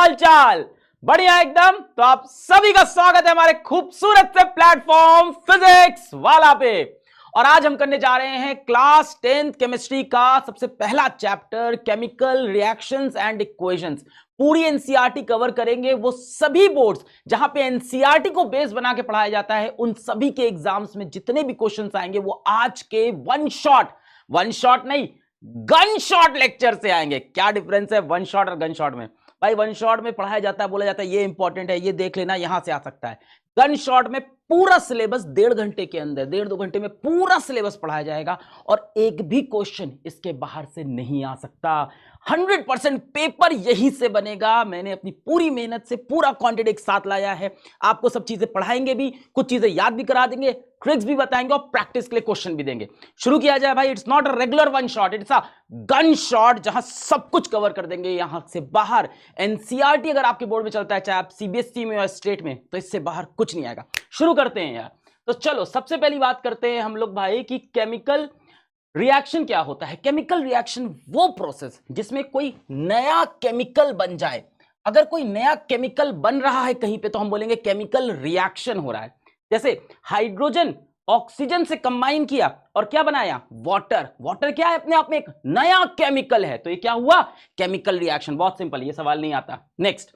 हाल चाल? बढ़िया एकदम। तो आप सभी का स्वागत है हमारे खूबसूरत से प्लेटफॉर्म फिजिक्स वाला पे। और आज हम करने जा रहे हैं क्लास 10th केमिस्ट्री का सबसे पहला chapter chemical reactions and equations. पूरी एनसीईआरटी कवर करेंगे, वो सभी बोर्ड्स जहां पे एनसीईआरटी को बेस बना के पढ़ाया जाता है उन सभी के एग्जाम्स में जितने भी क्वेश्चंस आएंगे वो आज के वन शॉट नहीं गन शॉट लेक्चर से आएंगे। क्या डिफरेंस है वन शॉट और गन शॉट में? भाई वन शॉट में पढ़ाया जाता है, बोला जाता है ये इंपॉर्टेंट है, ये देख लेना, यहां से आ सकता है। गन शॉट में पूरा सिलेबस 1.5 घंटे के अंदर, 1.5-2 घंटे में पूरा सिलेबस पढ़ाया जाएगा और एक भी क्वेश्चन इसके बाहर से नहीं आ सकता। 100% पेपर यही से बनेगा। मैंने अपनी पूरी मेहनत से पूरा कंटेंट एक साथ लाया है। आपको सब चीजें पढ़ाएंगे भी, कुछ चीजें याद भी करा देंगे, ट्रिक्स भी बताएंगे और प्रैक्टिस के लिए क्वेश्चन भी देंगे। शुरू किया जाए भाई। It's not a regular one shot, it's a gun shot जहां सब कुछ कवर कर देंगे यहां से बाहर। एनसीईआरटी अगर आपके बोर्ड में चलता है, चाहे आप सीबीएसई में या स्टेट में, तो इससे बाहर कुछ नहीं आएगा। शुरू करते हैं यार। तो चलो सबसे पहली बात करते हैं हम लोग भाई कि केमिकल रिएक्शन क्या होता है। केमिकल रिएक्शन वो प्रोसेस जिसमें कोई नया केमिकल बन जाए। अगर कोई नया केमिकल बन रहा है कहीं पे तो हम बोलेंगे केमिकल रिएक्शन हो रहा है। जैसे हाइड्रोजन ऑक्सीजन से कंबाइन किया और क्या बनाया? वाटर। वाटर क्या है? अपने आप में एक नया केमिकल है, तो ये क्या हुआ? Chemical reaction. बहुत सिंपल, ये सवाल नहीं आता। Next,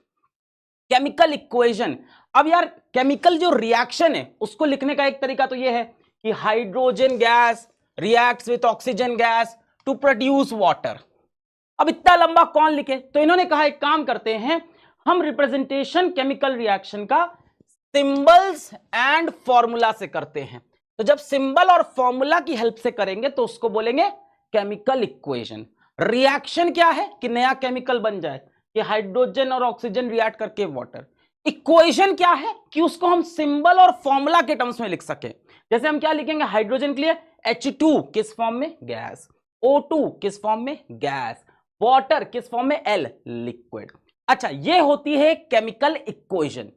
chemical equation. अब यार केमिकल जो रिएक्शन है उसको लिखने का एक तरीका तो ये है कि hydrogen gas reacts with oxygen gas to produce water. अब इतना लंबा कौन लिखे? तो इन्होंने कहा एक काम करते हैं, हम रिप्रेजेंटेशन केमिकल रिएक्शन का सिंबल्स एंड फॉर्मूला से करते हैं। तो जब सिंबल और फॉर्मूला की हेल्प से करेंगे तो उसको बोलेंगे केमिकल इक्वेशन। रिएक्शन क्या है? कि नया केमिकल बन जाए, कि हाइड्रोजन और ऑक्सीजन रिएक्ट करके वाटर। इक्वेशन क्या है? कि उसको हम सिंबल और फॉर्मूला के टर्म्स में लिख सके। जैसे हम क्या लिखेंगे? हाइड्रोजन के लिए H2 किस फॉर्म में? गैस। O2 किस फॉर्म में? गैस। वाटर किस फॉर्म में? L, liquid. अच्छा, ये होती है केमिकल इक्वेशन।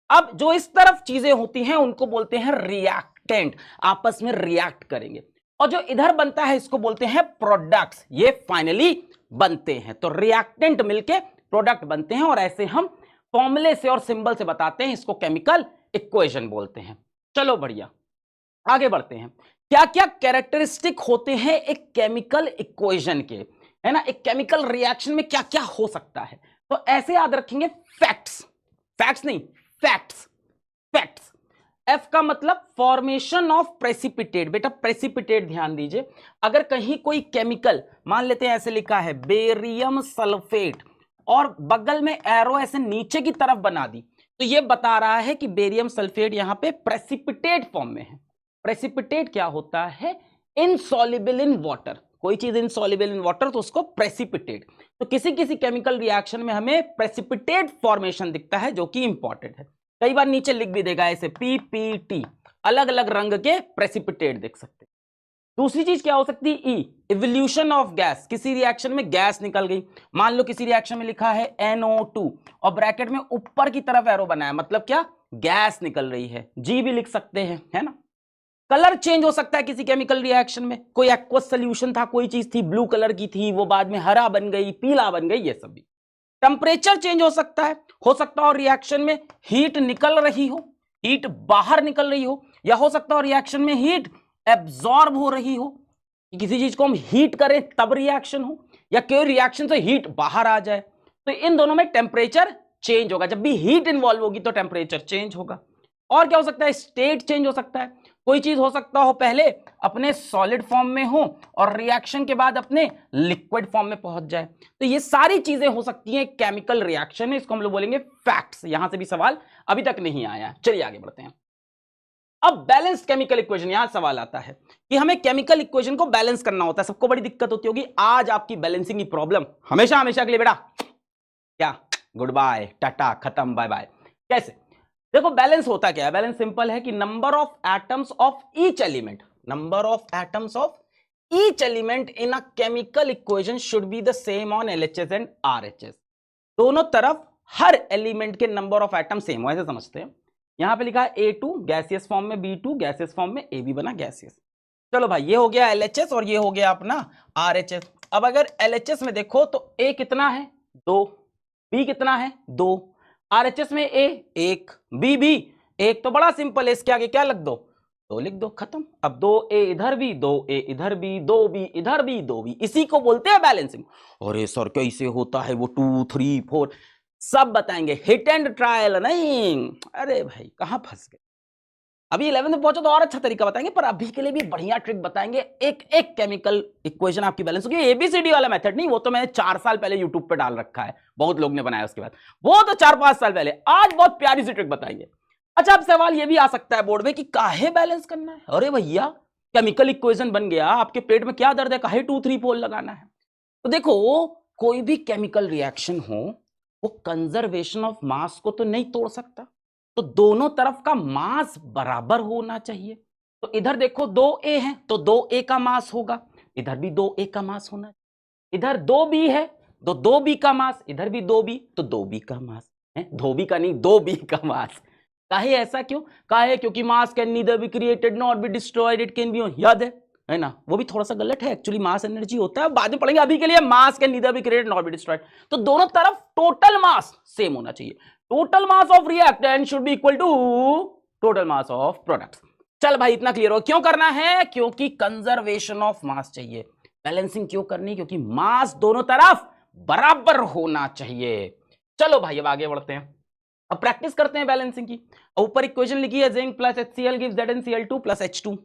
अब जो इस तरफ चीजें होती हैं उनको बोलते हैं रिएक्टेंट, आपस में रिएक्ट करेंगे। और जो इधर बनता है इसको बोलते हैं प्रोडक्ट्स, ये फाइनली बनते हैं। तो रिएक्टेंट मिलके प्रोडक्ट बनते हैं और ऐसे हम फॉर्मूले से और सिंबल से बताते हैं, इसको केमिकल इक्वेशन बोलते हैं। चलो बढ़िया, आगे बढ़ते हैं। क्या क्या कैरेक्टरिस्टिक होते हैं एक केमिकल इक्वेशन के, है ना? एक केमिकल रिएक्शन में क्या क्या हो सकता है, तो ऐसे याद रखेंगे। फैक्ट्स, फैक्ट्स नहीं फैक्ट्स, फैक्ट्स। एफ का मतलब फॉर्मेशन ऑफ प्रेसिपिटेट। बेटा प्रेसिपिटेट ध्यान दीजिए। अगर कहीं कोई केमिकल, मान लेते हैं ऐसे लिखा है बेरियम सल्फेट, और बगल में एरो ऐसे नीचे की तरफ बना दी, तो ये बता रहा है कि बेरियम सल्फेट यहां पे प्रेसिपिटेट फॉर्म में है। प्रेसिपिटेट क्या होता है? Insoluble in water. कोई चीज इनसॉल्युबल इन वाटर तो उसको प्रेसिपिटेट। तो किसी किसी केमिकल रिएक्शन में हमें प्रेसिपिटेट फॉर्मेशन दिखता है जो कि इंपॉर्टेंट है। कई बार नीचे लिख भी देगा ऐसे PPT, अलग अलग रंग के प्रेसिपिटेट देख सकते हैं। दूसरी चीज क्या हो सकती है? Evolution of gas. किसी रिएक्शन में गैस निकल गई, मान लो किसी रिएक्शन में लिखा है NO2 और ब्रैकेट में ऊपर की तरफ एरो बनाया, मतलब क्या? गैस निकल रही है। G भी लिख सकते हैं, है ना? कलर चेंज हो सकता है किसी केमिकल रिएक्शन में। कोई एक्वस सोल्यूशन था, कोई चीज थी ब्लू कलर की थी, वो बाद में हरा बन गई, पीला बन गई, ये सब भी। टेम्परेचर चेंज हो सकता है और रिएक्शन में हीट निकल रही हो, हीट बाहर निकल रही हो, या हो सकता है रिएक्शन में हीट एब्जॉर्ब हो रही हो, किसी चीज को हम हीट करें तब रिएक्शन हो, या कोई रिएक्शन से हीट बाहर आ जाए। तो इन दोनों में टेम्परेचर चेंज होगा। जब भी हीट इन्वॉल्व होगी तो टेम्परेचर चेंज होगा। और क्या हो सकता है? स्टेट चेंज हो सकता है। कोई चीज हो सकता हो पहले अपने सॉलिड फॉर्म में हो और रिएक्शन के बाद अपने लिक्विड फॉर्म में पहुंच जाए। तो ये सारी चीजें हो सकती हैं केमिकल रिएक्शन में, इसको हम लोग बोलेंगे फैक्ट्स। यहां से भी सवाल अभी तक नहीं आया। चलिए आगे बढ़ते हैं। अब बैलेंस्ड केमिकल इक्वेशन, यहां सवाल आता है कि हमें केमिकल इक्वेशन को बैलेंस करना होता है। सबको बड़ी दिक्कत होती होगी। आज आपकी बैलेंसिंग की प्रॉब्लम हमेशा हमेशा के लिए बेटा क्या? गुड बाय, टाटा, खत्म, बाय बाय। कैसे? देखो बैलेंस होता क्या है? बैलेंस सिंपल है कि number of atoms of each element, number of atoms of each element in a chemical equation should be the same on LHS and RHS। दोनों तरफ हर एलिमेंट के नंबर ऑफ एटम सेम हो, ऐसे समझते हैं। यहां पे लिखा है A2 गैसियस फॉर्म में, B2 गैसियस फॉर्म में, AB बना गैसियस। चलो भाई, ये हो गया LHS और ये हो गया अपना RHS। अब अगर LHS में देखो तो A कितना है? 2, बी कितना है 2, RHS में ए 1, बी भी 1, तो बड़ा सिंपल है, इसके आगे क्या लिख दो 2 लिख दो, खत्म। अब 2A इधर भी, 2A इधर भी, 2B इधर भी, 2B, इसी को बोलते हैं बैलेंसिंग। अरे सर कैसे होता है वो 2 3 4 सब बताएंगे, हिट एंड ट्रायल नहीं। अरे भाई कहां फंस गए, अभी 11th में पहुंचो तो और अच्छा तरीका बताएंगे, पर अभी के लिए भी बढ़िया ट्रिक बताएंगे। एक एक केमिकल इक्वेशन आपकी बैलेंस होगी, एबीसीडी वाला मेथड नहीं, वो तो मैंने 4 साल पहले यूट्यूब पे डाल रखा है, बहुत लोग ने बनाया उसके बाद, वो तो 4-5 साल पहले। आज बहुत प्यारी सी ट्रिक बताएंगे। अच्छा, अब सवाल ये भी आ सकता है बोर्ड में कि काहे बैलेंस करना है। अरे भैया केमिकल इक्वेशन बन गया, आपके पेट में क्या दर्द है, काहे 2 3 पोल लगाना है। तो देखो कोई भी केमिकल रिएक्शन हो वो कंजर्वेशन ऑफ मास को तो नहीं तोड़ सकता, तो दोनों तरफ का मास बराबर होना चाहिए। तो इधर देखो 2A है तो 2A का मास होगा, इधर भी 2A का मास होना चाहिए। इधर 2B है तो 2B का मास, इधर भी 2B तो 2B का मास है, 2B का नहीं 2B का मास। काहे ऐसा क्यों, काहे क्योंकि मास can neither be created not be destroyed, it can be, याद है ना, वो भी थोड़ा सा गलत है, एक्चुअली मास एनर्जी होता है, बाद में पढ़ेंगे, अभी के लिए mass can neither be created not be destroyed. तो दोनों तरफ टोटल मास सेम होना चाहिए, total mass of reactant should be equal to total mass of products. चल भाई इतना क्लियर हो, क्यों करना है, क्योंकि कंजर्वेशन ऑफ मास चाहिए। बैलेंसिंग क्यों करनी, क्योंकि मास दोनों तरफ बराबर होना चाहिए। चलो भाई अब आगे बढ़ते हैं, अब प्रैक्टिस करते हैं बैलेंसिंग की। ऊपर इक्वेशन लिखी है zinc plus HCl gives ZnCl2 plus H2।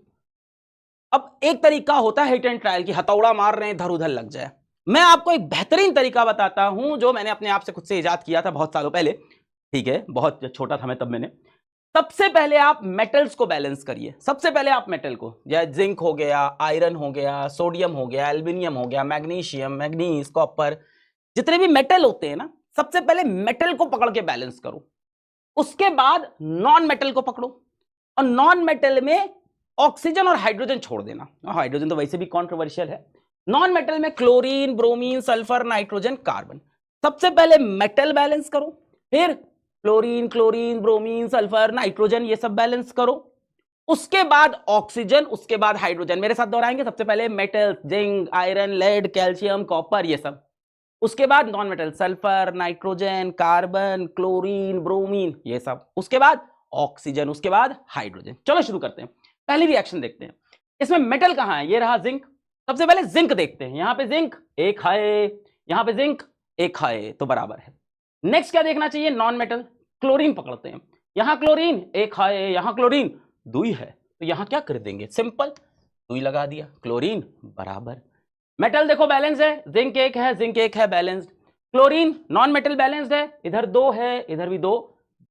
अब एक तरीका होता है हिट एंड ट्रायल की, हथौड़ा मार रहे हैं इधर उधर लग जाए। मैं आपको एक बेहतरीन तरीका बताता हूं जो मैंने अपने आप से खुद से इजाद किया था बहुत सालों पहले, ठीक है, बहुत छोटा था मैं तब। मैंने सबसे पहले आप मेटल्स को बैलेंस करिए, सबसे पहले आप मेटल को, जैसे जिंक हो गया, आयरन हो गया, सोडियम हो गया, एल्युमिनियम हो गया, मैग्नीशियम, मैग्नीज, कॉपर, जितने भी मेटल होते हैं ना, सबसे पहले मेटल को पकड़ के बैलेंस करो। उसके बाद नॉन मेटल को पकड़ो, और नॉन मेटल में ऑक्सीजन और हाइड्रोजन छोड़ देना, हाइड्रोजन तो वैसे भी कॉन्ट्रोवर्शियल है। नॉन मेटल में chlorine, bromine, sulphur, nitrogen, carbon. सबसे पहले मेटल बैलेंस करो, फिर chlorine, chlorine, bromine, sulphur, nitrogen, ये सब बैलेंस करो। उसके बाद ऑक्सीजन, उसके बाद हाइड्रोजन। मेरे साथ दोहराएंगे, सबसे पहले metal zinc, iron, lead, calcium, copper, ये सब। उसके बाद non metal sulphur, nitrogen, carbon, chlorine, bromine, ये सब। उसके बाद ऑक्सीजन, उसके बाद हाइड्रोजन। चलो शुरू करते हैं, पहली रिएक्शन देखते हैं। इसमें मेटल कहां है, ये रहा जिंक। सबसे पहले जिंक देखते हैं, यहां पे जिंक एक है, यहां पे जिंक एक है, तो बराबर है। नेक्स्ट क्या देखना चाहिए, नॉन मेटल, क्लोरीन पकड़ते हैं। यहां क्लोरीन एक है, यहां क्लोरीन 2 है, तो यहां क्या कर देंगे, सिंपल 2 लगा दिया, क्लोरीन बराबर। मेटल देखो बैलेंस है, जिंक एक है, जिंक एक है, balanced. Chlorine non metal balanced है, इधर 2 है, इधर भी 2,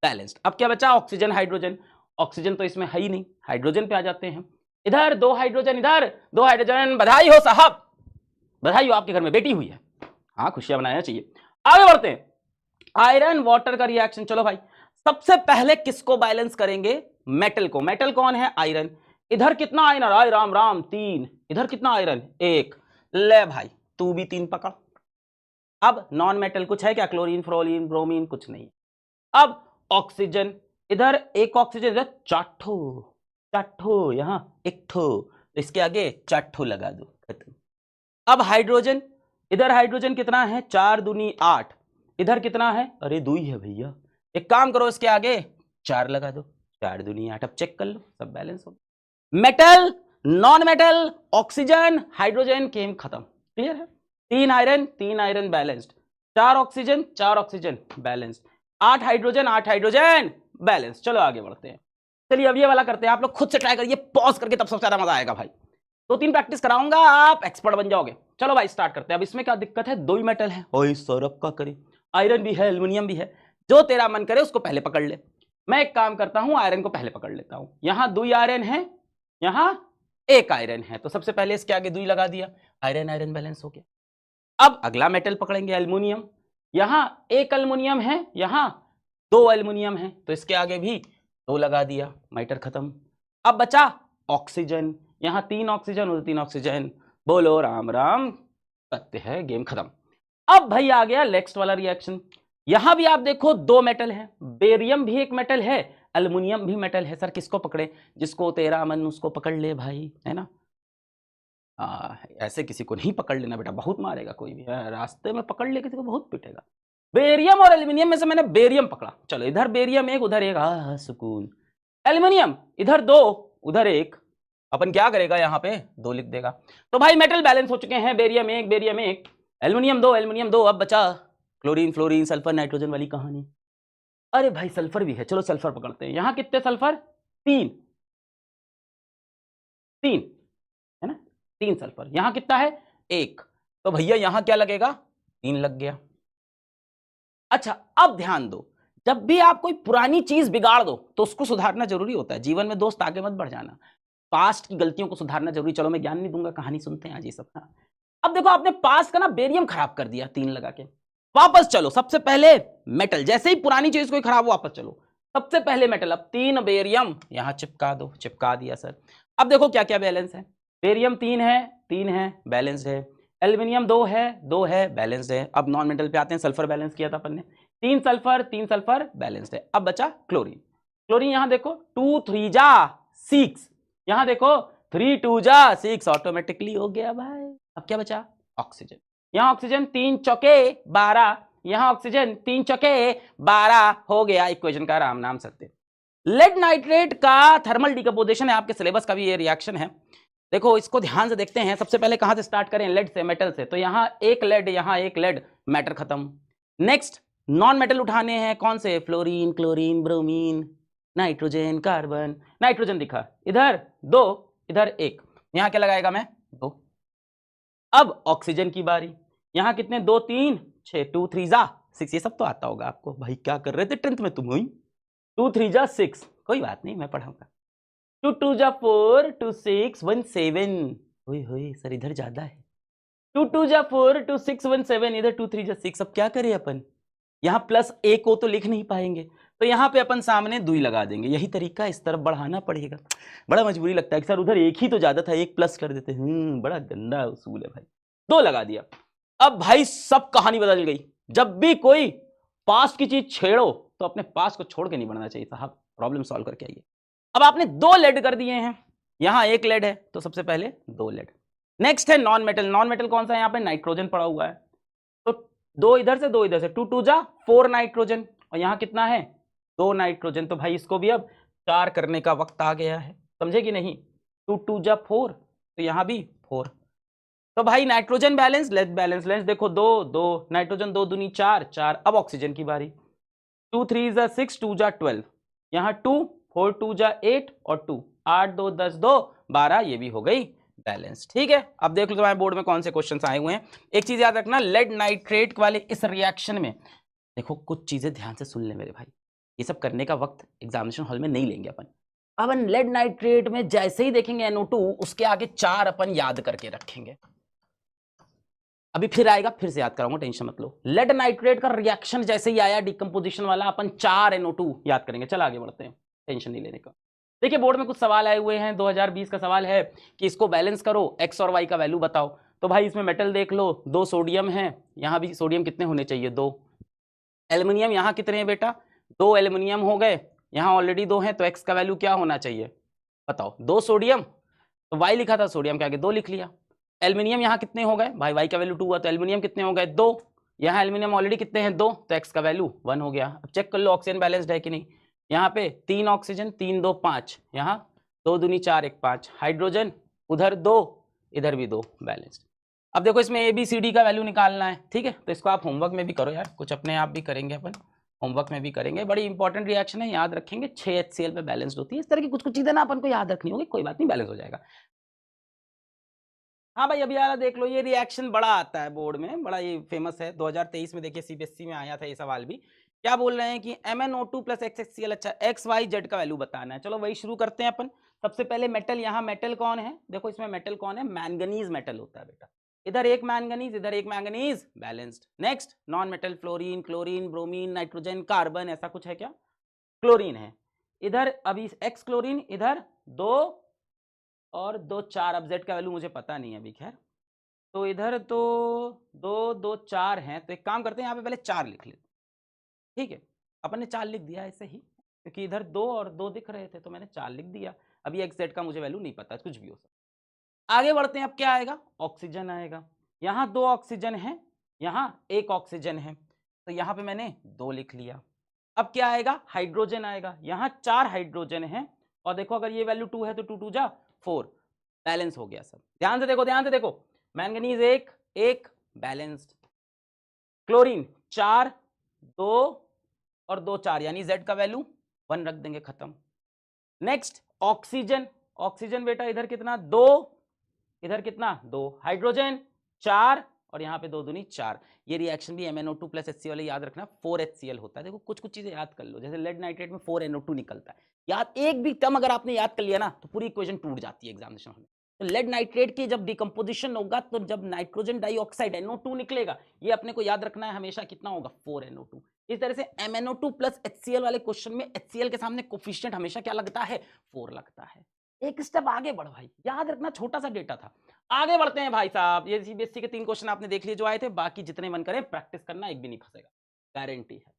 बैलेंस्ड। अब क्या बचा, ऑक्सीजन, हाइड्रोजन। ऑक्सीजन तो इसमें है ही नहीं, हाइड्रोजन पे आ जाते हैं। इधर 2 हाइड्रोजन, इधर 2 हाइड्रोजन। बधाई हो साहब, बधाई हो, आपके घर में बेटी हुई है, हाँ खुशियां मनाना चाहिए। आगे बढ़ते हैं, आयरन वाटर का रिएक्शन। चलो भाई सबसे पहले किसको बैलेंस करेंगे, मेटल को। मेटल कौन है, आयरन। इधर कितना आयरन, आय राम राम 3, इधर कितना आयरन 1, ले भाई तू भी 3 पकड़। अब नॉन मेटल कुछ है क्या, क्लोरीन, फ्लोरीन, ब्रोमीन, कुछ नहीं। अब ऑक्सीजन, इधर एक ऑक्सीजन, इधर 4 यहां 1, तो इसके आगे 4 लगा दो, खत्म। अब हाइड्रोजन, इधर हाइड्रोजन कितना है, 4 दूनी 8, इधर कितना है, अरे 2 है भैया। एक काम करो, इसके आगे 4 लगा दो, 4 दूनी 8। अब चेक कर लो, सब बैलेंस हो। Metal, non metal, oxygen, hydrogen, केम खत्म, क्लियर है। 3 iron, 3 iron balanced, 4 oxygen, 4 oxygen balanced, 8 hydrogen, 8 hydrogen balance. चलो आगे बढ़ते हैं। चलिए अब ये वाला करते हैं, आप लोग खुद से ट्राई करिए, पॉज करके, तब सबसे ज्यादा मजा आएगा भाई। 2-3 प्रैक्टिस कराऊंगा, आप एक्सपर्ट बन जाओगे। चलो भाई स्टार्ट करते हैं। अब इसमें क्या दिक्कत है, 2 ही मेटल है, ओए सौरभ का करे, आयरन भी है, एल्युमिनियम भी है, जो तेरा मन करे उसको पहले पकड़ ले। मैं एक काम करता हूं, आयरन को पहले पकड़ लेता हूं। यहां 2 आयरन है, यहां 1 आयरन है, तो सबसे पहले इसके आगे 2 लगा दिया, आयरन आयरन बैलेंस हो गया। अब अगला मेटल पकड़ेंगे, एल्युमिनियम। यहां 1 एल्युमिनियम है, यहां 2 एल्युमिनियम है, तो इसके आगे भी 2 लगा दिया, मैटर खत्म। अब बचा ऑक्सीजन, यहां 3 ऑक्सीजन, उधर 3 ऑक्सीजन, बोलो राम राम, सत्य है, गेम खत्म। अब भाई आ गया नेक्स्ट वाला रिएक्शन। यहां भी आप देखो 2 मेटल है, बेरियम भी एक मेटल है, एल्युमिनियम भी मेटल है। सर किसको पकड़े, जिसको तेरा मन उसको पकड़ ले भाई, है ना। ऐसे किसी को नहीं पकड़ लेना बेटा, बहुत मारेगा कोई भी, रास्ते में पकड़ ले किसी को बहुत पिटेगा। बेरियम और एल्यूमिनियम में से मैंने बेरियम पकड़ा, चलो इधर बेरियम एक उधर एक, हाँ सुकून। एल्यूमिनियम इधर दो उधर एक, अपन क्या करेगा यहाँ पे दो लिख देगा। तो भाई मेटल बैलेंस हो चुके हैं, बेरियम एक एल्यूमिनियम दो। अब बचा क्लोरीन फ्लोरीन सल्फर नाइट्रोजन वाली कहानी। अरे भाई सल्फर भी है, चलो सल्फर पकड़ते हैं। यहां कितने सल्फर, तीन तीन है ना, तीन सल्फर। यहां कितना है, एक। तो भैया यहां क्या लगेगा, तीन लग गया। अच्छा अब ध्यान दो, जब भी आप कोई पुरानी चीज बिगाड़ दो तो उसको सुधारना जरूरी होता है। जीवन में दोस्त आगे मत बढ़ जाना, पास्ट की गलतियों को सुधारना जरूरी। चलो मैं ज्ञान नहीं दूंगा, कहानी सुनते हैं आज ये सब। अब देखो आपने पास्ट का ना बेरियम खराब कर दिया तीन लगा के, वापस चलो। सबसे पहले मेटल, जैसे ही पुरानी चीज कोई खराब हो वापस चलो, सबसे पहले मेटल। अब तीन बेरियम यहां चिपका दो, चिपका दिया सर। अब देखो क्या क्या बैलेंस है, बेरियम तीन है बैलेंस्ड है, एल्यूमिनियम दो है बैलेंस्ड है। अब नॉन मेटल पे आते हैं, सल्फर बैलेंस किया था अपन ने, तीन सल्फर बैलेंस्ड है। अब बचा क्लोरीन, क्लोरीन यहां देखो 2 3 जा 6, यहां देखो 3 2 जा 6, ऑटोमेटिकली हो गया भाई। अब क्या बचा, ऑक्सीजन। यहां ऑक्सीजन 3 चौके 12, यहां ऑक्सीजन 3 चौके 12 हो गया। इक्वेशन का राम नाम सत्य। लेड नाइट्रेट का थर्मल डिकम्पोजिशन है, आपके सिलेबस का भी ये रिएक्शन है। देखो इसको ध्यान से देखते हैं। सबसे पहले कहां से स्टार्ट करें, लेड से, मेटल से। तो यहां एक लेड, मैटर खत्म। नेक्स्ट नॉन मेटल उठाने हैं, कौन से, fluorine chlorine bromine nitrogen carbon. Nitrogen दिखा, इधर दो इधर एक, यहां क्या लगाएगा मैं, दो। अब ऑक्सीजन की बारी, यहां कितने, 2 3 6, 2 3 जा 6, ये सब तो आता होगा आपको। भाई क्या कर रहे थे 10th में तुम, हुई 2 3 जा 6, कोई बात नहीं मैं पढ़ाऊंगा। 2 2 जा 4, 2 6 1 7, हुई सर इधर ज्यादा है। 2 2 जा 4, 2 6 1 7, इधर 2 3 जा 6। अब क्या करें अपन, यहां प्लस एक को तो लिख नहीं पाएंगे, तो यहां पे अपन सामने दुई लगा देंगे। यही तरीका, इस तरफ बढ़ाना पड़ेगा। बड़ा मजबूरी लगता है कि सर उधर एक ही तो ज्यादा था, एक प्लस कर देते। बड़ा गंदा उसूल है भाई। दो लगा दिया। अब भाई सब कहानी बदल गई। जब भी कोई पास्ट की चीज छेड़ो तो अपने पास्ट को छोड़ के नहीं बढ़ना चाहिए साहब, प्रॉब्लम सॉल्व करके आइए। अब आपने दो लेड कर दिए हैं, यहां एक लेड है तो सबसे पहले दो लेड। नेक्स्ट है नॉन मेटल। नॉन मेटल कौन सा है, यहां पे नाइट्रोजन पड़ा हुआ है, तो दो इधर से 2 2 जा 4 नाइट्रोजन, और यहां कितना है, 2 नाइट्रोजन। तो भाई इसको भी अब 4 करने का वक्त आ गया है, समझे कि नहीं। 2 2 जा 4, तो यहां भी 4। तो भाई नाइट्रोजन बैलेंस, लेड बैलेंस। लेंस देखो 2 2, नाइट्रोजन 2 दूनी 4 4। अब ऑक्सीजन की बारी, 2 3 जा 6, 2 जा 12, यहां 2 4 2 जा 8 और 2 8 2 10 2 12, ये भी हो गई बैलेंस। ठीक है, अब देख लो तुम्हारे बोर्ड में कौन से क्वेश्चंस आए हुए हैं। एक चीज याद रखना, लेड नाइट्रेट वाले इस रिएक्शन में देखो कुछ चीजें ध्यान से सुन ले मेरे भाई, ये सब करने का वक्त एग्जामिनेशन हॉल में नहीं लेंगे अपन। अपन लेड नाइट्रेट में जैसे ही देखेंगे NO2, उसके आगे 4 अपन याद करके रखेंगे। अभी फिर आएगा, फिर से याद कराऊंगा, टेंशन मत लो। लेड नाइट्रेट का रिएक्शन जैसे ही आया डिकम्पोजिशन वाला, अपन 4 NO2 याद करेंगे। चल आगे बढ़ते हैं, टेंशन नहीं लेने का। देखिए बोर्ड में कुछ सवाल आए हुए हैं। 2020 का सवाल है कि इसको बैलेंस करो, एक्स और वाई का वैल्यू बताओ। तो भाई इसमें मेटल देख लो, 2 सोडियम है, यहां भी सोडियम कितने होने चाहिए, 2। एल्यूमिनियम यहां कितने हैं बेटा, 2 एल्यूमिनियम हो गए, यहां ऑलरेडी 2 है, तो एक्स का वैल्यू क्या होना चाहिए बताओ, 2 सोडियम, तो वाई लिखा था, सोडियम के आगे 2 लिख लिया। एल्यूमिनियम यहां कितने हो गए भाई, वाई का वैल्यू 2 हुआ, तो एल्यूमिनियम कितने हो गए, 2। यहां एल्यूमिनियम ऑलरेडी कितने हैं, 2, तो एक्स का वैल्यू 1 हो गया। अब चेक कर लो ऑक्सीजन बैलेंस्ड है कि नहीं। यहाँ पे 3 ऑक्सीजन, 3 2 5, यहाँ 2 दूनी 4 1 5, हाइड्रोजन उधर 2 इधर भी 2, बैलेंस्ड। अब देखो इसमें ABCD का वैल्यू निकालना है, ठीक है, तो इसको आप होमवर्क में भी करो यार, कुछ अपने आप भी करेंगे अपन, होमवर्क में भी करेंगे। बड़ी इंपॉर्टेंट रिएक्शन है, याद रखेंगे। 6 HCl पे बैलेंस्ड होती है। इस तरह की कुछ कुछ चीजें ना अपन को याद रखनी होगी, कोई बात नहीं, बैलेंस हो जाएगा। हाँ भाई अभी यार देख लो, ये रिएक्शन बड़ा आता है बोर्ड में, बड़ा ये फेमस है। 2023 में देखिए CBSE में आया था ये सवाल भी। क्या बोल रहे हैं कि MnO2 प्लस XHCl, अच्छा XYZ का वैल्यू बताना है। चलो वही शुरू करते हैं अपन। सबसे पहले मेटल, यहाँ मेटल कौन है, देखो इसमें मेटल कौन है, मैंगनीज मेटल होता है बेटा। इधर एक मैंगनीज, इधर एक manganese, balanced. Next non metal, fluorine chlorine bromine nitrogen carbon, ऐसा कुछ है क्या, क्लोरीन है। इधर अभी एक्स क्लोरीन, इधर 2 और 2 4, अब जेड का वैल्यू मुझे पता नहीं है अभी, खैर। तो इधर तो 2 2 4 हैं, तो एक काम करते हैं यहाँ पे पहले 4 लिख लेते, ठीक है। अपन ने 4 लिख दिया ऐसे ही, क्योंकि इधर 2 और 2 दिख रहे थे तो मैंने 4 लिख दिया। अभी एक्स जेड का मुझे वैल्यू नहीं पता, कुछ भी हो सकता। आगे बढ़ते हैं, अब क्या आएगा, ऑक्सीजन आएगा। यहाँ 2 ऑक्सीजन है, यहाँ 1 ऑक्सीजन है। तो यहां पे मैंने 2 लिख लिया। अब क्या आएगा, हाइड्रोजन आएगा, यहां 4 हाइड्रोजन है और देखो अगर ये वैल्यू 2 है तो 2 2 जा 4, बैलेंस हो गया सब। ध्यान से देखो, ध्यान से देखो, मैंगनीज एक एक बैलेंस्ड, क्लोरीन 4 2 और 2 4 यानी Z का वैल्यू 1 रख देंगे, खत्म। नेक्स्ट ऑक्सीजन, ऑक्सीजन बेटा इधर कितना 2, इधर कितना 2, हाइड्रोजन 4 और यहां पे 2 दूनी 4। ये रिएक्शन भी MnO2 प्लस HCl याद रखना 4HCl होता है। देखो कुछ कुछ चीजें याद कर लो, जैसे लेड नाइट्रेट में 4NO2 निकलता है, याद एक भी टर्म अगर आपने याद कर लिया ना तो पूरी इक्वेशन टूट जाती है एग्जामिनेशन में। तो लेड नाइट्रेट की जब डिकम्पोजिशन होगा तो जब नाइट्रोजन डाइऑक्साइड NO2 निकलेगा, ये अपने को याद रखना है हमेशा कितना होगा 4NO2। इस तरह से MnO2 प्लस HCl वाले क्वेश्चन में HCl के सामने कोफिशिएंट हमेशा क्या लगता है 4 लगता है। एक स्टेप आगे बढ़ भाई, याद रखना छोटा सा डेटा था। आगे बढ़ते हैं भाई साहब, ये सीबीएसई के 3 क्वेश्चन आपने देख लिए जो आए थे, बाकी जितने मन करें प्रैक्टिस करना, एक भी नहीं फंसेगा, गारंटी है।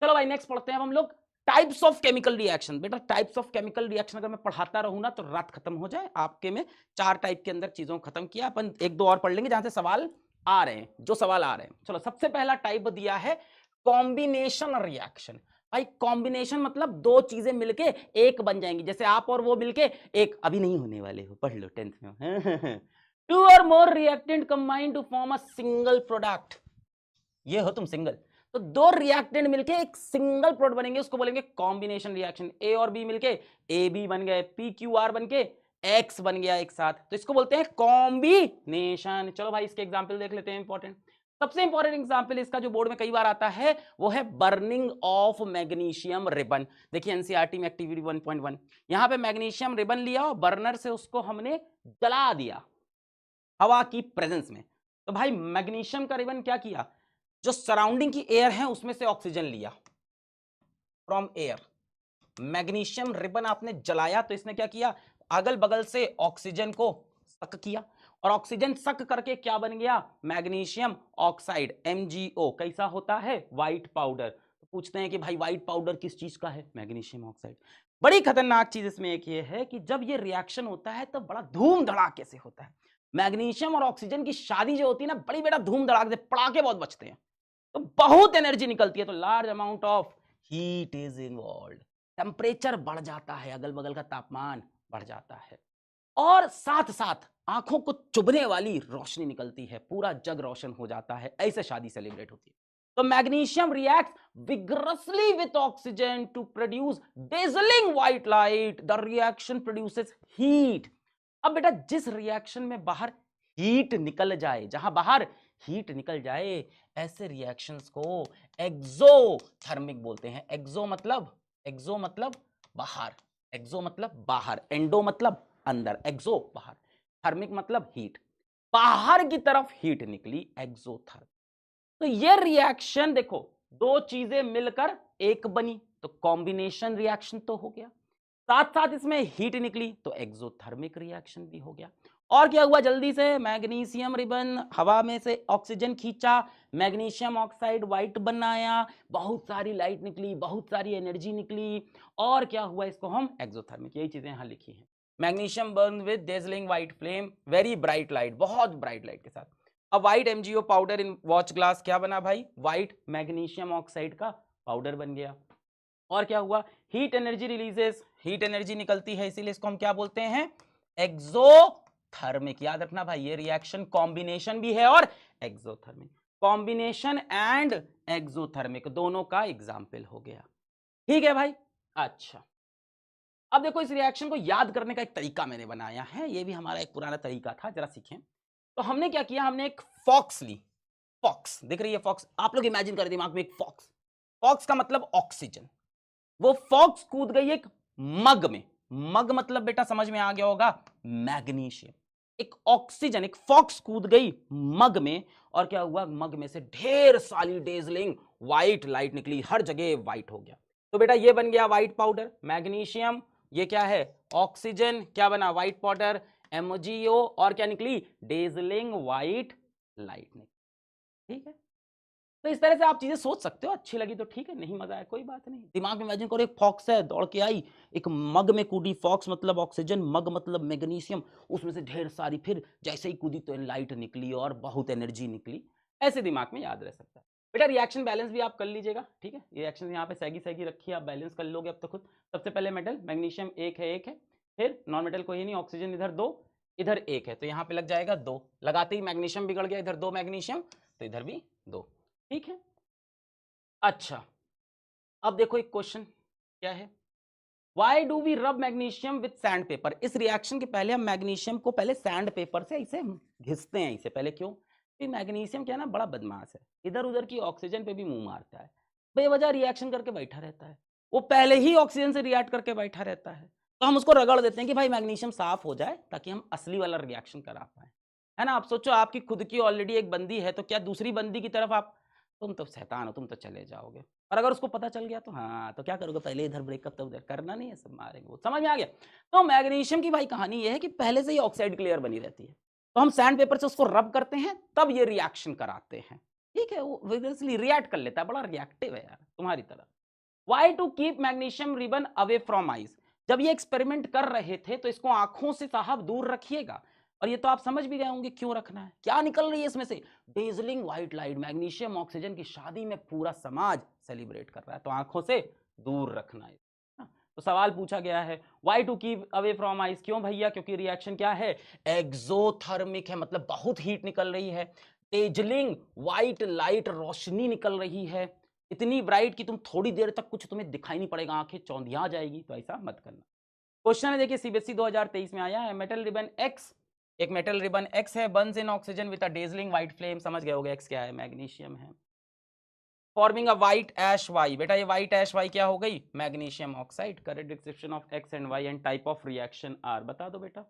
चलो भाई नेक्स्ट पढ़ते हैं अब हम लोग टाइप्स ऑफ केमिकल रिएक्शन। बेटा टाइप्स ऑफ केमिकल रिएक्शन अगर मैं पढ़ाता रहूं ना तो रात खत्म हो जाए। आपके में 4 टाइप के अंदर चीजों को खत्म किया, अपन 1 2 और पढ़ लेंगे जहां से सवाल आ रहे हैं, जो सवाल आ रहे हैं। चलो सबसे पहला टाइप दिया है कॉम्बिनेशन रिएक्शन। भाई कॉम्बिनेशन मतलब 2 चीजें मिलके एक बन जाएंगी, जैसे आप और वो मिलके एक, अभी नहीं होने वाले हो, पढ़ लो 10th में। 2 or more reactant combine to form a single product। ये हो तुम सिंगल, तो 2 रिएक्टेंट मिलके एक सिंगल प्रोडक्ट बनेंगे, उसको बोलेंगे कॉम्बिनेशन रिएक्शन। ए और बी मिलके ए बी बन गए, पी क्यू आर बन के एक्स बन गया एक साथ, तो इसको बोलते हैं कॉम्बिनेशन। चलो भाई इसके एग्जांपल देख लेते हैं इंपॉर्टेंट। सबसे इंपॉर्टेंट एग्जांपल इसका जो बोर्ड में कई बार आता है वो है बर्निंग ऑफ मैग्नीशियम रिबन। देखिए एनसीईआरटी में एक्टिविटी 1.1, यहां पे मैग्नीशियम रिबन लिया और बर्नर से उसको हमने जला दिया हवा की प्रेजेंस में। तो भाई मैग्नीशियम का रिबन क्या किया, जो सराउंडिंग की एयर है उसमें से ऑक्सीजन लिया फ्रॉम एयर। मैग्नीशियम रिबन आपने जलाया तो इसने क्या किया, अगल बगल से ऑक्सीजन को सक किया और ऑक्सीजन सक करके क्या बन गया, मैग्नीशियम ऑक्साइड MgO। कैसा होता है, व्हाइट पाउडर। तो पूछते हैं कि भाई व्हाइट पाउडर किस चीज का है, मैग्नीशियम ऑक्साइड। बड़ी खतरनाक चीज इसमें एक ये है कि जब ये रिएक्शन होता है तो बड़ा धूम धड़ाके से होता है। मैग्नीशियम और ऑक्सीजन की शादी जो होती है ना, बड़ी बेटा धूम धड़ाके से, पड़ाके बहुत बचते हैं, तो बहुत एनर्जी निकलती है, तो large amount of heat is involve. Temperature बढ़ जाता है, अगल बगल का तापमान बढ़ जाता है और साथ साथ आंखों को चुभने वाली रोशनी निकलती है, पूरा जग रोशन हो जाता है। ऐसे शादी सेलिब्रेट होती है। तो magnesium react vigorously with oxygen to produce dazzling white light. The reaction produces heat. अब बेटा जिस रिएक्शन में बाहर हीट निकल जाए, जहां बाहर हीट निकल जाए, ऐसे रिएक्शंस को एक्सोथर्मिक बोलते हैं। एक्सो मतलब बाहर, एक्सो मतलब बाहर, एंडो मतलब अंदर, एक्सो बाहर, थर्मिक मतलब हीट, बाहर की तरफ हीट निकली, एक्सोथर्मिक। तो ये रिएक्शन देखो 2 चीजें मिलकर एक बनी तो कॉम्बिनेशन रिएक्शन तो हो गया, साथ साथ इसमें हीट निकली तो एक्सोथर्मिक रिएक्शन भी हो गया। और क्या हुआ, जल्दी से मैग्नीशियम रिबन हवा में से ऑक्सीजन खींचा, मैग्नीशियम ऑक्साइड व्हाइट बनाया, बहुत सारी लाइट निकली, बहुत सारी एनर्जी निकली, और क्या हुआ, इसको हम एक्सोथर्मिक, यही चीजें यहां लिखी हैं। Magnesium burn with dazzling white flame, very bright light, बहुत ब्राइट लाइट के साथ। अब white MgO powder in watch glass क्या बना भाई, व्हाइट मैग्नीशियम ऑक्साइड का पाउडर बन गया। और क्या हुआ, heat energy releases, heat energy निकलती है, इसीलिए इसको हम क्या बोलते हैं, एक्सोथर्मिक। याद रखना भाई ये रिएक्शन कॉम्बिनेशन भी है और एक्सोथर्मिक। कॉम्बिनेशन एंड एक्सोथर्मिक दोनों का एग्जाम्पल हो गया, ठीक है भाई। अच्छा अब देखो इस रिएक्शन को याद करने का एक तरीका मैंने बनाया है, ये भी हमारा एक पुराना तरीका था, जरा सीखें। तो हमने क्या किया, हमने एक फॉक्स ली, फॉक्स दिख रही है फॉक्स, आप लोग इमेजिन करें दिमाग में एक फॉक्स, फॉक्स का मतलब ऑक्सीजन। वो फॉक्स कूद गई एक मग में, मग मतलब बेटा समझ में आ गया होगा मैग्नीशियम, एक ऑक्सीजन, एक फॉक्स कूद गई मग में, और क्या हुआ, मग में से ढेर सारी डेजलिंग व्हाइट लाइट निकली, हर जगह व्हाइट हो गया। तो बेटा ये बन गया व्हाइट पाउडर, मैग्नीशियम, ये क्या है ऑक्सीजन, क्या बना व्हाइट पाउडर MgO, और क्या निकली डेजलिंग व्हाइट लाइट निकली, ठीक है। तो इस तरह से आप चीजें सोच सकते हो, अच्छी लगी तो ठीक है, नहीं मजा आया कोई बात नहीं। दिमाग में इमेजिन करो एक फॉक्स है, दौड़ के आई, एक मग में कूदी, फॉक्स मतलब ऑक्सीजन, मग मतलब मैग्नीशियम, उसमें से ढेर सारी, फिर जैसे ही कूदी तो लाइट निकली और बहुत एनर्जी निकली, ऐसे दिमाग में याद रह सकता है। बेटा रिएक्शन बैलेंस भी आप कर लीजिएगा, ठीक है, रिएक्शन यहाँ पे सैगी सैगी रखी है, आप बैलेंस कर लोगे अब तो खुद। सबसे पहले मेटल मैग्नीशियम एक है, फिर नॉन मेटल कोई नहीं, ऑक्सीजन इधर 2, इधर 1 है, तो यहाँ पे लग जाएगा 2, लगाते ही मैग्नीशियम बिगड़ गया, इधर 2 मैग्नीशियम तो इधर भी 2, ठीक है। अच्छा अब देखो एक क्वेश्चन क्या है, वाई डू वी रब मैग्नीशियम विथ सैंड पेपर। इस रिएक्शन के पहले हम मैग्नीशियम को पहले सैंड पेपर से इसे घिसते हैं इसे पहले, क्यों? मैग्नीशियम क्या है ना, बड़ा बदमाश है, इधर उधर की ऑक्सीजन पे भी मुंह मारता है, बेवजह रिएक्शन करके बैठा रहता है, वो पहले ही ऑक्सीजन से रिएक्ट करके बैठा रहता है, तो हम उसको रगड़ देते हैं कि भाई मैग्नीशियम साफ हो जाए ताकि हम असली वाला रिएक्शन करा पाए, है ना। आप सोचो आपकी खुद की ऑलरेडी एक बंदी है, तो क्या दूसरी बंदी की तरफ आप, तुम तो शैतान हो, तुम तो चले जाओगे, और अगर उसको पता चल गया तो हाँ, तो क्या करोगे, पहले इधर ब्रेकअप तो उधर करना नहीं है, सब मारेंगे, वो समझ में आ गया। तो मैग्नीशियम की भाई कहानी ये है कि पहले से ही ऑक्साइड क्लियर बनी रहती है, तो हम सैंड पेपर से उसको रब करते हैं तब ये रिएक्शन कराते हैं, ठीक है, वो विग्रेसली रिएक्ट कर लेता है, बड़ा रिएक्टिव है यार तुम्हारी तरह। Why to keep magnesium ribbon away from eyes. जब ये एक्सपेरिमेंट कर रहे थे तो इसको आंखों से साहब दूर रखिएगा, और ये तो आप समझ भी गए होंगे क्यों रखना है, क्या निकल रही है इसमें से, dazzling white light, magnesium oxygen की शादी में पूरा समाज सेलिब्रेट कर रहा है, तो आंखों से दूर रखना है। तो सवाल पूछा गया है why to keep away from eyes, क्यों भैया, क्योंकि रिएक्शन क्या है, एक्सोथर्मिक है, मतलब बहुत हीट निकल रही है, डेजलिंग व्हाइट लाइट, रोशनी निकल रही है, इतनी ब्राइट कि तुम थोड़ी देर तक कुछ तुम्हें दिखाई नहीं पड़ेगा, आंखें चौंधिया जाएगी, तो ऐसा मत करना। क्वेश्चन है देखिए सीबीएसई 2023 में आया है, मेटल रिबन एक्स, एक मेटल रिबन एक्स है, burns in oxygen with a dazzling white flame, समझ गए होगे एक्स क्या है, मैग्नीशियम है, forming a white ash Y, बेटा ये व्हाइट ऐश वाई क्या हो गई, magnesium oxide. Correct description of X and Y and type of reaction are, बता दो बेटा,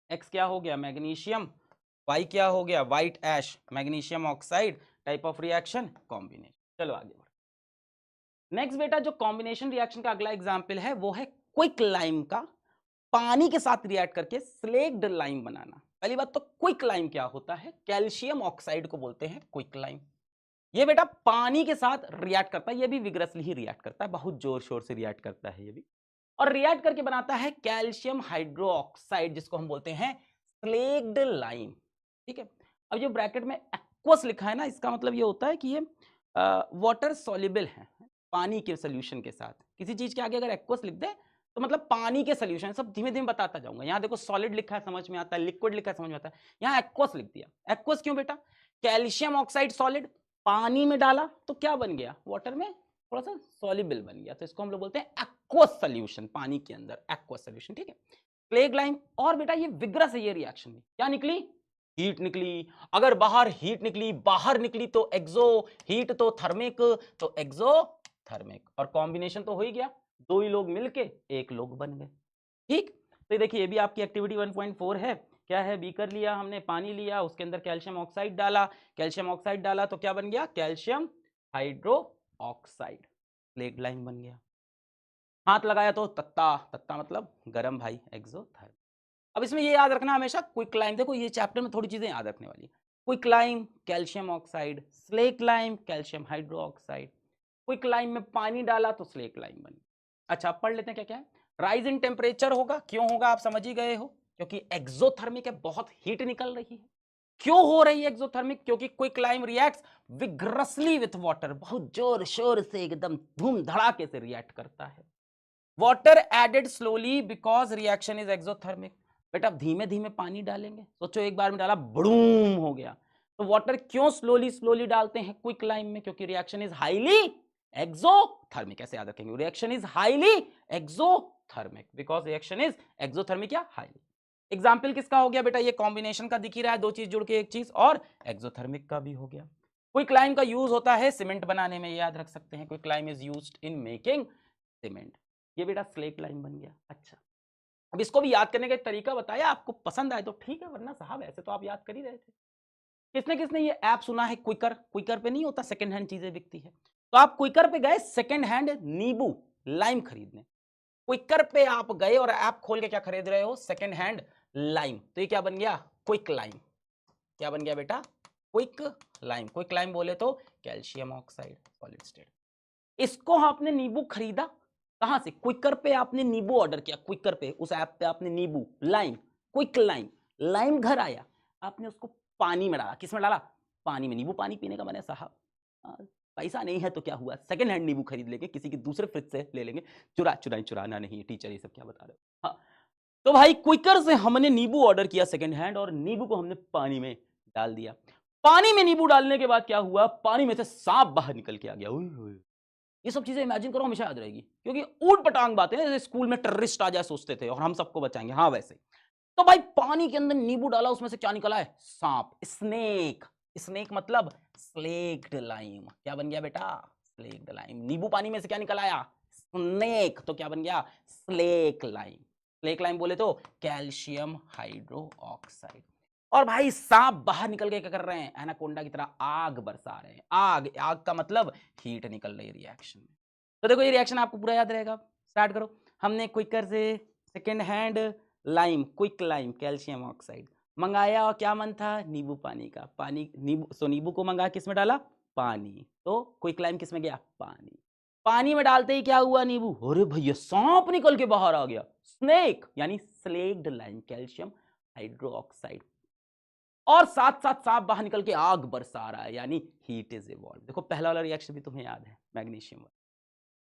एक्स क्या हो गया मैग्नीशियम, वाई क्या हो गया white ash, magnesium oxide, type of reaction combination. चलो आगे बढ़ो। नेक्स्ट बेटा जो कॉम्बिनेशन रिएक्शन का अगला एग्जांपल है वो है क्विक लाइम का पानी के साथ रिएक्ट करके स्लेक्ड लाइम बनाना। पहली बात तो क्विक लाइम क्या होता है, कैल्शियम ऑक्साइड को बोलते हैं क्विक लाइम। ये बेटा पानी के साथ रिएक्ट करता है, ये भी विग्रसली ही रिएक्ट करता है, बहुत जोर शोर से रिएक्ट करता है ये भी, और रिएक्ट करके बनाता है कैल्शियम हाइड्रोक्साइड जिसको हम बोलते हैं स्लेक्ड लाइम, ठीक है। अब जो ब्रैकेट में एक्वस लिखा है ना, इसका मतलब ये होता है कि ये वाटर सॉल्युबल है, पानी के सोल्यूशन के साथ, किसी चीज के आगे अगर एक्वस लिख दे तो मतलब पानी के सोल्यूशन, सब धीमे धीमे बताता जाऊंगा। यहाँ देखो सॉलिड लिखा है समझ में आता है, लिक्विड लिखा है समझ में आता है, यहाँ एक्वस लिख दिया। एक्वस क्यों बेटा, कैल्शियम ऑक्साइड सॉलिड, पानी में डाला तो क्या बन गया, वाटर में थोड़ा सा सॉल्युबल बन गया, तो इसको हम लोग बोलते हैं एक्वस सोल्यूशन, पानी के अंदर एक्वस सोल्यूशन, ठीक है। स्लेक्ड लाइम, और बेटा ये विग्रस है, ये रिएक्शन में क्या निकली, हीट निकली, अगर बाहर हीट निकली, बाहर निकली तो एक्सो, हीट तो थर्मिक, तो एक्सो थर्मिक, और कॉम्बिनेशन तो हो ही गया, दो ही लोग मिलके एक लोग बन गए, ठीक। तो देखिए ये भी आपकी एक्टिविटी 1.4 है, क्या है, बीकर लिया हमने, पानी लिया, उसके अंदर कैल्शियम ऑक्साइड डाला, कैल्शियम ऑक्साइड डाला तो क्या बन गया, calcium hydro oxide, slaked lime बन गया। हाथ लगाया तो तत्ता, तत्ता मतलब गरम भाई, एक्सोथर्मिक। अब इसमें ये याद रखना हमेशा क्विक लाइम, देखो ये चैप्टर में थोड़ी चीजें याद रखने वाली, quick lime calcium oxide, slaked lime calcium hydro oxide, quick lime में पानी डाला तो स्लेक्ड लाइम बनी। अच्छा अब पढ़ लेते हैं क्या क्या है, राइज इन टेम्परेचर होगा, क्यों होगा आप समझ ही गए हो, क्योंकि एक्सोथर्मिक है, बहुत हीट निकल रही है। क्यों हो रही है एक्सोथर्मिक, क्योंकि quick lime reacts vigorously with water, बहुत जोर शोर से एकदम धूम धड़ाके से रिएक्ट करता है। Water added slowly because reaction is exothermic, बेटा धीमे धीमे पानी डालेंगे, सोचो एक बार में डाला बड़ूम हो गया, तो वाटर क्यों स्लोली स्लोली डालते हैं क्विक लाइम में, क्योंकि रिएक्शन इज हाईली एक्सोथर्मिक, ऐसे याद रखेंगे, reaction is highly exothermic because reaction is exothermic या हाईली। एग्जाम्पल किसका हो गया बेटा, ये कॉम्बिनेशन का दिख ही रहा है, दो चीज जुड़ के एक चीज, और एक्सोथर्मिक का भी हो गया। क्विक लाइम का यूज होता है सीमेंट बनाने में, याद रख सकते हैं, quick lime is used in making cement, ये बेटा स्लेक्ड लाइम बन गया। अच्छा अब इसको भी याद करने का एक तरीका बताया, आपको पसंद आए तो ठीक है, वरना साहब ऐसे तो आप याद कर ही रहे थे। किसने किसने ये ऐप सुना है क्विकर, क्विकर पे नहीं होता सेकंड हैंड चीजें बिकती है, तो आप क्विकर पे गए सेकंड हैंड नींबू लाइम खरीदने, क्विकर पे आप गए और ऐप खोल के क्या खरीद रहे हो, सेकंड हैंड लाइम, तो ये क्या बन गया, क्विक लाइम, क्या बन गया बेटा, क्विक लाइम। क्विक लाइम बोले तो कैल्शियम ऑक्साइड सॉलिड स्टेट। इसको आपने नींबू खरीदा कहां से, क्विकर पे आपने नींबू ऑर्डर किया, क्विकर पे उस ऐप पे आपने नींबू लाइम, क्विक लाइम, लाइम घर आया, आपने उसको पानी में डाला, किस में डाला, पानी में, नींबू पानी पीने का मन है साहब, पैसा नहीं है तो क्या हुआ, सेकंड हैंड नींबू खरीद लेंगे, किसी के दूसरे फ्रिज से ले लेंगे। चुराना नहीं, टीचर ये सब क्या बता रहे हो। हाँ, तो भाई क्विकर से हमने नींबू ऑर्डर किया सेकंड हैंड, और नींबू को हमने पानी में डाल दिया। पानी में नींबू डालने के बाद क्या हुआ, पानी में से सांप बाहर निकल के आ गया। ये सब चीजें इमेजिन करो, हमेशा याद रहेगी, क्योंकि ऊट पटांग बातें हैं, जैसे स्कूल में टेररिस्ट आ जाए सोचते थे और हम सबको बचाएंगे, हाँ वैसे। तो भाई पानी के अंदर नींबू डाला, उसमें से क्या निकला है, सांप, स्नेक। स्नेक मतलब स्लेक्ड लाइम। क्या बन गया बेटा, स्लेक्ड लाइम। नींबू पानी में से क्या निकल आया, स्नेक, तो क्या बन गया, स्लेक लाइम। स्लेक लाइम बोले तो कैल्शियम हाइड्रो ऑक्साइड। और भाई सांप बाहर निकल के क्या कर रहे हैं, एनाकोंडा की तरह आग बरसा रहे हैं। आग, आग का मतलब हीट निकल रही है रिएक्शन में। तो देखो ये रिएक्शन आपको पूरा याद रहेगा। स्टार्ट करो। हमने क्विकर से second hand lime, quick lime, calcium oxide मंगाया, और क्या मन था, नींबू पानी का। पानी, नींबू, सो नींबू को मंगा किस में डाला, पानी, तो क्विक लाइम किस में गया, पानी। पानी में डालते ही क्या हुआ, नींबू, अरे भैया सांप निकल के बाहर आ गया, स्नेक, यानी slaked lime, calcium hydro oxide. और साथ साथ सांप बाहर निकल के आग बरसा रहा है, यानी हीट इज इवॉल्व। देखो पहला वाला रिएक्शन भी तुम्हें याद है, मैग्नीशियम।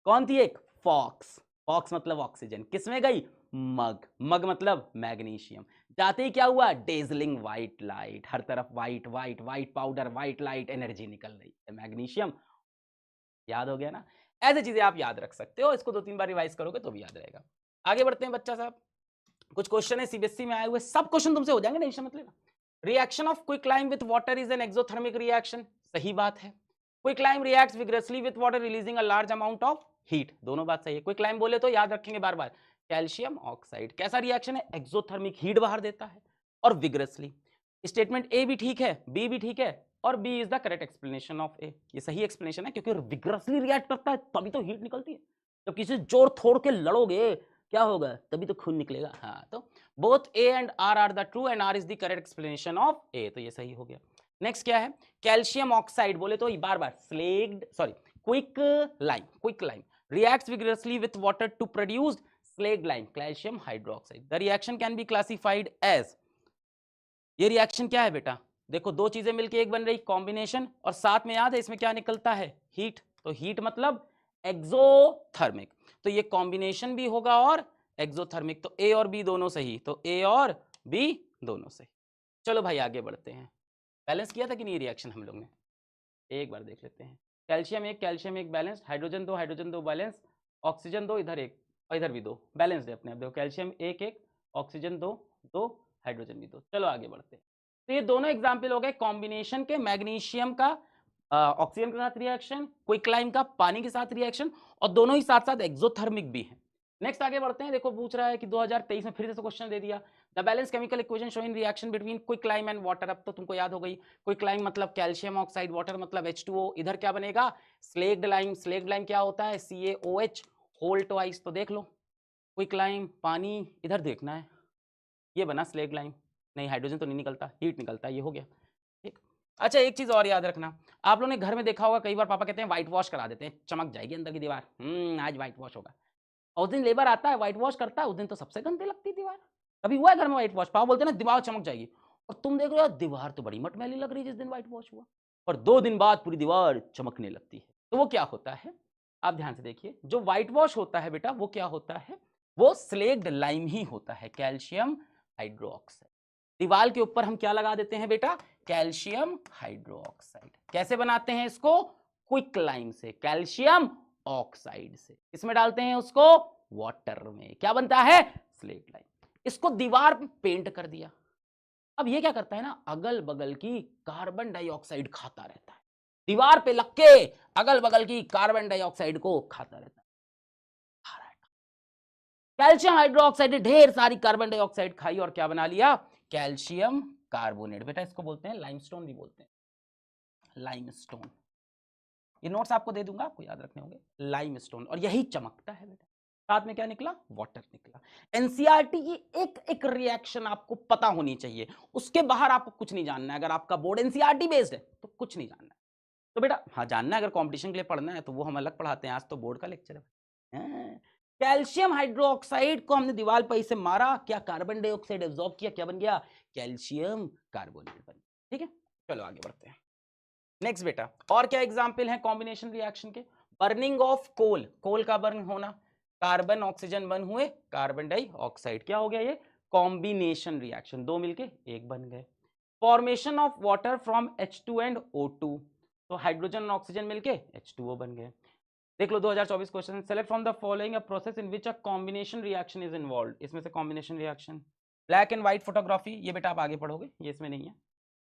कौन थी एक, फॉक्स। फॉक्स मतलब ऑक्सीजन, किसमें गई, मग। मग मतलब मैग्नीशियम। जाते ही क्या हुआ, डेजलिंग व्हाइट लाइट, हर तरफ white white white powder, white light, energy निकल रही है, मैग्नीशियम। याद हो गया ना। ऐसी चीजें आप याद रख सकते हो, इसको 2-3 बार रिवाइज करोगे तो भी याद रहेगा। आगे बढ़ते हैं बच्चा साहब। कुछ क्वेश्चन है सीबीएसई में आए हुए, सब क्वेश्चन तुमसे हो जाएंगे, टेंशन मत लेना। Reaction of quicklime with water is an exothermic reaction, सही बात है। Quicklime reacts vigorously with water releasing a large amount of heat, दोनों बात सही है। क्विकलाइम बोले तो याद रखेंगे बार बार, कैल्शियम ऑक्साइड कैसा रिएक्शन है, एक्सोथर्मिक, हीट बाहर देता है, और विग्रसली। स्टेटमेंट ए भी ठीक है, बी भी ठीक है, और B is the correct explanation of A, ये सही एक्सप्लेनेशन है, क्योंकि विग्रसली रिएक्ट करता है तभी तो हीट निकलती है। जब किसी जोर थोड़ के लड़ोगे क्या होगा, तभी तो खून निकलेगा। हाँ, तो both A and R the true, and R is the correct explanation of A, तो ये सही हो गया। नेक्स्ट क्या है, कैल्शियम ऑक्साइड बोले तो बार बार slaked, sorry, quick lime reacts vigorously with water to produce slaked lime, calcium hydroxide. The reaction can be classified as, ये रिएक्शन क्या है बेटा, देखो दो चीजें मिलके एक बन रही, कॉम्बिनेशन, और साथ में याद है इसमें क्या निकलता है, हीट। तो हीट मतलब एक्सोथर्मिक, तो ये कॉम्बिनेशन भी होगा और एक्सोथर्मिक, तो ए और बी दोनों सही, तो ए और बी दोनों सही। चलो भाई आगे बढ़ते हैं। बैलेंस किया था कि नहीं रिएक्शन हम लोग ने, एक बार देख लेते हैं। कैल्शियम एक बैलेंस, हाइड्रोजन दो बैलेंस, ऑक्सीजन दो, इधर एक और इधर भी दो, बैलेंस है अपने आप। देखो कैल्शियम एक, ऑक्सीजन दो, हाइड्रोजन भी दो। चलो आगे बढ़ते हैं। तो ये दोनों एग्जाम्पल हो गए कॉम्बिनेशन के, मैग्नीशियम का ऑक्सीजन के साथ रिएक्शन, क्विकलाइम का पानी के साथ रिएक्शन, और दोनों ही साथ साथ एक्सोथर्मिक भी है। नेक्स्ट आगे बढ़ते हैं। देखो पूछ रहा है कि 2023 में फिर से क्वेश्चन दे दिया, the balance chemical equation showing reaction between quicklime and water. अब तो तुमको याद हो गई, क्विकलाइम मतलब कैल्शियम ऑक्साइड, वाटर मतलब H2O। इधर क्या बनेगा, स्लेक्ड लाइम। स्लेक्ड लाइम क्या होता है, CaOH होल ट्वाइस। तो देख लो, क्विकलाइम पानी, इधर देखना है, ये बना स्लेक्ड लाइम, नहीं हाइड्रोजन तो नहीं निकलता, हीट निकलता है, ये हो गया ठीक। अच्छा एक चीज और याद रखना, आप लोगों ने घर में देखा होगा, कई बार पापा कहते हैं व्हाइट वॉश करा देते हैं, चमक जाएगी अंदर की दीवार, आज व्हाइट वॉश होगा। और उस दिन लेबर आता है व्हाइट वॉश करता है, उस दिन तो सबसे गंदी लगती दीवार। कभी हुआ है घर में व्हाइट वॉश, पापा बोलते हैं ना दीवार चमक जाएगी, और तुम देख रहे हो दीवार तो बड़ी मटमैली लग रही है जिस दिन व्हाइट वॉश हुआ, और 2 दिन बाद पूरी दीवार चमकने लगती है। तो वो क्या होता है, आप ध्यान से देखिए, जो व्हाइट वॉश होता है बेटा वो क्या होता है, वो स्लेक्ड लाइम ही होता है, कैल्शियम हाइड्रोक्साइड। दीवार के ऊपर हम क्या लगा देते हैं बेटा, कैल्शियम हाइड्रोक्साइड। कैसे बनाते हैं इसको, क्विक लाइम से, कैल्शियम ऑक्साइड से। इसमें डालते हैं उसको वाटर में, क्या बनता है, स्लेट लाइम। इसको दीवार पे पेंट कर दिया। अब ये क्या करता है ना, अगल बगल की कार्बन डाइऑक्साइड खाता रहता है, दीवार पे लग के अगल बगल की कार्बन डाइऑक्साइड को खाता रहता है। कैल्शियम हाइड्रोक्साइड ने ढेर सारी कार्बन डाइऑक्साइड खाई और क्या बना लिया, कैल्शियम कार्बोनेट। बेटा इसको बोलते हैं लाइमस्टोन भी बोलते हैं, लाइमस्टोन। ये नोट्स आपको दे दूंगा, आपको याद रखने होंगे, लाइमस्टोन। और यही चमकता है बेटा। साथ में क्या निकला, वाटर निकला। एनसीईआरटी की एक एक रिएक्शन आपको पता होनी चाहिए, उसके बाहर आपको कुछ नहीं जानना है। अगर आपका बोर्ड एनसीईआरटी बेस्ड है तो कुछ नहीं जानना है। तो बेटा हाँ जानना है, अगर कंपटीशन के लिए पढ़ना है तो वो हम अलग पढ़ाते हैं, आज तो बोर्ड का लेक्चर है। कैल्शियम हाइड्रोक्साइड को हमने दीवार पर इसे मारा, क्या कार्बन डाइऑक्साइड एब्जॉर्ब किया, क्या बन गया, कैल्शियम कार्बोनेट बन गया। ठीक है, चलो आगे बढ़ते हैं। नेक्स्ट बेटा, और क्या एग्जाम्पल है कॉम्बिनेशन रिएक्शन के? बर्निंग ऑफ कोल, कोल का बर्न होना, कार्बन ऑक्सीजन बर्न हुए, कार्बन डाइऑक्साइड, क्या हो गया ये? कॉम्बिनेशन रिएक्शन, दो मिलके एक बन गए। Formation of water from H2 and O2, तो हाइड्रोजन और ऑक्सीजन मिलके H2O बन गए। देख लो 2024 question, select from the following a process in which a combination reaction is involved, इसमें से combination reaction. Black and white photography, ये बेटा आप आगे पढ़ोगे, ये इसमें नहीं है।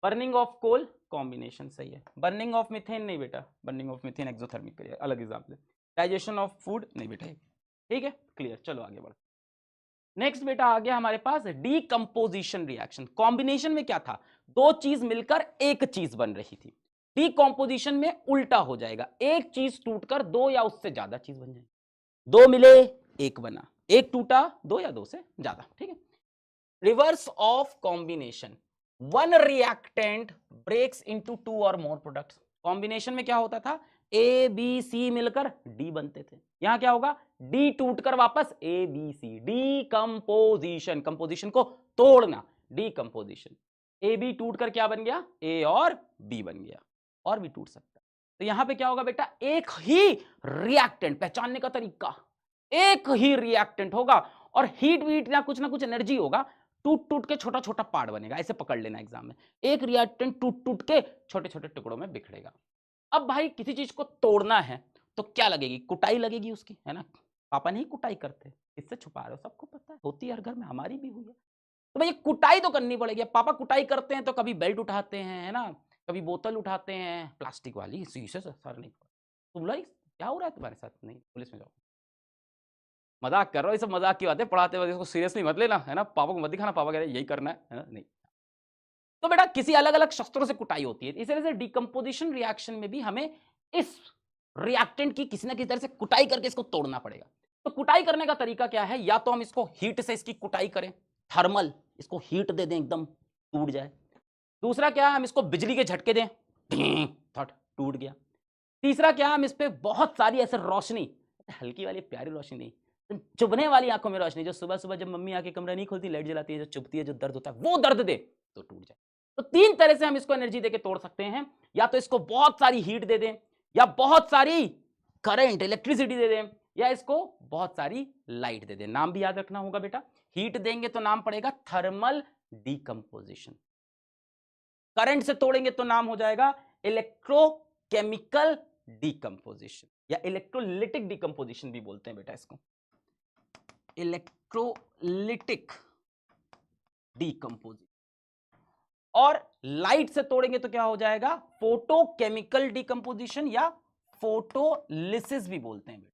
बर्निंग ऑफ कोल, कॉम्बिनेशन सही है। बर्निंग ऑफ मिथेन नहीं बेटा, बर्निंग ऑफ मिथेन एक्सोथर्मिक करिए, अलग एग्जाम्पल। डाइजेशन ऑफ फूड नहीं बेटा, ठीक है, क्लियर। चलो आगे बढ़ो। नेक्स्ट बेटा आ गया हमारे पास डीकंपोजिशन रिएक्शन। कॉम्बिनेशन में क्या था? दो चीज मिलकर एक चीज बन रही थी। डीकंपोजिशन में उल्टा हो जाएगा, एक चीज टूटकर दो या उससे ज्यादा चीज बन जाएगी। दो मिले एक बना, एक टूटा दो या दो से ज्यादा, ठीक है। Reverse of combination, one reactant breaks into two और मोर प्रोडक्ट्स। कॉम्बिनेशन में क्या होता था? ए बी सी मिलकर डी बनते थे, यहां क्या होगा? डी टूटकर वापस A B C, decomposition, composition को तोड़ना, डीकंपोजिशन। ए बी टूटकर क्या बन गया? ए और बी बन गया, और भी टूट सकता है। तो यहां पे क्या होगा बेटा? एक ही रिएक्टेंट, पहचानने का तरीका, एक ही रिएक्टेंट होगा और हीट वीट या कुछ ना कुछ एनर्जी होगा, टूट टूट के छोटा छोटा पार्ट बनेगा, ऐसे पकड़ लेना एग्जाम में। एक रिएक्टेंट टूट टूट के छोटे छोटे टुकड़ों में बिखरेगा। अब भाई किसी चीज को तोड़ना है तो क्या लगेगी? कुटाई लगेगी उसकी, है ना? पापा नहीं कुटाई करते, इससे छुपा रहे हो, सबको पता है, होती है हर घर में, हमारी भी हुई है। तो भाई कुटाई तो करनी पड़ेगी। पापा कुटाई करते हैं तो कभी बेल्ट उठाते हैं, है ना, कभी बोतल उठाते हैं प्लास्टिक वाली, शीशे से सर नहीं। तुम लोग क्या हो रहा है तुम्हारे साथ? नहीं, पुलिस में जाओ। मजाक कर रहा हूँ, ये सब मजाक की बात है, पढ़ाते वक्त इसको सीरियसली मत लेना, है ना। पापा को मत दिखाना, पापा कह रहे हैं यही करना है ना, नहीं। तो बेटा किसी अलग अलग शस्त्रों से कुटाई होती है, इस तरह से डिकम्पोजिशन रिएक्शन में भी हमें इस रिएक्टेंट की किसी ना किसी तरह से कुटाई करके इसको तोड़ना पड़ेगा। तो कुटाई करने का तरीका क्या है? या तो हम इसको हीट से इसकी कुटाई करें, थर्मल, इसको हीट दे दें एकदम टूट जाए। दूसरा क्या है? हम इसको बिजली के झटके दें, टूट गया। तीसरा क्या, हम इस पे बहुत सारी ऐसे रोशनी, हल्की वाली प्यारी रोशनी नहीं, चुभने वाली आंखों में रोशनी, जो सुबह सुबह जब मम्मी आके कमरा नहीं खोलती, लाइट जलाती है, जो चुभती है, जो दर्द होता है, वो दर्द दे तो टूट जाए। तो तीन तरह से हम इसको एनर्जी देके तोड़ सकते हैं। या तो इसको बहुत सारी हीट दे दें, या बहुत सारी करंट इलेक्ट्रिसिटी दे दें, या इसको बहुत सारी लाइट दे दें। नाम भी याद रखना होगा बेटा, हीट देंगे तो नाम पड़ेगा थर्मल डीकंपोजिशन, करंट से तोड़ेंगे तो नाम हो जाएगा इलेक्ट्रोकेमिकल डीकंपोजिशन, या इलेक्ट्रोलिटिक डीकंपोजिशन भी बोलते हैं बेटा इसको, इलेक्ट्रोलिटिक डीकंपोजिशन। और लाइट से तोड़ेंगे तो क्या हो जाएगा? फोटोकेमिकल डीकंपोजिशन, या फोटोलिसिस भी बोलते हैं बेटा।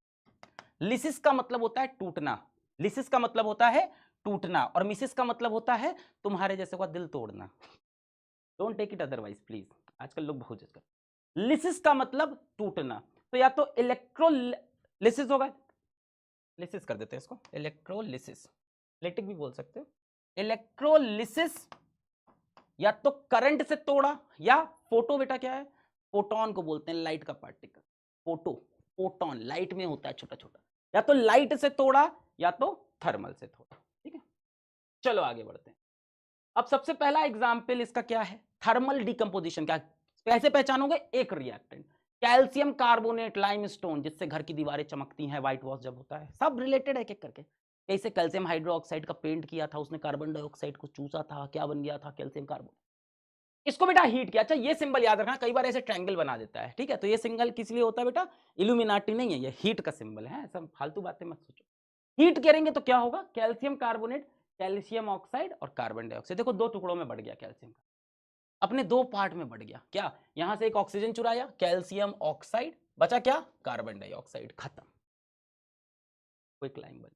लिसिस का मतलब होता है टूटना, लिसिस का मतलब होता है टूटना, और मिसिस का मतलब होता है तुम्हारे जैसे का दिल तोड़ना। Don't take it otherwise please, आजकल लोग बहुत जज करते। लिसिस का मतलब टूटना, तो या तो इलेक्ट्रोलिसिस होगा, लिसिस कर देते हैं इसको, इलेक्ट्रोलिसिस, लिटिक भी बोल सकते हो, इलेक्ट्रोलिसिस। या तो करंट से तोड़ा, या फोटो बेटा क्या है? फोटोन को बोलते हैं, लाइट का पार्टिकल, फोटो, फोटोन लाइट में होता है छोटा छोटा। या तो लाइट से तोड़ा, या तो थर्मल से तोड़ा, ठीक है। चलो आगे बढ़ते हैं। अब सबसे पहला एग्जाम्पल इसका क्या है? Thermal decomposition. क्या कैसे पहचानोगे? एक रिएक्टेंट, कैल्शियम कार्बोनेट लाइमस्टोन, जिससे घर की दीवारें चमकती हैं, व्हाइट वॉश जब होता है, सब रिलेटेड है एक एक करके। कैसे कैल्शियम हाइड्रोक्साइड का पेंट किया था, उसने कार्बन डाइऑक्साइड को चूसा था, क्या बन गया था? Calcium carbonate. इसको बेटा हीट किया। अच्छा ये सिंबल याद रखना, कई बार ऐसे ट्रायंगल बना देता है, ठीक है। तो ये सिंबल किस लिए होता है बेटा? इल्यूमिनाटी नहीं है, ये हीट का सिंबल है, सब फालतू बातें मत सोचो। हीट करेंगे तो क्या होगा? कैल्शियम कार्बोनेट, कैल्शियम ऑक्साइड और कार्बन डाइऑक्साइड, देखो दो टुकड़ों में बढ़ गया कैल्शियम का, अपने दो पार्ट में बढ़ गया। क्या? यहां से एक ऑक्सीजन चुराया, कैल्शियम ऑक्साइड, बचा क्या? कार्बन डाइऑक्साइड, खत्म, क्विक लाइन बनी,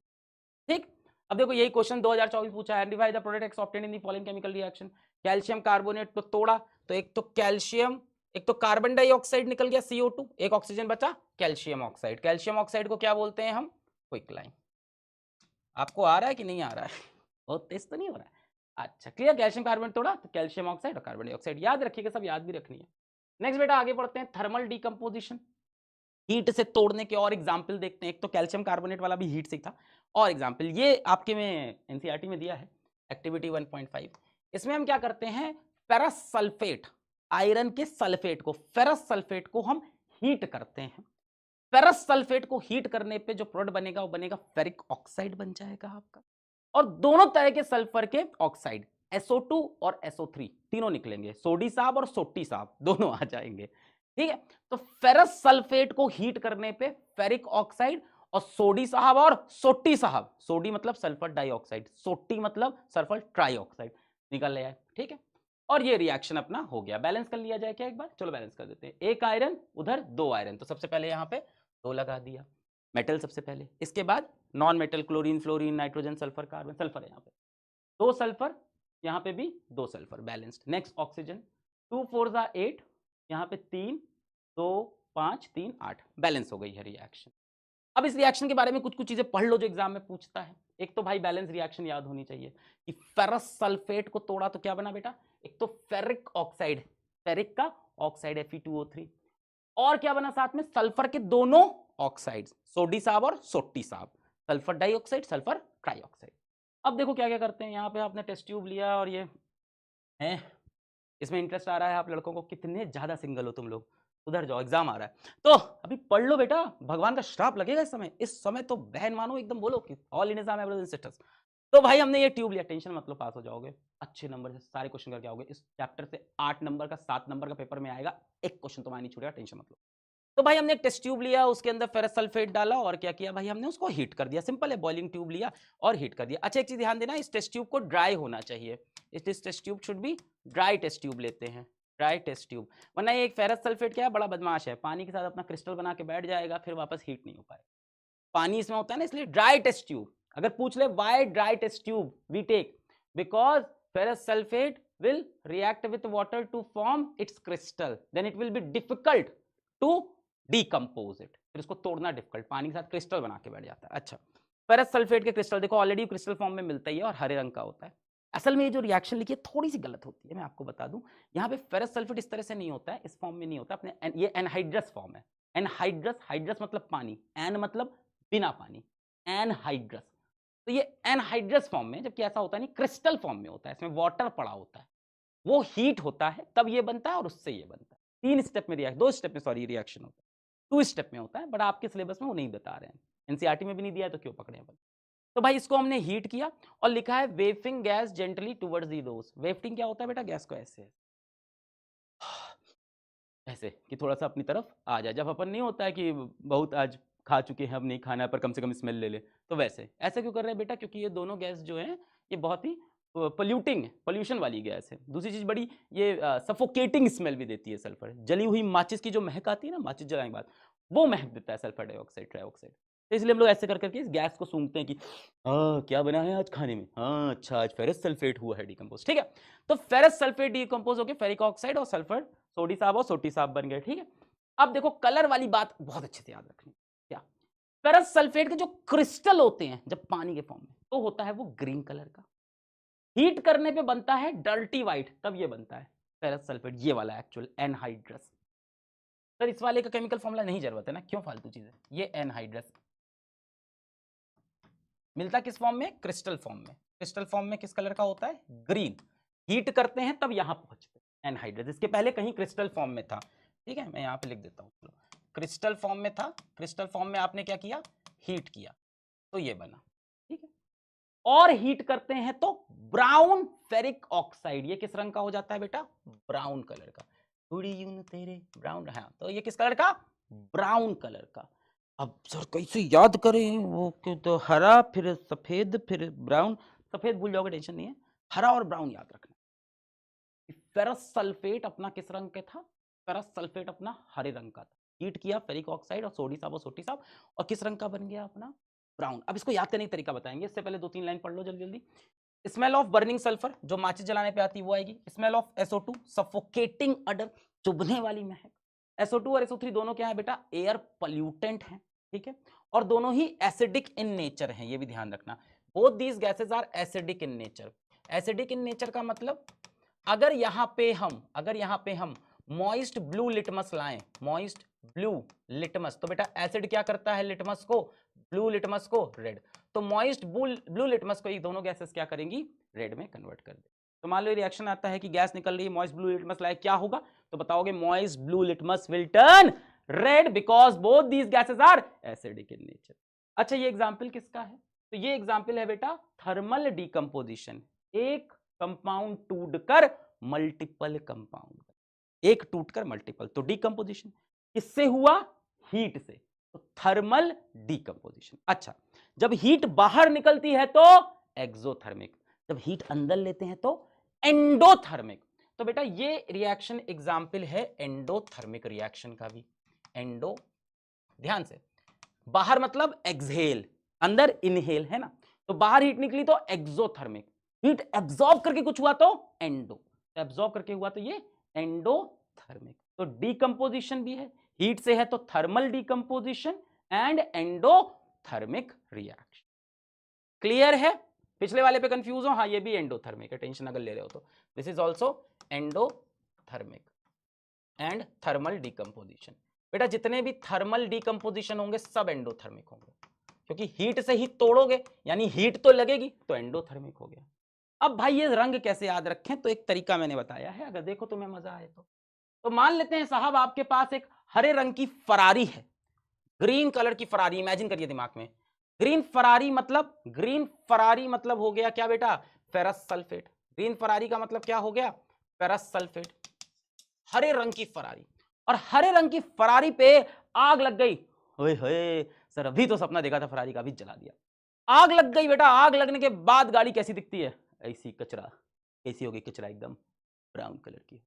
ठीक। अब देखो यही क्वेश्चन 2024 पूछा है, identify the products obtained in the following chemical reaction. Calcium carbonate तो तोड़ा, तो एक तो कैल्शियम, एक तो कार्बन डाइऑक्साइड निकल गया CO2, एक ऑक्सीजन बचा कैल्शियम ऑक्साइड। कैल्शियम ऑक्साइड को क्या बोलते हैं हम? Quick line. आपको आ रहा है कि नहीं आ रहा है? बहुत तेज तो नहीं हो रहा है? अच्छा क्लियर। कैल्शियम कार्बोनेट तोड़ा तो कैल्शियम ऑक्साइड और कार्बन डाइऑक्साइड, याद रखिएगा, सब याद भी रखनी है। नेक्स्ट बेटा आगे बढ़ते हैं, थर्मल डीकंपोजिशन, हीट से तोड़ने के और एग्जाम्पल देखते हैं। एक तो कैल्शियम कार्बोनेट वाला भी हीट से था, और एग्जाम्पल ये आपके में एनसीईआरटी में दिया है, एक्टिविटी 1.5। इसमें हम क्या करते हैं? फेरस सल्फेट आयरन के सल्फेट को, फेरस सल्फेट को हम हीट करते हैं। फेरस सल्फेट को हीट करने पे जो प्रोडक्ट बनेगा वो बनेगा फेरिक ऑक्साइड बन जाएगा आपका। और दोनों तरह के सल्फर के ऑक्साइड SO2 और SO3 तीनों निकलेंगे, सोडी साहब और सोटी साहब दोनों आ जाएंगे। ठीक है, तो फेरस सल्फेट को हीट करने पे फेरिक ऑक्साइड और सोडी साहब और सोटी साहब, सोडी मतलब सल्फर डाइऑक्साइड, सोटी मतलब सल्फर ट्राइऑक्साइड निकल आया। ठीक है, और ये रिएक्शन अपना हो गया। बैलेंस कर लिया जाए क्या एक बार? चलो बैलेंस कर देते हैं। एक आयरन उधर, दो आयरन, तो सबसे पहले यहां पे दो लगा दिया, मेटल सबसे पहले, इसके बाद non metal, chlorine, fluorine, nitrogen, sulphur, carbon, sulphur है यहाँ पे दो सल्फर, यहाँ पे भी दो सल्फर, बैलेंस्ड। नेक्स्ट ऑक्सीजन, 2 4 8, यहाँ पे 3 2 5 3 8, बैलेंस हो गई है रिएक्शन। अब इस रिएक्शन के बारे में कुछ कुछ चीजें पढ़ लो जो एग्जाम में पूछता है। एक तो भाई बैलेंस रिएक्शन याद होनी चाहिए कि फेरस सल्फेट को तोड़ा तो क्या बना बेटा? एक तो फेरिक ऑक्साइड, फेरिक का ऑक्साइड Fe2O3, और क्या बना साथ में? सल्फर के दोनों ऑक्साइड्स, सोडी साहब और सोटी साहब, सल्फर डाइऑक्साइड, सल्फर ट्राइऑक्साइड। अब देखो क्या क्या करते हैं। यहाँ पे आपने टेस्ट ट्यूब लिया और ये है, इसमें इंटरेस्ट आ रहा है आप लड़कों को, कितने ज्यादा सिंगल हो तुम लोग, उधर जाओ, एग्जाम आ रहा है तो अभी पढ़ लो बेटा, भगवान का श्राप लगेगा इस समय। इस समय तो बहन मानो एकदम बोलो कि ऑल इन एग्जाम सिस्टर्स। तो भाई हमने ये ट्यूब लिया, टेंशन मतलब पास हो जाओगे अच्छे नंबर से, सारे क्वेश्चन करके आओगे। इस चैप्टर से 8 नंबर का 7 नंबर का पेपर में आएगा, एक क्वेश्चन तुम्हारा नहीं छूटेगा, टेंशन मतलब। तो भाई हमने एक टेस्ट ट्यूब लिया, उसके अंदर फेरस सल्फेट डाला और क्या किया भाई, हमने उसको हीट कर दिया। सिंपल है, बॉइलिंग ट्यूब लिया और हीट कर दिया। अच्छा एक चीज ध्यान देना, इस टेस्ट ट्यूब को ड्राई होना चाहिए, इस test tube should be dry test tube लेते हैं, ड्राई टेस्ट ट्यूब। वरना ये एक फेरस सल्फेट क्या है, बड़ा बदमाश है, पानी के साथ अपना क्रिस्टल बना के बैठ जाएगा, फिर वापस हीट नहीं हो पाएगा। पानी इसमें होता है ना, इसलिए ड्राई टेस्ट ट्यूब। अगर पूछ ले why dry test tube we take, because ferrous sulphate will react with water to form its crystal, then it will be difficult to decompose it, फिर इसको तोड़ना डिफिकल्ट, पानी के साथ क्रिस्टल बना के बैठ जाता है। अच्छा, फेरस सल्फेट के क्रिस्टल देखो ऑलरेडी क्रिस्टल फॉर्म में मिलता ही है और हरे रंग का होता है। असल में ये जो रिएक्शन लिखी है थोड़ी सी गलत होती है, मैं आपको बता दूं। यहाँ पे फेरस सल्फेट इस तरह से नहीं होता है, इस फॉर्म में नहीं होता अपने, ये एनहाइड्रस फॉर्म है। एनहाइड्रस, हाइड्रस मतलब पानी, एन मतलब बिना पानी, एनहाइड्रस। तो ये एनहाइड्रस फॉर्म में, जबकि ऐसा होता नहीं, क्रिस्टल फॉर्म में होता है, इसमें वाटर पड़ा होता है, वो हीट होता है तब ये बनता है और उससे ये बनता है। 3 स्टेप में रिएक्शन, 2 स्टेप में सॉरी रिएक्शन होता है, 2 स्टेप में होता है, बट आपके सिलेबस में वो नहीं बता रहे हैं, एनसीईआरटी में भी नहीं दिया है तो क्यों पकड़े अपन। तो भाई इसको हमने हीट किया और लिखा है wafting gas gently towards the nose. Wafting क्या होता है बेटा? गैस को ऐसे ऐसे कि थोड़ा सा अपनी तरफ आ जाए, जब अपन नहीं होता है कि बहुत आज खा चुके हैं अब नहीं खाना है पर कम से कम स्मेल ले ले, तो वैसे ऐसे क्यों कर रहे हैं बेटा? क्योंकि ये दोनों गैस जो है ये बहुत ही पोल्यूटिंग, पोल्यूशन वाली गैस है। दूसरी चीज बड़ी ये सफोकेटिंग स्मेल भी देती है सल्फर, जली हुई माचिस की जो महक आती है ना, माचिस जलाने के बाद वो महक देता है सल्फर डाइऑक्साइड, ट्राइऑक्साइड। तो इसलिए हम लोग ऐसे कर करके इस गैस को सूंघते हैं कि हाँ क्या बना है आज खाने में, हाँ अच्छा आज फेरस सल्फेट हुआ है डिकम्पोज। ठीक है, तो फेरस सल्फेट डिकम्पोज होकर फेरिक ऑक्साइड और सल्फर, सोडी साहब और सोटी साहब बन गए। ठीक है, अब देखो कलर वाली बात बहुत अच्छे से याद रखनी। क्या? फेरस सल्फेट के जो क्रिस्टल होते हैं जब पानी के फॉर्म में, तो होता है वो ग्रीन कलर का, हीट करने पे बनता है डर्टी व्हाइट, तब ये बनता है फेरस सल्फेट, ये वाला एक्चुअल एनहाइड्रस। सर इस वाले का केमिकल फॉर्मूला नहीं जरूरत है ना, क्यों फालतू चीज है। ये एनहाइड्रस मिलता किस फॉर्म में? क्रिस्टल फॉर्म में। क्रिस्टल फॉर्म में किस कलर का होता है? ग्रीन। हीट करते हैं तब यहां पहुंचते हैं एनहाइड्रस, इसके पहले कहीं क्रिस्टल फॉर्म में था। ठीक है, मैं यहां पे लिख देता हूं, क्रिस्टल फॉर्म में था, क्रिस्टल फॉर्म में आपने क्या किया? हीट किया तो ये बना। ठीक है, और हीट करते हैं तो ब्राउन फेरिक ऑक्साइड, ये किस रंग का हो जाता है बेटा? ब्राउन कलर का। तेरे ब्राउन, हाँ तो ये किस कलर का? ब्राउन कलर का। अब सर कैसे याद करें वो, तो हरा फिर सफेद फिर ब्राउन, सफेद भूल जाओगे टेंशन नहीं है, हरा और ब्राउन याद रखना। फेरस सल्फेट अपना किस रंग का था? फेरस सल्फेट अपना हरे रंग का था, हीट किया फेरिक ऑक्साइड और सोडी साहब और सोटी साहब, और किस रंग का बन गया? अपना ब्राउन। अब इसको याद करने का तरीका बताएंगे, इससे पहले 2-3 लाइन पढ़ लो जल्दी जल्दी। स्मेल ऑफ बर्निंग सल्फर, जो माचिस जलाने पे आती है वो आएगी। स्मेल ऑफ SO2, सफोकेटिंग अडर, चुभने वाली महक। SO2 और SO3 दोनों क्या है बेटा? एयर पॉल्यूटेंट हैं। ठीक है, और दोनों ही एसिडिक इन नेचर हैं, ये भी ध्यान रखना। Both these gases are acidic in nature. Acidic in nature का मतलब अगर यहां पे हम मॉइस्ट ब्लू लिटमस लाएं, मॉइस्ट ब्लू लिटमस, तो बेटा एसिड क्या करता है लिटमस को? ब्लू लिटमस को रेड। तो मॉइस्ट ब्लू लिटमस को ये दोनों गैसेस क्या करेंगी? रेड में कन्वर्ट कर दे। तो मान लो रिएक्शन आता है कि गैस निकल रही है, मॉइस्ट ब्लू लिटमस लाइक, क्या होगा? तो बताओगे moist blue litmus will turn red because both these gases are acidic in nature. अच्छा, ये एग्जांपल किसका है? तो ये एग्जांपल है बेटा थर्मल डिकम्पोजिशन। एक कंपाउंड टूटकर मल्टीपल कंपाउंड, एक टूटकर मल्टीपल, तो डिकम्पोजिशन किससे हुआ? हीट से, तो थर्मल डिकम्पोजिशन। अच्छा, जब हीट बाहर निकलती है तो एक्सोथर्मिक, जब हीट अंदर लेते हैं तो एंडोथर्मिक। तो बेटा ये रिएक्शन एग्जाम्पल है एंडोथर्मिक रिएक्शन का भी। एंडो, ध्यान से, बाहर मतलब एक्सहेल, अंदर इनहेल है ना, तो बाहर हीट निकली तो एक्सोथर्मिक, हीट एब्जॉर्ब करके कुछ हुआ तो एंडो, एब्जॉर्ब करके हुआ तो ये एंडोथर्मिक। तो डिकम्पोजिशन भी है, हीट से है तो thermal decomposition and endothermic reaction. Clear है? पिछले वाले पे कंफ्यूज हो? हाँ, ये भी एंडोथर्मिक है, टेंशन अगर ले रहे हो तो। This is also endothermic and thermal decomposition. बेटा जितने भी थर्मल डिकम्पोजिशन होंगे सब एंडोथर्मिक होंगे, क्योंकि हीट से ही तोड़ोगे यानी हीट तो लगेगी, तो एंडोथर्मिक हो गया। अब भाई ये रंग कैसे याद रखें? तो एक तरीका मैंने बताया है, अगर देखो तुम्हें मजा आए तो मान लेते हैं साहब आपके पास एक हरे रंग की फरारी है, ग्रीन कलर की फरारी, इमेजिन करिए दिमाग में। ग्रीन फरारी मतलब हो गया क्या बेटा? Ferrous sulphate. ग्रीन फरारी का मतलब क्या हो गया? Ferrous sulphate. हरे रंग की फरारी, और हरे रंग की फरारी पे आग लग गई। ओए होए सर, अभी तो सपना देखा था फरारी का, अभी जला दिया। आग लग गई बेटा, आग लगने के बाद गाड़ी कैसी दिखती है? ऐसी कचरा, कैसी होगी? कचरा एकदम ब्राउन कलर की।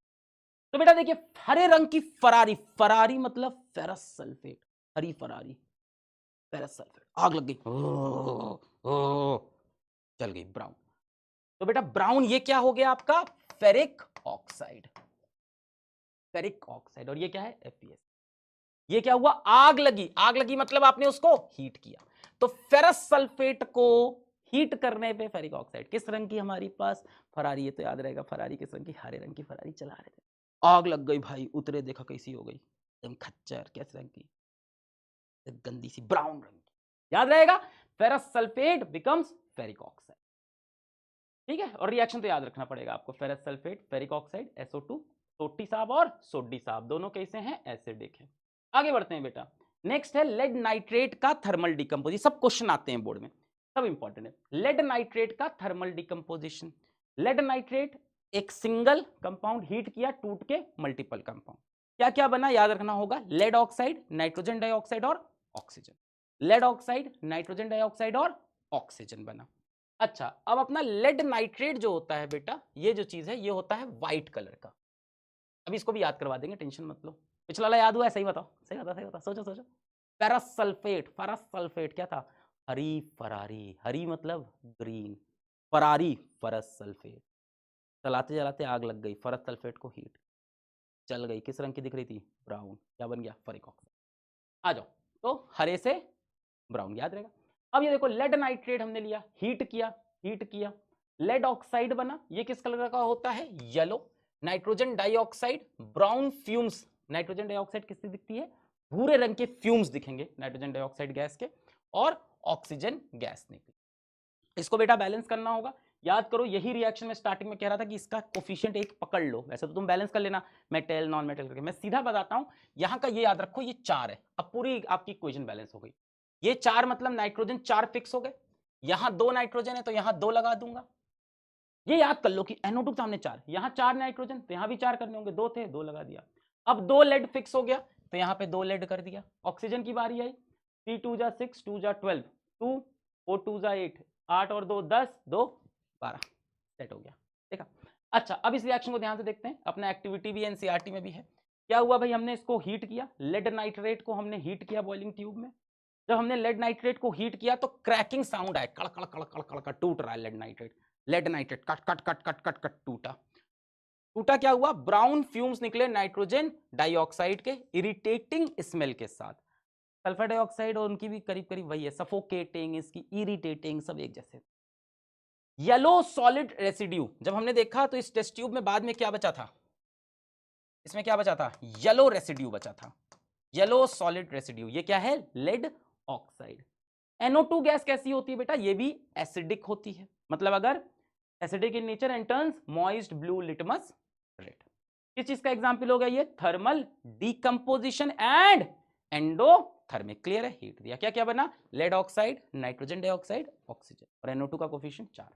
तो बेटा देखिए, हरे रंग की फरारी, फरारी मतलब फेरस सल्फेट, हरी फरारी, फेरस सल्फेट, आग लग गई, चल गई ब्राउन। तो बेटा ब्राउन ये क्या हो गया आपका? Ferric oxide, ferric oxide. और ये क्या है? FeS। ये क्या हुआ? आग लगी, आग लगी मतलब आपने उसको हीट किया, तो फेरस सल्फेट को हीट करने पे फेरिक ऑक्साइड। किस रंग की हमारी पास फरारी है? तो याद रहेगा फरारी किस रंग की? हरे रंग की फरारी चला रहे थे, आग लग गई भाई, उतरे देखा कैसी हो गई, एकदम खच्चर, कैसे रंग की? गंदी सी ब्राउन रंग की। याद रहेगा, ferrous sulphate becomes ferric oxide. ठीक है, और रिएक्शन तो याद रखना पड़ेगा आपको, ferrous sulphate, ferric oxide, SO2, सोटी साहब और सोडी साहब, दोनों कैसे हैं? एसिडिक है। आगे बढ़ते हैं बेटा, नेक्स्ट है लेड नाइट्रेट का थर्मल डिकम्पोजिशन। सब क्वेश्चन आते हैं बोर्ड में, सब इंपॉर्टेंट है। लेड नाइट्रेट का थर्मल डिकम्पोजिशन। लेड नाइट्रेट एक सिंगल कंपाउंड हीट किया, टूट के मल्टीपल कंपाउंड, क्या क्या बना? याद रखना होगा, लेड ऑक्साइड, नाइट्रोजन डाइऑक्साइड और oxygen. Lead oxide, nitrogen dioxide और ऑक्सीजन बना। अच्छा, अब अपना लेड नाइट्रेट जो होता है बेटा, ये जो चीज है ये होता है व्हाइट कलर का। अभी इसको भी याद करवा देंगे, टेंशन मत लो। पिछला वाला याद हुआ है? सही बताओ, सही बताओ, सही बताओ, सोचो सोचो। फेरस सल्फेट, फेरस सल्फेट क्या था? हरी फरारी, हरी मतलब ग्रीन, फरारी फेरस सल्फेट। चलाते चलाते आग लग गई, फेरस सल्फेट को हीट, चल गई, किस रंग की दिख रही थी? ब्राउन। क्या बन गया? Ferric oxide. आ जाओ, तो हरे से ब्राउन, याद रहेगा। अब ये देखो, लेड नाइट्रेट हमने लिया, हीट किया, हीट किया, लेड ऑक्साइड बना, ये किस कलर का होता है? Yellow. Nitrogen dioxide, brown fumes, nitrogen dioxide किससे दिखती है? भूरे रंग के फ्यूम्स दिखेंगे नाइट्रोजन डाइऑक्साइड गैस के, और ऑक्सीजन गैस निकली। इसको बेटा बैलेंस करना होगा। याद करो, यही रिएक्शन में स्टार्टिंग में कह रहा था कि इसका कोफिशिएंट एक पकड़ लो, वैसे तो तुम बैलेंस कर लेना मेटल नॉन मेटल करके, मैं सीधा बताता हूं। यहां का ये याद रखो, ये 4 है, अब पूरी आपकी इक्वेशन बैलेंस हो गई। ये 4 मतलब नाइट्रोजन 4 फिक्स हो गए, यहां 2 नाइट्रोजन है तो यहां 2 लगा दूंगा। ये याद कर लो कि NO2 के सामने 4, यहां 4 नाइट्रोजन तो यहां भी 4 करने होंगे, 2 थे 2 लगा दिया। अब 2 लेड फिक्स हो गया तो यहां पे 2 लेड कर दिया। ऑक्सीजन की बारी आई, 3 2 जा 6, 2 जा 12, 2 4 2 जा 8, 8 और 2 10, 2 12, सेट हो गया। देखा? अच्छा, अब इस रिएक्शन को ध्यान से देखते हैं, अपना एक्टिविटी भी NCERT में भी है। क्या हुआ भाई? हमने इसको हीट किया, लेड नाइट्रेट को हमने हीट किया बॉइलिंग ट्यूब में। जब हमने लेड नाइट्रेट को हीट किया तो क्रैकिंग साउंड आया, कड़ कड़ कड़ कड़ कड़ कड़, टूट रहा है लेड नाइट्रेट। लेड नाइट्रेट कट कट कट कट कट कट टूटा। टूटा, क्या हुआ? ब्राउन फ्यूम्स निकले नाइट्रोजन डाइऑक्साइड के इरिटेटिंग स्मेल के साथ। सल्फर डाइऑक्साइड और उनकी भी करीब करीब वही है, सफोकेटिंग, इसकी इरिटेटिंग, सब एक जैसे। येलो सॉलिड रेसिड्यू जब हमने देखा तो इस टेस्ट ट्यूब में बाद में क्या बचा था? इसमें क्या बचा था? येलो रेसिड्यू बचा था, येलो सॉलिड रेसिड्यू। ये क्या है? Lead oxide. NO2 गैस कैसी होती है बेटा? ये भी एसिडिक होती है, मतलब अगर acidic in nature and turns moist blue litmus red. किस चीज का एग्जाम्पल हो गया ये? Thermal decomposition and endothermic. Clear है? हीट दिया, क्या क्या बना? Lead oxide, nitrogen dioxide, oxygen, और NO2 का कोफिशिएंट 4।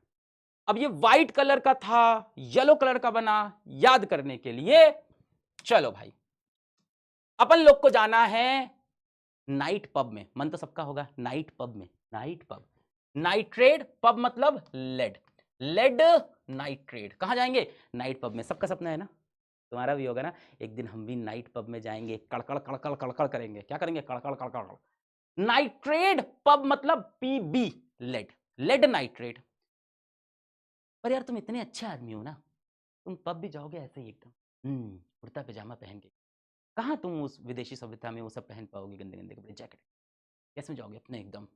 अब ये व्हाइट कलर का था, येलो कलर का बना, याद करने के लिए चलो भाई अपन लोग को जाना है नाइट पब में। मन तो सबका होगा नाइट पब में, नाइट पब, नाइट्रेट पब मतलब लेड, लेड नाइट्रेट। कहां जाएंगे? नाइट पब में। सबका सपना है ना, तुम्हारा भी होगा ना, एक दिन हम भी नाइट पब में जाएंगे, कड़कड़ कड़कड़ कड़कड़ करेंगे। क्या करेंगे? कड़कड़ कड़कड़। नाइट्रेट पब मतलब PB, लेड, लेड नाइट्रेट। पर यार तुम इतने अच्छे आदमी हो ना, तुम पब भी जाओगे ऐसे ही एकदम कुर्ता पैजामा पहन के। कहाँ तुम उस विदेशी सभ्यता में वो सब पहन पाओगे, गंदे गंदे कपड़े, जैकेट? कैसे जाओगे अपने एकदम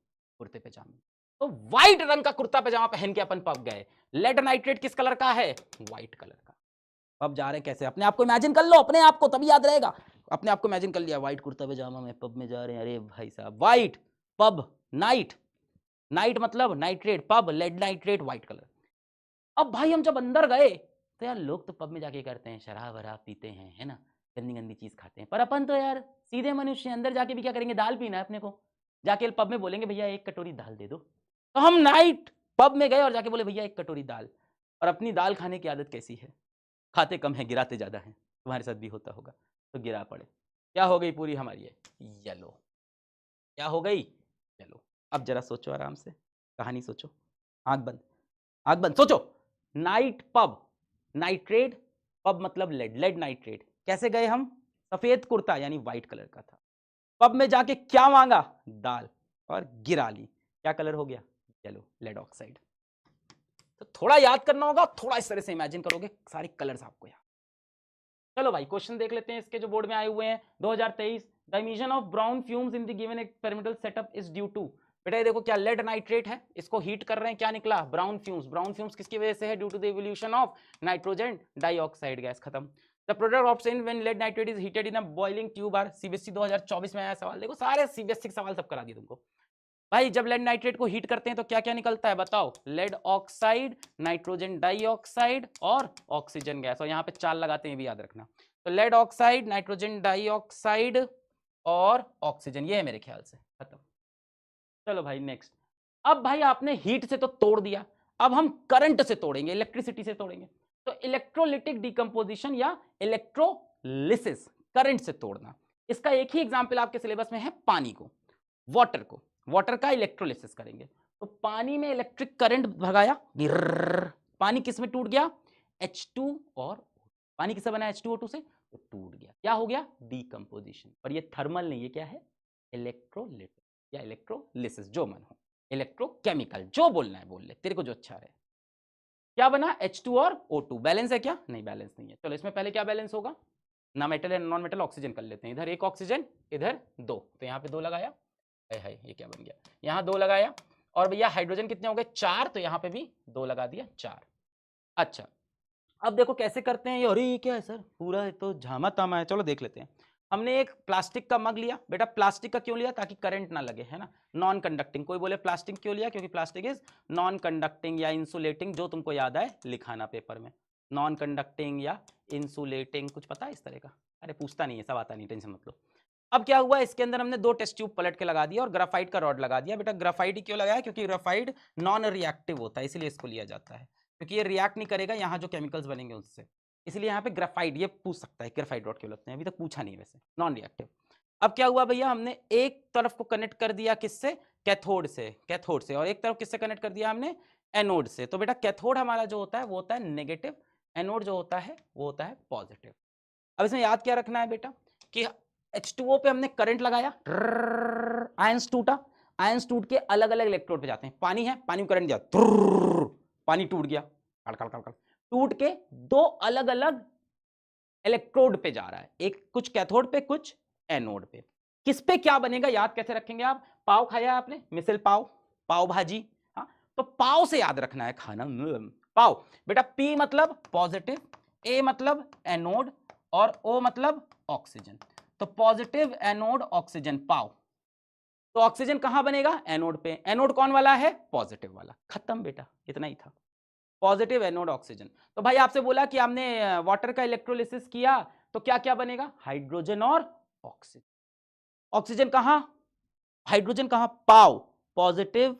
कुर्ते पैजामे? तो व्हाइट रंग का कुर्ता पैजामा पहन के अपन पब गए। लेड नाइट्रेट किस कलर का है? व्हाइट कलर का। पब जा रहे कैसे? अपने आप को इमेजिन कर लो, अपने आप को, तभी याद रहेगा। अपने आप को इमेजिन कर लिया, व्हाइट कुर्ता पैजामा में पब में जा रहे हैं। अरे भाई साहब, व्हाइट पब, नाइट, नाइट मतलब नाइट्रेट, पब लेड नाइट्रेट, व्हाइट कलर। अब भाई हम जब अंदर गए तो यार लोग तो पब में जाके करते हैं, शराब वराब पीते हैं, है ना, गंदी गंदी चीज खाते हैं। पर अपन तो यार सीधे मनुष्य, अंदर जाके भी क्या करेंगे? दाल पीना है अपने को। जाके पब में बोलेंगे भैया एक कटोरी दाल दे दो। तो हम नाइट पब में गए और जाके बोले भैया एक कटोरी दाल। और अपनी दाल खाने की आदत कैसी है? खाते कम है, गिराते ज्यादा है। तुम्हारे साथ भी होता होगा। तो गिरा पड़े, क्या हो गई पूरी हमारी येलो। क्या हो गई? येलो। अब जरा सोचो आराम से, कहानी सोचो, आंख बंद, आंख बंद, सोचो। नाइट पब, नाइट्रेट पब मतलब लेड, लेड नाइट्रेट। कैसे गए हम? सफेद कुर्ता यानी व्हाइट कलर का था। पब में जाके क्या मांगा? दाल, और गिरा ली। क्या कलर हो गया? Yellow, lead oxide. तो थोड़ा याद करना होगा, थोड़ा इस तरह से इमेजिन करोगे सारे कलर्स आपको याद। चलो भाई क्वेश्चन देख लेते हैं इसके जो बोर्ड में आए हुए हैं 2023। The emission of brown fumes in the given experimental setup is due to. बेटा ये देखो, क्या लेड नाइट्रेट है, इसको हीट कर रहे हैं, क्या निकला? Brown fumes. ब्राउन फ्यूम्स किसकी वजह से है? Due to the evolution of nitrogen dioxide gas. खत्म। The product obtained when lead nitrate is heated in a boiling tube are. CBSE 2024 में आया सवाल। देखो सारे CBSE के सवाल सब करा दिए तुमको भाई। जब लेड नाइट्रेट को हीट करते हैं तो क्या क्या निकलता है बताओ? लेड ऑक्साइड, नाइट्रोजन डाइऑक्साइड और ऑक्सीजन गैस। और यहाँ पे 4 लगाते हैं, भी याद रखना। तो लेड ऑक्साइड, नाइट्रोजन डाइऑक्साइड और ऑक्सीजन, ये है मेरे ख्याल से। खत्म। चलो भाई नेक्स्ट। अब भाई आपने हीट से तो तोड़ दिया, अब हम करंट से तोड़ेंगे, इलेक्ट्रिसिटी से तोड़ेंगे। तो इलेक्ट्रोलिटिक डिकम्पोजिशन या इलेक्ट्रोलिसिस, करंट से तोड़ना। इसका एक ही एग्जाम्पल आपके सिलेबस में है, पानी को, वाटर को, वाटर का इलेक्ट्रोलिसिस करेंगे। तो पानी में इलेक्ट्रिक करंट भगाया, पानी किस में टूट गया? H2 और पानी किससे बना? H2O2 से, तो टूट गया। क्या हो गया? डीकंपोजिशन। पर ये थर्मल नहीं, ये क्या है? इलेक्ट्रोलिटिक या इलेक्ट्रोलिसिस, जो मन हो। इलेक्ट्रोकेमिकल, जो बोलना है बोल ले, तेरे को जो अच्छा रहे। क्या बना? H2 और O2। बैलेंस है क्या? नहीं बैलेंस नहीं है। चलो इसमें पहले क्या बैलेंस होगा? ना मेटल है नॉन मेटल, ऑक्सीजन कर लेते हैं। इधर एक ऑक्सीजन, इधर 2, तो यहाँ पे 2 लगाया। है ये क्या बन गया? यहाँ 2 लगाया। और भैया हाइड्रोजन कितने हो गए? 4, तो यहाँ पे भी 2 लगा दिया, 4। अच्छा अब देखो कैसे करते हैं ये। अरे ये क्या है सर, पूरा तो झामा तामा है। चलो देख लेते हैं। हमने एक प्लास्टिक का मग लिया। बेटा प्लास्टिक का क्यों लिया? ताकि करंट ना लगे, है ना, नॉन कंडक्टिंग। कोई बोले प्लास्टिक क्यों लिया? क्योंकि प्लास्टिक इज नॉन कंडक्टिंग या इंसुलेटिंग, जो तुमको याद आए लिखाना पेपर में। नॉन कंडक्टिंग या इंसुलेटिंग, कुछ पता है इस तरह का? अरे पूछता नहीं है, सब आता नहीं, टेंशन मत लो। अब क्या हुआ, इसके अंदर हमने 2 टेस्ट ट्यूब पलट के लगा दिया और ग्राफाइट का रॉड लगा दिया। बेटा ग्राफाइट ही क्यों लगाया? क्योंकि ग्राफाइट नॉन रिएक्टिव होता है, इसलिए इसको लिया जाता है। क्योंकि ये रिएक्ट नहीं करेगा यहाँ जो केमिकल्स बनेंगे उससे, इसलिए यहाँ पे ग्राफाइट। ये पूछ सकता है ग्राफाइट रॉड क्यों लगते हैं, अभी तक पूछा नहीं वैसे, नॉन रिएक्टिव। अब क्या हुआ भैया, हमने एक तरफ को कनेक्ट कर दिया किससे? कैथोड से, कैथोड से। और एक तरफ किससे कनेक्ट कर दिया हमने? एनोड से। तो बेटा कैथोड हमारा जो होता है वो होता है नेगेटिव, एनोड जो होता है वो होता है पॉजिटिव। अब इसमें याद क्या रखना है बेटा कि H2O पे हमने करंट लगाया, आयंस टूटा, आयंस टूट के अलग अलग इलेक्ट्रोड पे जाते हैं। पानी है, पानी में करंट दिया, पानी टूट गया, टूट के 2 अलग अलग इलेक्ट्रोड पे जा रहा है, एक कुछ कैथोड पे कुछ एनोड पे। किस पे क्या बनेगा याद कैसे रखेंगे आप? पाव खाया आपने, मिसल पाव, पाव भाजी, हाँ, तो पाव से याद रखना है खाना, पाव। बेटा P मतलब पॉजिटिव, A मतलब एनोड और O मतलब ऑक्सीजन। तो पॉजिटिव एनोड ऑक्सीजन, पाव। तो ऑक्सीजन कहां बनेगा? एनोड पे। एनोड कौन वाला है? पॉजिटिव वाला। खत्म बेटा, इतना ही था। Positive anode oxygen. तो भाई आपसे बोला कि आपने वाटर का इलेक्ट्रोलिसिस किया तो क्या क्या बनेगा, हाइड्रोजन और ऑक्सीजन। ऑक्सीजन कहां, हाइड्रोजन कहां, पाओ पॉजिटिव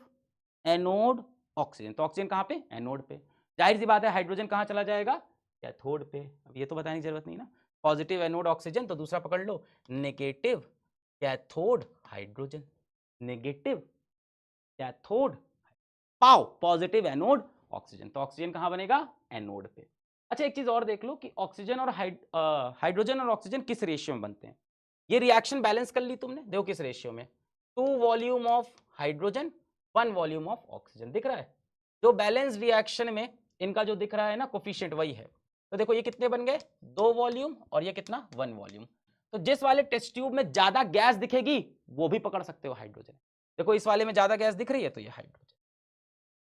एनोड ऑक्सीजन, तो ऑक्सीजन कहां पे, एनोड पे। जाहिर सी बात है हाइड्रोजन कहां चला जाएगा, कैथोड पे। अब ये तो बताने की जरूरत नहीं ना, पॉजिटिव एनोड ऑक्सीजन, तो दूसरा पकड़ लो negative cathode hydrogen, negative cathode पाओ पॉजिटिव एनोड ऑक्सीजन, तो ऑक्सीजन कहां बनेगा, एनोड पे। अच्छा एक चीज और देख लो कि ऑक्सीजन और हाइड्रोजन और ऑक्सीजन किस रेशियो में बनते हैं। ये रिएक्शन बैलेंस कर ली तुमने, देखो किस रेशियो में, 2 volume of hydrogen 1 volume of oxygen, दिख रहा है। जो बैलेंस रिएक्शन में इनका जो दिख रहा है ना कोफिशिएंट वही है। तो देखो ये कितने बन गए, 2 वॉल्यूम और ये कितना, 1 वॉल्यूम। तो जिस वाले टेस्ट ट्यूब में ज्यादा गैस दिखेगी वो भी पकड़ सकते हो हाइड्रोजन। देखो इस वाले में ज्यादा गैस दिख रही है तो ये हाइड्रोजन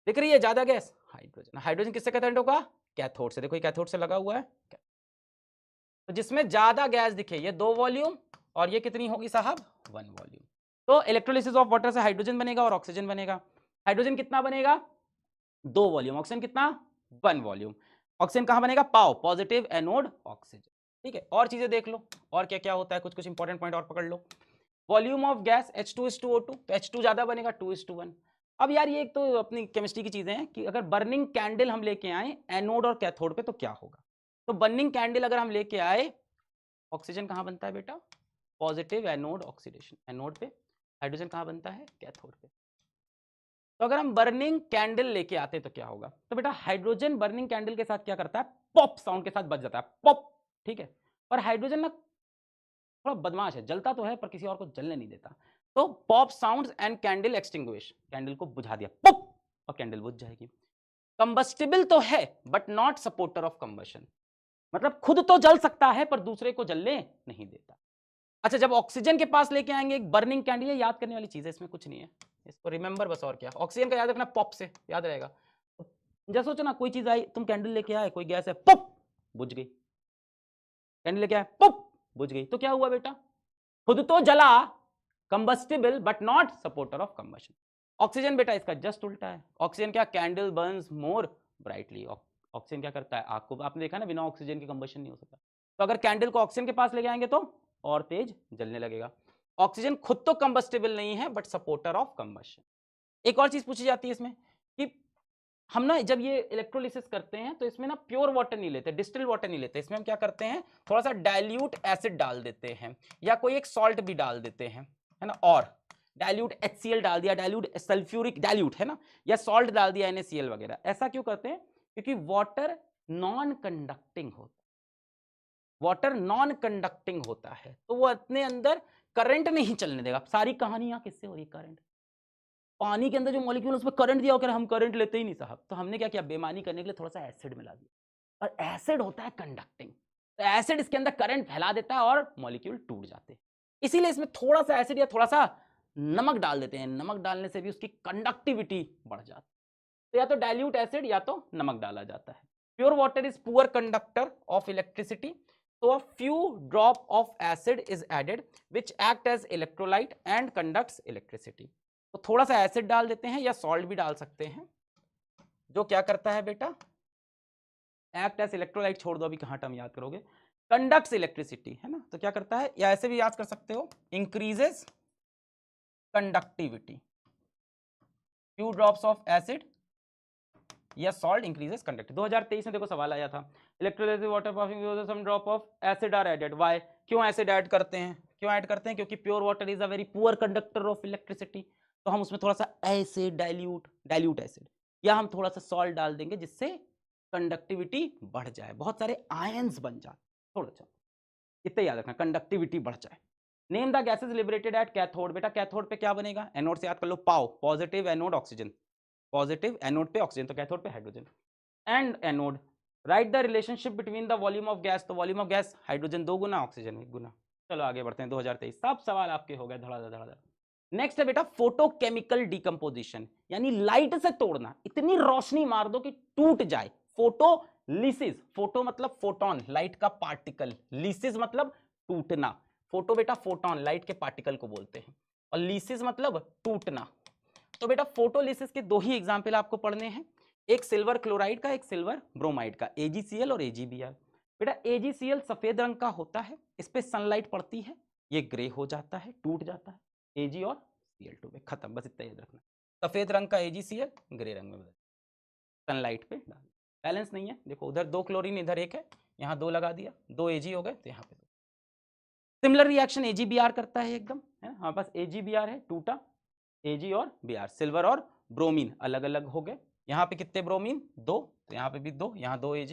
दिख रही है, ज्यादा गैस हाइड्रोजन। हाइड्रोजन किससे कंटेंट होगा, कैथोड से। देखो ये कैथोड से लगा हुआ है, तो जिसमें ज्यादा गैस दिखे ये 2 वॉल्यूम और ये कितनी होगी साहब, 1 वॉल्यूम। तो इलेक्ट्रोलिसिस ऑफ वाटर से हाइड्रोजन बनेगा और ऑक्सीजन बनेगा। हाइड्रोजन कितना बनेगा, 2 वॉल्यूम, ऑक्सीजन कितना, 1 वॉल्यूम। ऑक्सीजन कहां बनेगा, पाओ पॉजिटिव एनोड ऑक्सीजन। ठीक है, और चीजें देख लो और क्या क्या होता है, कुछ कुछ इंपॉर्टेंट पॉइंट और पकड़ लो। वॉल्यूम ऑफ गैस H2:O2, तो H2 ज्यादा बनेगा 2:1। अब यार ये एक तो अपनी केमिस्ट्री की चीजें हैं कि अगर बर्निंग कैंडल हम लेके आए एनोड और कैथोड पे तो क्या होगा। तो बर्निंग कैंडल अगर हम लेके आए, ऑक्सीजन कहां बनता है बेटा, पॉजिटिव एनोड ऑक्सीडेशन, एनोड पे। हाइड्रोजन कहां बनता है, कैथोड पे। तो अगर हम बर्निंग कैंडल लेके आते तो क्या होगा, तो बेटा हाइड्रोजन बर्निंग कैंडल के साथ क्या करता है, पॉप साउंड के साथ बज जाता है, पॉप। ठीक है, और हाइड्रोजन ना थोड़ा बदमाश है, जलता तो है पर किसी और को जलने नहीं देता। तो pop sounds and candle extinguish, candle को बुझा दिया, पॉप, और कैंडल बुझ जाएगी। कंबस्टिबल तो है but not supporter of combustion, मतलब खुद तो जल सकता है पर दूसरे को जलने नहीं देता। अच्छा जब ऑक्सीजन के पास लेके आएंगे एक बर्निंग कैंडल, ये याद करने वाली चीज है, इसमें कुछ नहीं है, इसको रिमेंबर बस। और क्या, ऑक्सीजन का याद रखना, पॉप से याद रहेगा। जैसे सोचो ना कोई चीज आई, तुम कैंडल लेके आए, कोई गैस है, पॉप बुझ गई, कैंडल लेके आए, पॉप बुझ गई, तो क्या हुआ बेटा, खुद तो जला, combustible but not supporter of combustion. Oxygen बेटा इसका जस्ट उल्टा है। ऑक्सीजन क्या, कैंडल बर्न्स मोर ब्राइटली। ऑक्सीजन क्या करता है, आग को, आपने देखा ना बिना ऑक्सीजन के कंबशन नहीं हो सकता। तो अगर कैंडल को ऑक्सीजन के पास ले जाएंगे तो और तेज जलने लगेगा। ऑक्सीजन खुद तो कंबस्टिबल नहीं है बट सपोर्टर ऑफ कंबशन। एक और चीज पूछी जाती है इसमें कि हम ना जब ये इलेक्ट्रोलिसिस करते हैं तो इसमें ना प्योर वाटर नहीं लेते, डिस्टिल वाटर नहीं लेते, इसमें हम क्या करते हैं, थोड़ा सा डाइल्यूट एसिड डाल देते हैं या कोई एक सॉल्ट भी डाल देते हैं, है ना। और डाइल्यूट HCl डाल दिया, डाइल्यूट सल्फ्यूरिक डाइल्यूट, है ना, या सॉल्ट डाल दिया NaCl वगैरह। ऐसा क्यों करते हैं, क्योंकि वाटर नॉन कंडक्टिंग होता है, वाटर नॉन कंडक्टिंग होता है, तो वो अपने अंदर करंट नहीं चलने देगा। सारी कहानी यहाँ किससे हो रही है, करंट। पानी के अंदर जो मॉलिक्यूल उसमें करंट दिया होकर हम करंट लेते ही नहीं साहब, तो हमने क्या किया, बेईमानी करने के लिए थोड़ा सा एसिड मिला दिया, और एसिड होता है कंडक्टिंग, तो एसिड इसके अंदर करंट फैला देता है और मॉलिक्यूल टूट जाते हैं। इसीलिए इसमें थोड़ा सा एसिड या थोड़ा सा नमक डाल देते हैं, नमक डालने से भी उसकी कंडक्टिविटी बढ़ जाती है। तो या तो डाइल्यूट एसिड या तो नमक डाला जाता है। Pure water is poor conductor of electricity, so a few drop of acid is added which act as electrolyte and conducts electricity। तो थोड़ा सा एसिड डाल देते हैं या सॉल्ट भी डाल सकते हैं, जो क्या करता है बेटा, एक्ट एज इलेक्ट्रोलाइट, छोड़ दो अभी कहाँ टर्म याद करोगे, कंडक्ट्स इलेक्ट्रिसिटी, है ना। तो क्या करता है, या ऐसे भी याद कर सकते हो, increases conductivity, few drops of acid या सॉल्ट इंक्रीजेस कंडक्टिविटी। 2023 में देखो सवाल आया था, electrolysis water passing some drop of acid are added, why, क्यों एसिड ऐड करते हैं, क्यों ऐड करते हैं, क्योंकि pure water is a very poor conductor of electricity, तो हम उसमें थोड़ा सा एसिड डाइल्यूट एसिड या हम थोड़ा सा सॉल्ट डाल देंगे जिससे कंडक्टिविटी बढ़ जाए, बहुत सारे आयंस बन जाए, थोड़ा सा इतना याद रखना, कंडक्टिविटी बढ़ जाए। Name the gases liberated at cathode, बेटा कैथोड पे क्या बनेगा, एनोड से याद कर लो, पाओ positive anode oxygen, positive anode पे ऑक्सीजन, तो कैथोड पे hydrogen. And anode, write the relationship between the volume of gas, तो वॉल्यूम ऑफ गैस हाइड्रोजन 2 गुना, ऑक्सीजन 1 गुना। चलो आगे बढ़ते हैं, 2023 सब सवाल आपके हो गए धड़ाधड़। नेक्स्ट है बेटा फोटोकेमिकल डिकम्पोजिशन, यानी लाइट से तोड़ना, इतनी रोशनी मार दो कि टूट जाए, फोटोलिसिस, फोटो मतलब फोटोन, लाइट का पार्टिकल, लिसिस मतलब टूटना। फोटो बेटा फोटोन, लाइट के पार्टिकल को बोलते हैं, और लिसिस मतलब टूटना। तो बेटा फोटोलिसिस के 2 ही एग्जाम्पल आपको पढ़ने हैं, एक सिल्वर क्लोराइड का, एक सिल्वर ब्रोमाइड का, AgCl और AgBr। बेटा AgCl सफेद रंग का होता है, इस पे सनलाइट पड़ती है, ये ग्रे हो जाता है, टूट जाता है, Ag और Cl2 में खत्म, बस इतना याद रखना। सफेद रंग का AgCl ग्रे रंग में बदल, सनलाइट पे डाल, बैलेंस नहीं है। देखो उधर 2 क्लोरीन, इधर 1 है, यहाँ 2 लगा दिया, 2 Ag हो गए, तो यहाँ पे 2। सिमिलर रिएक्शन AgBr करता है एकदम, है हमारे पास AgBr है, टूटा, Ag और Br, सिल्वर और ब्रोमीन अलग अलग हो गए। यहाँ पे कितने ब्रोमीन? 2, तो यहाँ पे भी 2, यहाँ 2 Ag,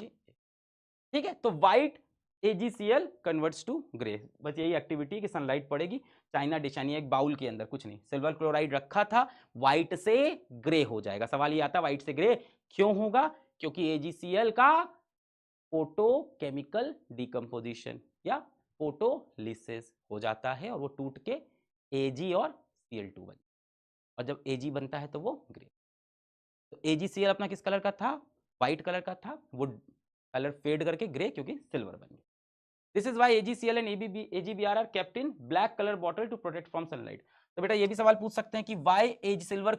ठीक है। तो white AgCl converts to grey, बस यही एक्टिविटी कि सनलाइट पड़ेगी, चाइना डिश यानी एक बाउल के अंदर, कुछ नहीं, सिल्वर क्लोराइड रखा था, व्हाइट से ग्रे हो जाएगा। सवाल ये आता है व्हाइट से ग्रे क्यों होगा? क्योंकि AgCl का फोटोकेमिकल डिकम्पोजिशन या फोटोलिसिस हो जाता है और वो टूट के Ag और Cl2 बन, और जब Ag बनता है तो वो ग्रे। तो AgCl अपना किस कलर का था? व्हाइट कलर का था, वो कलर फेड करके ग्रे क्योंकि सिल्वर बन गया। This is why AgCl and AgBr are kept in black colour bottle to protect from sunlight. तो बेटा ये भी सवाल पूछ सकते हैं कि why silver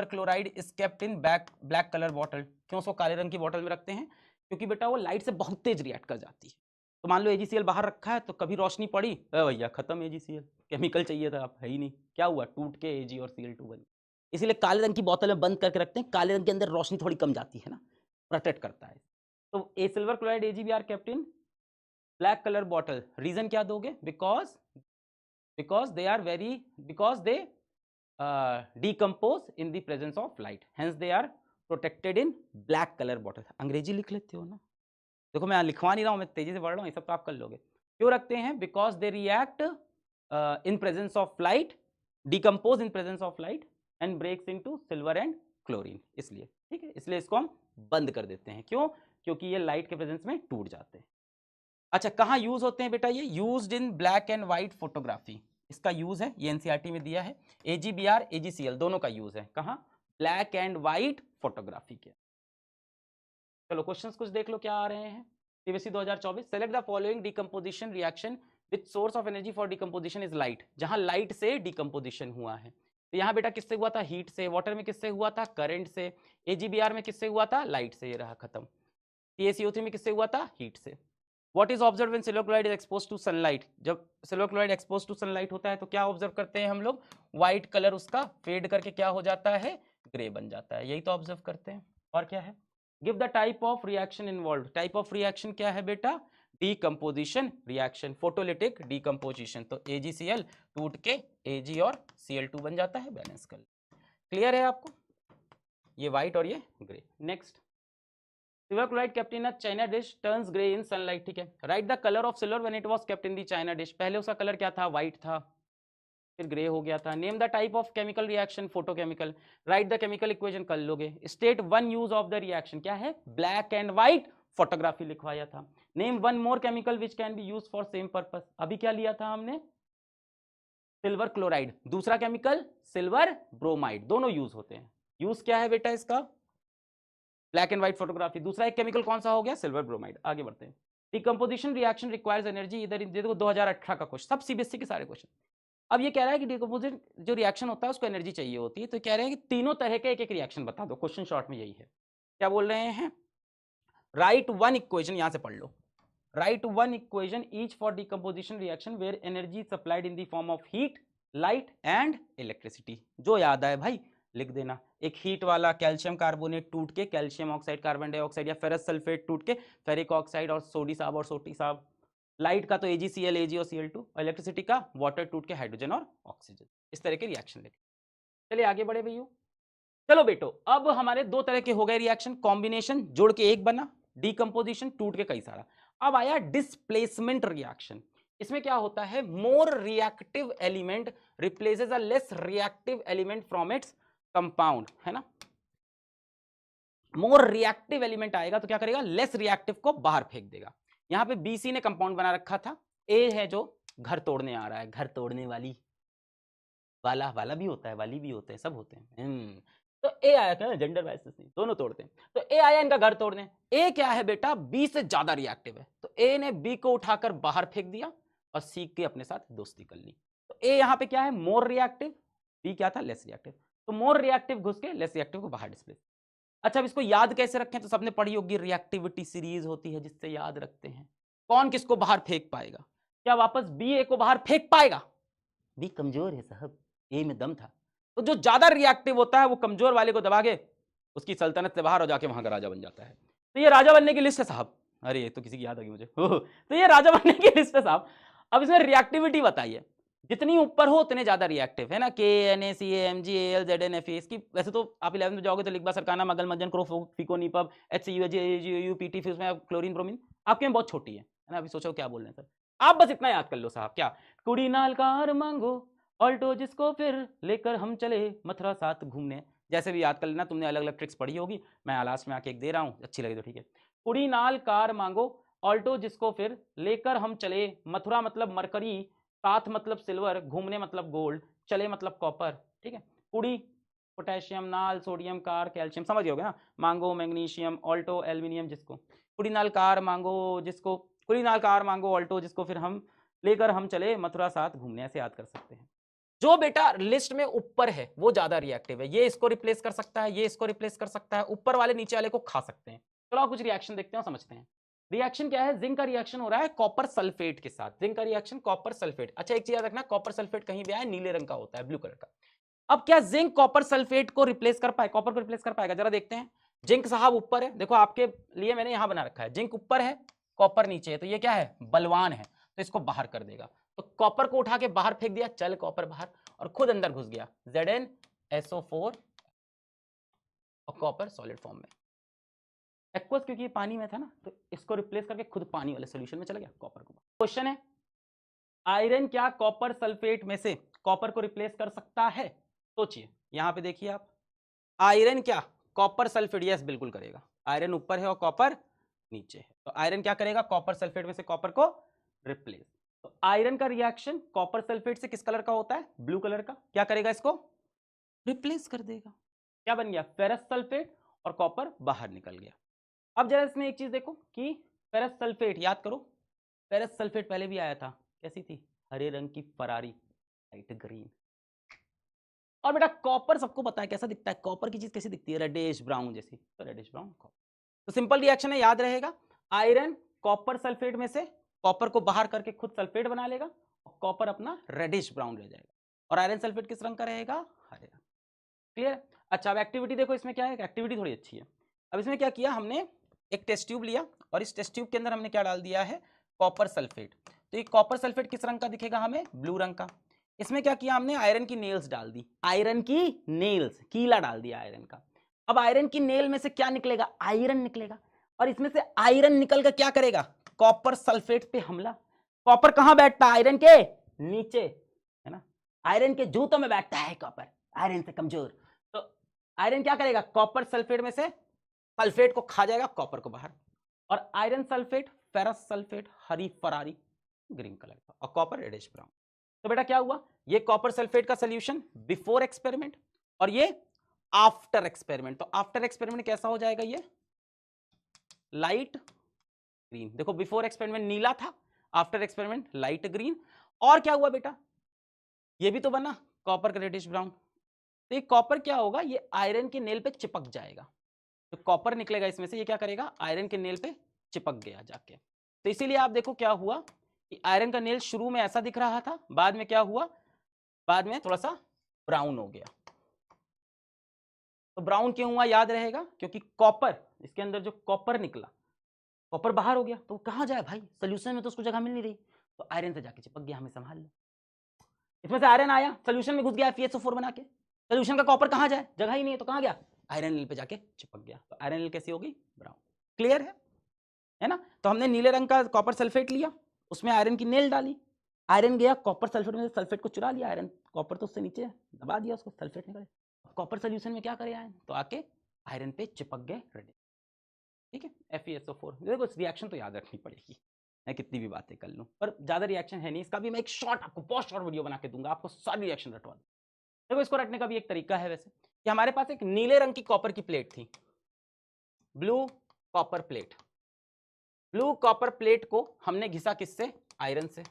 chloride is kept in black colour bottle, क्यों उसको काले रंग की बॉटल में रखते हैं? क्योंकि बेटा वो लाइट से बहुत तेज रिएक्ट कर जाती है। तो मान लो AgCl बाहर रखा है, तो कभी रोशनी पड़ी, भैया खत्म AgCl, केमिकल चाहिए था, आप है ही नहीं, क्या हुआ? टूट के Ag और Cl2 बन। इसीलिए काले रंग की बोतल में बंद करके रखते हैं, काले रंग के अंदर रोशनी थोड़ी कम जाती है ना, प्रोटेक्ट करता है। तो a silver chloride AgBr kept in black colour bottle, reason क्या दोगे? Because they decompose in the presence of light, hence they are protected in black color bottle। अंग्रेजी लिख लेते हो ना, देखो मैं लिखवा नहीं रहा हूं, मैं तेजी से पढ़ रहा हूं, ये सब तो आप कर लोगे। क्यों रखते हैं? Because they react in presence of light, decompose in presence of light and breaks into silver and chlorine, इसलिए, ठीक है, इसलिए इसको हम बंद कर देते हैं। क्यों? क्योंकि ये लाइट के प्रेजेंस में टूट जाते हैं। अच्छा, कहाँ यूज होते हैं बेटा? ये used in black and white photography, इसका यूज है, ये एनसीईआरटी में दिया है। AgBr AgCl दोनों का यूज है, कहाँ? ब्लैक एंड व्हाइट फोटोग्राफी के। चलो क्वेश्चंस कुछ देख लो क्या आ रहे हैं। CBSE 2024, select the following decomposition reaction with source of energy for decomposition is light, जहां लाइट से डिकम्पोजिशन हुआ है। तो यहाँ बेटा किससे हुआ था? हीट से। वाटर में किससे हुआ था? करंट से। AgBr में किससे हुआ था? लाइट से, ये रहा खत्म। TaCO3 में किससे हुआ था? हीट से। What is observed when silver chloride is exposed to sunlight? जब silver chloride expose to sunlight होता है तो क्या ऑब्जर्व करते हैं हम लोग? व्हाइट कलर उसका फेड करके क्या हो जाता है? ग्रे बन जाता है, यही तो ऑब्जर्व करते हैं। और क्या है? Give the type of reaction involve. Type of reaction क्या है बेटा? Decomposition reaction, photolytic decomposition. तो AgCl टूट के Ag और Cl2 बन जाता है, बैलेंस कर। क्लियर है आपको? ये व्हाइट और ये grey. Next, silver chloride kept in a China dish turns grey in sunlight, ठीक है। Right the colour of silver when it was kept in the China dish, पहले उसका कलर क्या था? व्हाइट था, फिर ग्रे हो गया था। Name the type of chemical reaction, photochemical. Right the chemical equation, कर लोगे। State one use of the reaction, क्या है? ब्लैक एंड व्हाइट फोटोग्राफी लिखवाया था। Name one more chemical which can be use for same purpose, अभी क्या लिया था हमने? सिल्वर क्लोराइड, दूसरा केमिकल सिल्वर ब्रोमाइड, दोनों यूज होते हैं। यूज क्या है बेटा इसका? Black and white photography. दूसरा एक केमिकल कौन सा हो गया? Silver bromide. आगे बढ़ते हैं। डिकम्पोजिशन रिएक्शन रिक्वायर्स एनर्जी, इधर देखो 2018 का क्वेश्चन, सब CBSE के सारे क्वेश्चन। अब ये कह रहा है कि डिकम्पोजिशन जो रिएक्शन होता है उसको एनर्जी चाहिए होती है, तो कह रहे हैं कि तीनों तरह के एक एक रिएक्शन बता दो। क्वेश्चन शॉर्ट में यही है। क्या बोल रहे हैं? राइट वन इक्वेशन, यहां से पढ़ लो। Write one equation each for decomposition reaction where energy supplied in the form of heat, light and electricity. जो याद आए भाई लिख देना। एक हीट वाला कैल्शियम कार्बोनेट टूट के कैल्शियम ऑक्साइड, कार्बन डाइऑक्साइड, या फेरस सल्फेट टूट के फेरिक ऑक्साइड और सोडी साहब और सोटी साहब। लाइट का तो AgCl, Ag और Cl2, और इलेक्ट्रिसिटी का वाटर टूट के हाइड्रोजन और ऑक्सीजन। इस तरह के रिएक्शन लिखे। चलिए आगे बढ़े भैया। चलो बेटो, अब हमारे दो तरह के हो गए रिएक्शन, कॉम्बिनेशन जोड़ के एक बना, डिकम्पोजिशन टूट के कई सारा। अब आया डिस्प्लेसमेंट रिएक्शन। इसमें क्या होता है? More reactive element replaces a less reactive element from its compound, है ना। मोर रिएक्टिव एलिमेंट आएगा तो क्या करेगा? लेस रिएक्टिव को बाहर फेंक देगा। यहां पे BC ने कंपाउंड बना रखा था, A है जो घर तोड़ने आ रहा है, घर तोड़ने वाली, वाला भी होता है, वाली भी होते हैं, सब होते हैं। तो A आया था, जेंडर वाइसेस नहीं, दोनों तोड़ते हैं। तो A आया इनका घर तोड़ने। A क्या है बेटा? B से ज्यादा रिएक्टिव है, तो A ने B को उठाकर बाहर फेंक दिया और C के अपने साथ दोस्ती कर ली। तो A यहां पे क्या है? मोर रिएक्टिव, B क्या था? Less reactive. तो मोर रिएक्टिव घुस के लेस रिएक्टिव को बाहर डिस्प्लेस। अच्छा, अब इसको याद कैसे रखें? तो सबने पढ़ी होगी रिएक्टिविटी सीरीज होती है जिससे याद रखते हैं। कौन किसको बाहर फेंक पाएगा? क्या वापस बी ए को बाहर फेंक पाएगा? बी कमजोर है साहब, ए में दम था। तो जो ज्यादा रिएक्टिव होता है वो कमजोर वाले को दबा के उसकी सल्तनत से बाहर हो जाके वहां का राजा बन जाता है। तो ये राजा बनने की लिस्ट है साहब। अरे ये तो किसी की याद आ गई मुझे। तो ये राजा बनने की लिस्ट है साहब। अब इसमें रिएक्टिविटी बताइए, जितनी ऊपर हो उतने ज्यादा रिएक्टिव है ना। K N A C M G L Z N F. इसकी वैसे तो आप 11th में जाओगे तो लिखबा सरकाना मगल मजन क्रो फिको नीपब H C U P T, फिर उसमें क्लोरीन ब्रोमीन आपके में बहुत छोटी है ना। अभी सोचो क्या बोल रहे हैं सर। आप बस इतना याद कर लो साहब, क्या कुड़ी नाल कार मांगो ऑल्टो जिसको फिर लेकर हम चले मथुरा साथ घूमने। जैसे भी याद कर लेना, तुमने अलग अलग ट्रिक्स पढ़ी होगी, मैं लास्ट में आके एक दे रहा हूं, अच्छी लगी तो ठीक है। कुड़ी नाल कार मांगो ऑल्टो जिसको फिर लेकर हम चले मथुरा मतलब मरकरी, साथ मतलब सिल्वर, घूमने मतलब गोल्ड, चले मतलब कॉपर। ठीक है, कुड़ी पोटेशियम, नाल सोडियम, कार कैल्शियम, समझ गए ना। मांगो मैग्नीशियम, ऑल्टो एल्यूमिनियम जिसको। कुड़ी नाल कार मांगो जिसको, कुड़ी नाल कार मांगो ऑल्टो जिसको फिर हम लेकर हम चले मथुरा साथ घूमने, ऐसे याद कर सकते हैं। जो बेटा लिस्ट में ऊपर है वो ज्यादा रिएक्टिव है, ये इसको रिप्लेस कर सकता है, ये इसको रिप्लेस कर सकता है, ऊपर वाले नीचे वाले को खा सकते हैं। चलो कुछ रिएक्शन देखते हैं, समझते हैं। रिएक्शन क्या है? जिंक का रिएक्शन हो रहा है कॉपर सल्फेट के साथ। जिंक का रिएक्शन कॉपर सल्फेट। अच्छा एक चीज याद रखना, कॉपर सल्फेट कहीं भी आए नीले रंग का होता है, ब्लू कलर का। अब क्या जिंक कॉपर सल्फेट को रिप्लेस कर पाए, कॉपर को रिप्लेस कर पाएगा? जरा देखते हैं। जिंक साहब ऊपर है, देखो आपके लिए मैंने यहां बना रखा है, जिंक ऊपर है कॉपर नीचे है, तो ये क्या है? बलवान है, तो इसको बाहर कर देगा। तो कॉपर को उठा के बाहर फेंक दिया, चल कॉपर बाहर, और खुद अंदर घुस गया ZnSO4 और कॉपर सॉलिड फॉर्म में। एक्वस क्योंकि ये पानी में था ना, तो इसको रिप्लेस करके खुद पानी वाले सॉल्यूशन में चला गया कॉपर को। क्वेश्चन है, आयरन क्या कॉपर सल्फेट में से कॉपर को रिप्लेस कर सकता है? सोचिए, यहां पे देखिए आप, आयरन क्या कॉपर सल्फेट? यस बिल्कुल करेगा। आयरन ऊपर है और कॉपर नीचे है, तो आयरन क्या करेगा? कॉपर सल्फेट में से कॉपर को रिप्लेस। तो आयरन का रिएक्शन कॉपर सल्फेट से किस कलर का होता है? ब्लू कलर का। क्या करेगा? इसको रिप्लेस कर देगा। क्या बन गया? फेरस सल्फेट, और कॉपर बाहर निकल गया। अब जरा इसमें एक चीज देखो कि फेरस सल्फेट, याद करो फेरस सल्फेट पहले भी आया था, कैसी थी? हरे रंग की फरारी, लाइट ग्रीन। और बेटा कॉपर सबको पता है कैसा दिखता है, कॉपर की चीज कैसी दिखती है? रेडिश ब्राउन जैसी, तो रेडिश ब्राउन कॉपर। तो सिंपल रिएक्शन है, याद रहेगा। आयरन कॉपर सल्फेट में से कॉपर को बाहर करके खुद सल्फेट बना लेगा, और कॉपर अपना रेडिश ब्राउन रह जाएगा, और आयरन सल्फेट किस रंग का रहेगा? हरे रंग। क्लियर? अच्छा अब एक्टिविटी देखो, इसमें क्या है? एक्टिविटी थोड़ी अच्छी है। अब इसमें क्या किया हमने, एक टेस्ट ट्यूब लिया, और इस टेस्ट ट्यूब के अंदर हमने क्या डाल दिया है? Copper sulphate. तो ये कॉपर सल्फेट किस रंग का दिखेगा हमें? ब्लू रंग का। इसमें क्या किया हमने? आयरन की नेल्स डाल दी, आयरन की नेल्स, कीला डाल दिया आयरन का। अब आयरन की नेल में से क्या निकलेगा? आयरन निकलेगा, और इसमें से आयरन निकल कर क्या करेगा? कॉपर सल्फेट पे हमला। कॉपर कहां बैठता है? आयरन के नीचे, है ना। आयरन के जूतों में बैठता है कॉपर, आयरन से कमजोर। तो आयरन क्या करेगा? कॉपर सल्फेट में से सल्फेट को खा जाएगा, कॉपर को बाहर। और आयरन सल्फेट, फेरस सल्फेट हरी फरारी ग्रीन कलर का, और कॉपर रेडिश ब्राउन। तो बेटा क्या हुआ? ये कॉपर सल्फेट का सॉल्यूशन बिफोर एक्सपेरिमेंट, और ये आफ्टर एक्सपेरिमेंट। तो आफ्टर एक्सपेरिमेंट कैसा हो जाएगा? ये लाइट ग्रीन। देखो बिफोर एक्सपेरिमेंट नीला था, आफ्टर एक्सपेरिमेंट लाइट ग्रीन। और क्या हुआ बेटा? ये भी तो बना कॉपर का रेडिश ब्राउन। तो ये कॉपर क्या होगा? ये आयरन के नेल पे चिपक जाएगा। तो कॉपर निकलेगा इसमें से, ये क्या करेगा? आयरन के नेल पे चिपक गया जाके। तो इसीलिए आप देखो क्या हुआ कि आयरन का नेल शुरू में ऐसा दिख रहा था, बाद में क्या हुआ? बाद में थोड़ा सा ब्राउन हो गया। तो ब्राउन क्यों हुआ? याद रहेगा, क्योंकि कॉपर, इसके अंदर जो कॉपर निकला, कॉपर बाहर हो गया, तो कहां जाए भाई? सोल्यूशन में तो उसको जगह मिल नहीं रही, तो आयरन से जाके चिपक गया। हमें संभाल लो, इसमें से आयरन आया, सोल्यूशन में घुस गया FeSO4 बना के। सोल्यूशन का कॉपर कहां जाए? जगह ही नहीं है, तो कहां गया? आयरन नील पे जाके चिपक गया। तो आयरन नील कैसी होगी? ब्राउन। क्लियर है ना। तो हमने नीले रंग का कॉपर सल्फेट लिया, उसमें आयरन की नेल डाली, आयरन गया कॉपर सल्फेट में, सल्फेट को चुरा लिया, आयरन कॉपर तो उससे नीचे दबा दिया, उसको सल्फेट निकले। कॉपर सोल्यूशन में क्या करे आयरन? तो आके आयरन पे चिपक गए, रेडी। ठीक है, FeSO4। देखो रिएक्शन तो याद रखनी पड़ेगी, मैं कितनी भी बातें कर लूं, पर ज्यादा रिएक्शन है नहीं। इसका भी मैं एक शॉर्ट, आपको बहुत शॉर्ट वीडियो बना के दूंगा, आपको सारी रिएक्शन रटवा दूं। देखो इसको रटने का भी एक तरीका है वैसे, कि हमारे पास एक नीले रंग की कॉपर की प्लेट थी, blue copper plate. Blue copper plate को हमने घिसा किससे? आयरन से।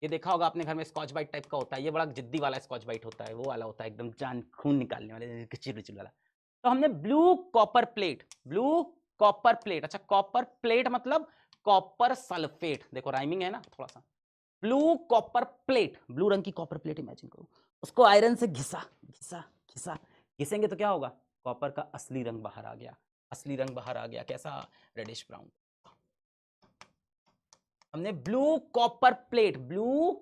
ये देखा होगा आपने घर में, स्कॉच बाइट टाइप का होता है, ये बड़ा जिद्दी वाला स्कॉच बाइट होता है, वो वाला होता है एकदम जान खून निकालने वाले किचिर वाला। तो हमने blue copper plate, blue copper plate, अच्छा कॉपर प्लेट मतलब कॉपर सल्फेट, देखो राइमिंग है ना थोड़ा सा। ब्लू कॉपर प्लेट, ब्लू रंग की कॉपर प्लेट इमेजिन करो, उसको आयरन से घिसा घिसा घिसा, घिसेंगे तो क्या होगा, कॉपर का असली रंग बाहर आ गया, असली रंग बाहर आ गया, कैसा, रेडिश ब्राउन। हमने blue copper plate, blue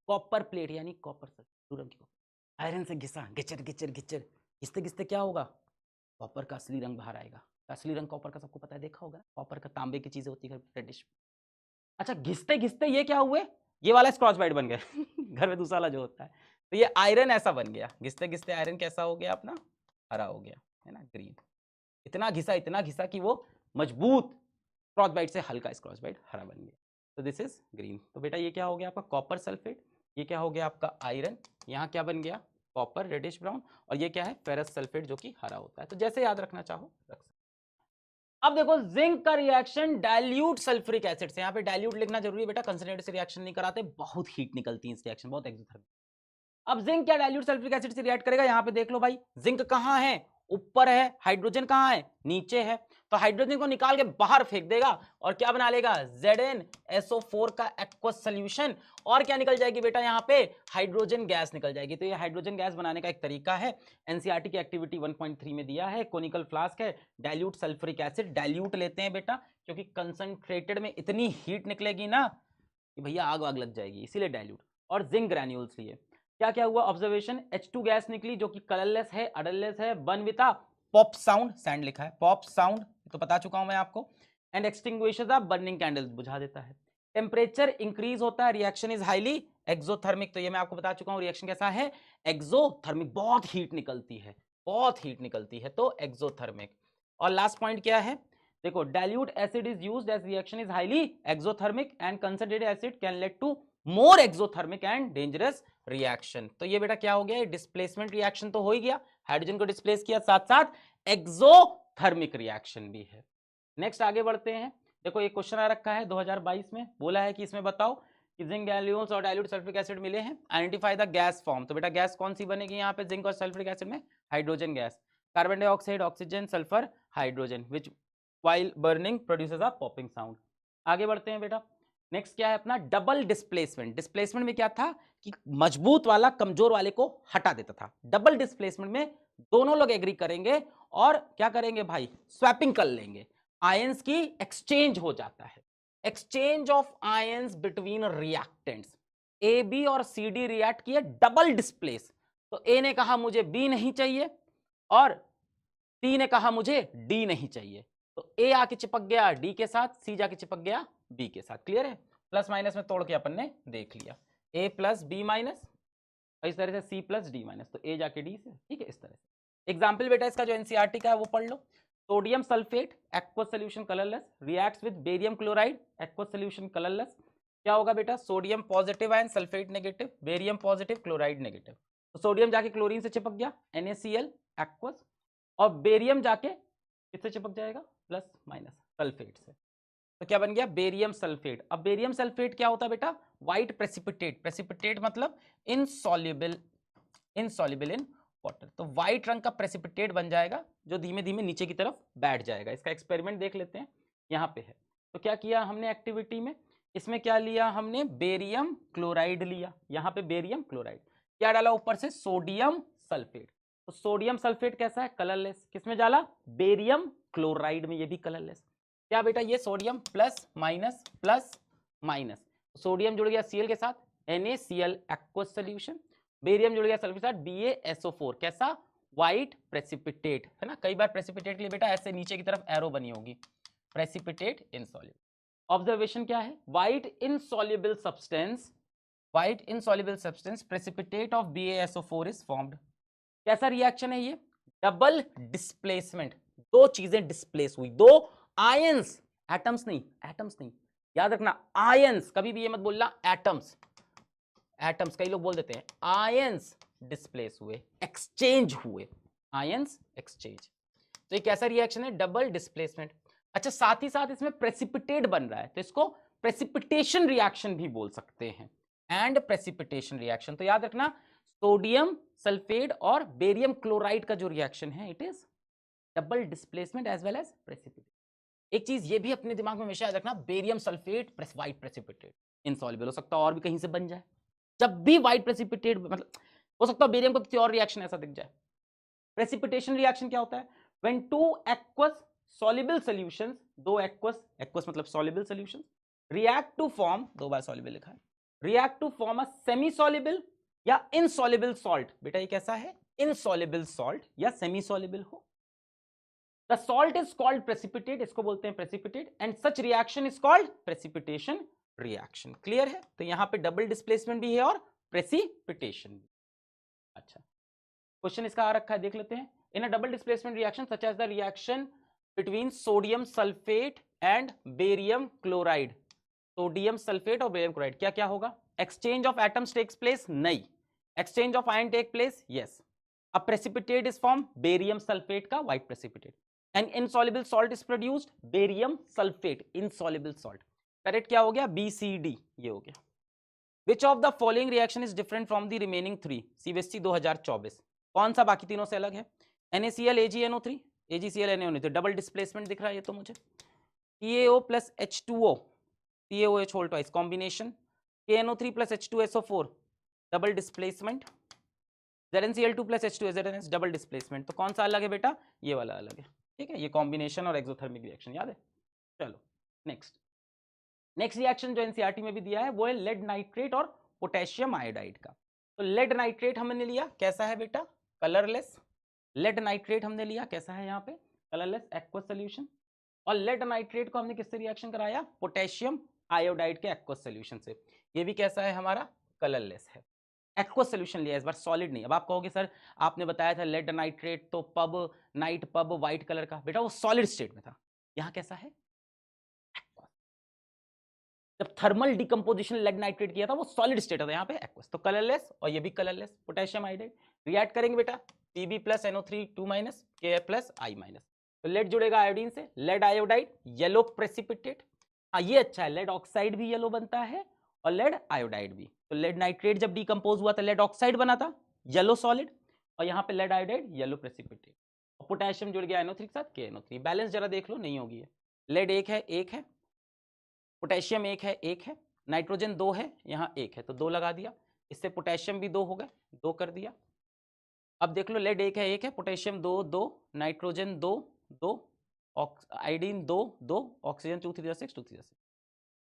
copper plate यानी कॉपर ब्लू रंग की आयरन से घिसा, गिचर गिचर गिचर, घिसते घिसते क्या होगा, कॉपर का असली रंग बाहर आएगा। असली रंग कॉपर का सबको पता है, देखा होगा, कॉपर का तांबे की चीजें होती है रेडिश। अच्छा घिसते घिसते ये क्या हुए, ये वाला स्क्रॉच बाइट बन गया घर में दूसरा वाला जो होता है, तो ये आयरन ऐसा बन गया, घिसते घिसते आयरन कैसा हो गया अपना, हरा हो गया, है ना, ग्रीन। इतना घिसा कि वो मजबूत स्क्रॉच बाइट से हल्का स्क्रॉच बाइट हरा बन गया, तो दिस इज ग्रीन। तो बेटा ये क्या हो गया आपका कॉपर सल्फेट, ये क्या हो गया आपका आयरन, यहाँ क्या बन गया कॉपर रेडिश ब्राउन, और ये क्या है फेरस सल्फेट जो कि हरा होता है। तो जैसे याद रखना चाहो रख सकते। अब देखो जिंक का रिएक्शन डाइल्यूट सल्फ्यूरिक एसिड से, यहाँ पे डाइल्यूट लिखना जरूरी है बेटा, कंसंट्रेटेड से रिएक्शन नहीं कराते, बहुत हीट निकलती है इस रिएक्शन, बहुत एक्सोथर्मिक। अब जिंक क्या डाइल्यूट सल्फ्यूरिक एसिड से रिएक्ट करेगा, यहाँ पे देख लो भाई, जिंक कहाँ है, ऊपर है, हाइड्रोजन कहाँ है, नीचे है, तो हाइड्रोजन को निकाल के बाहर फेंक देगा और क्या बना लेगा, ZnSO4 का एक्वस सॉल्यूशन, और क्या निकल जाएगी बेटा यहाँ पे, हाइड्रोजन गैस निकल जाएगी। तो ये हाइड्रोजन गैस बनाने का एक तरीका है, एनसीईआरटी की एक्टिविटी 1.3 में दिया है, कोनिकल फ्लास्क है, डाइल्यूट सल्फ्यूरिक एसिड, डाइल्यूट लेते हैं बेटा क्योंकि कंसंट्रेटेड में इतनी हीट निकलेगी ना कि भैया आग वाग लग जाएगी, इसीलिए डाइल्यूट। और जिंक ग्रैन्यूल्स लिए क्या क्या हुआ ऑब्जर्वेशन, H2 गैस निकली जो कि कलरलेस है, अडरलेस है, burn with a pop sound, sand लिखा है पॉप साउंड तो बता चुका हूं मैं आपको, and extinguishes the burning candles, बुझा देता है। टेम्परेचर इंक्रीज होता है, रिएक्शन इज हाईली एक्सोथर्मिक, तो ये मैं आपको बता चुका हूं रिएक्शन कैसा है, एक्सोथर्मिक, बहुत हीट निकलती है, बहुत हीट निकलती है, तो एक्सोथर्मिक। और लास्ट पॉइंट क्या है, देखो dilute acid is used as reaction is highly exothermic and concentrated acid can lead to more exothermic and dangerous reaction. तो ये बेटा क्या हो गया, डिस्प्लेसमेंट रिएक्शन तो हो ही गया, हाइड्रोजन को डिस्प्लेस किया, साथ साथ एक्सोथर्मिक रिएक्शन भी है। नेक्स्ट आगे बढ़ते हैं, देखो ये क्वेश्चन आ रखा है 2022 में, बोला है कि इसमें बताओ कि जिंक ग्रैन्यूल्स और डाइल्यूट सल्फ्यूरिक एसिड मिले हैं, आइडेंटिफाई द गैस फॉर्म। तो बेटा गैस कौन सी बनेगी यहाँ पे जिंक और सल्फ्यूरिक एसिड में, hydrogen gas, carbon dioxide, oxygen, sulphur, hydrogen, विच व्हाइल बर्निंग प्रोड्यूसेस अ पॉपिंग साउंड। आगे बढ़ते हैं बेटा, नेक्स्ट क्या है अपना डबल डिस्प्लेसमेंट। डिस्प्लेसमेंट में क्या था कि मजबूत वाला कमजोर वाले को हटा देता था, डबल डिस्प्लेसमेंट में दोनों लोग एग्री करेंगे और क्या करेंगे भाई, स्वैपिंग कर लेंगे, आयंस की एक्सचेंज हो जाता है, exchange of ions between reactants. A B और सी डी रिएक्ट किए, डबल डिस्प्लेस, तो ए ने कहा मुझे बी नहीं चाहिए और सी ने कहा मुझे डी नहीं चाहिए, तो ए आके चिपक गया डी के साथ, सी जाके चिपक गया बी के साथ। क्लियर है, प्लस माइनस में तोड़ के अपन ने देख लिया, ए प्लस बी माइनस, इस तरह से सी प्लस डी माइनस, तो ए जाके डी से, ठीक है इस तरह से। एग्जाम्पल बेटा इसका जो एनसीईआरटी का है वो पढ़ लो, sodium sulphate aqueous solution colourless reacts with barium chloride aqueous solution colourless, क्या होगा बेटा, sodium positive ion, sulphate negative, barium positive, chloride negative, तो सोडियम जाके क्लोरीन से चिपक गया NaCl एक्वस, और बेरियम जाके किससे चिपक जाएगा, प्लस माइनस सल्फेट से, तो क्या बन गया बेरियम सल्फेट। अब बेरियम सल्फेट क्या होता है बेटा, व्हाइट प्रेसिपिटेट, प्रेसिपिटेट मतलब इनसॉल्युबल, इनसॉल्युबल इन वाटर, तो व्हाइट रंग का प्रेसिपिटेट बन जाएगा जो धीमे धीमे नीचे की तरफ बैठ जाएगा। इसका एक्सपेरिमेंट देख लेते हैं, यहाँ पे है। तो क्या किया हमने एक्टिविटी में, इसमें क्या लिया हमने, बेरियम क्लोराइड लिया, यहाँ पे बेरियम क्लोराइड, क्या डाला ऊपर से, सोडियम सल्फेट, तो सोडियम सल्फेट कैसा है, कलरलेस, किसमें डाला, बेरियम क्लोराइड में, ये भी कलरलेस, क्या बेटा ये सोडियम प्लस माइनस, सोडियम जुड़ गया Cl के साथ NaCl एक्वस सॉल्यूशन, बेरियम जुड़ गया सल्फर के साथ BaSO4, कैसा, व्हाइट प्रेसिपिटेट, है ना, कई बार प्रेसिपिटेट के लिए बेटा ऐसे नीचे की तरफ एरो बनी होगी, प्रेसिपिटेट इनसॉल्युबल। ऑब्जर्वेशन क्या है, white insoluble substance, white insoluble substance precipitate of BaSO4 is formed. कैसा रिएक्शन है ये, डबल डिस्प्लेसमेंट, दो चीजें डिस्प्लेस हुई, दो आयंस, एटम्स नहीं, याद रखना आयंस, कभी भी ये मत बोलना एटम्स, एटम्स कई लोग बोल देते हैं, आयंस डिस्प्लेस हुए, एक्सचेंज हुए, आयंस एक्सचेंज, तो ये कैसा रिएक्शन है, डबल डिस्प्लेसमेंट। अच्छा साथ ही साथ इसमें प्रेसिपिटेट बन रहा है, तो इसको प्रेसिपिटेशन रिएक्शन भी बोल सकते हैं, एंड प्रेसिपिटेशन रिएक्शन। तो याद रखना सोडियम सल्फेट और बेरियम क्लोराइड का जो रिएक्शन है it is double displacement as well as precipitation. एक चीज ये भी अपने दिमाग में हमेशा याद रखना, barium sulphate white precipitate insoluble हो सकता है और भी कहीं से बन जाए। जब भी व्हाइट प्रेसिपिटेट मतलब हो सकता है बेरियम को किसी और रिएक्शन ऐसा दिख जाए। प्रेसिपिटेशन रिएक्शन क्या होता है? When two aqueous soluble solutions, दो एक्वस मतलब soluble solutions react to form, दो बार सॉल्युबल लिखा है, react to form a semi soluble या इनसॉल्युबल सॉल्ट। बेटा ये कैसा है? इनसॉल्युबल सॉल्ट या सेमी सॉल्युबल हो। The salt is called precipitate, इसको बोलते हैं precipitate, and such reaction is called precipitation reaction. Clear है? तो यहां पे डबल डिस्प्लेसमेंट भी है और precipitation भी। अच्छा, क्वेश्चन इसका आ रखा है, देख लेते हैं। In a double displacement reaction such as the reaction between sodium sulfate and barium chloride, sodium sulphate और बेरियम क्लोराइड, क्या क्या होगा? Exchange of atoms takes place? नहीं। Exchange of ion take place? Yes. A precipitate is form barium sulphate का white precipitate. An insoluble salt is produced, barium sulphate insoluble salt. Correct क्या हो गया? B C D, ये हो गया। Which of the following reaction is different from the remaining three? CBSE 2024। कौन सा बाकी तीनों से अलग है? NaCl AgNO3, AgCl NaOH, double displacement दिख रहा है ये तो मुझे। TaO plus H2O, TaOH whole twice combination, KNO3 plus H2SO4 double displacement, ZnCl2 plus H2 ZnS double displacement. तो कौन सा अलग है बेटा? ये वाला अलग है, ठीक है। ये कॉम्बिनेशन और एक्सोथर्मिक रिएक्शन याद है। चलो नेक्स्ट रिएक्शन जो एनसीईआरटी में भी दिया है वो है लेड नाइट्रेट और पोटेशियम आयोडाइड का। तो लेड नाइट्रेट हमने लिया, कैसा है बेटा? कलरलेस। लेड नाइट्रेट हमने लिया, कैसा है यहाँ पे? Colourless aqueous solution. और लेड नाइट्रेट को हमने किससे रिएक्शन कराया? पोटेशियम आयोडाइड के एक्वस सोल्यूशन से। ये भी कैसा है हमारा? कलरलेस है। एक्वस सोल्यूशन लिया इस बार, सॉलिड नहीं। अब आप कहोगे सर आपने बताया था लेड नाइट्रेट तो pub night pub white colour का, बेटा वो सॉलिड स्टेट में था। यहाँ कैसा है? जब थर्मल डिकम्पोजिशन लेड नाइट्रेट किया था वो सॉलिड स्टेट था, यहाँ पे एक्वस। तो कलरलेस और ये भी कलरलेस। पोटेशियम आयोडाइड रिएक्ट करेंगे बेटा, Pb plus NO3 2 minus Ka plus I minus. तो लेड जुड़ेगा आयोडीन से, लेड आयोडाइड येलो प्रेसिपिटेट। हाँ ये अच्छा है, लेड ऑक्साइड भी येलो बनता है और लेड आयोडाइड भी। तो लेड नाइट्रेट जब डिकम्पोज हुआ था लेड ऑक्साइड बना था येलो सॉलिड, और यहाँ पे लेड आयोडाइड येलो प्रेसिपिटेट। और पोटेशियम जुड़ गया NO3 के साथ KNO3। बैलेंस जरा देख लो, नहीं होगी। लेड एक है, पोटेशियम एक है, नाइट्रोजन 2 है, यहाँ 1 है तो 2 लगा दिया। इससे पोटेशियम भी 2 हो गए, 2 कर दिया। अब देख लो लेड एक है, पोटेशियम 2, नाइट्रोजन 2, आयोडीन 2, ऑक्सीजन 2 3 6 2 3 6।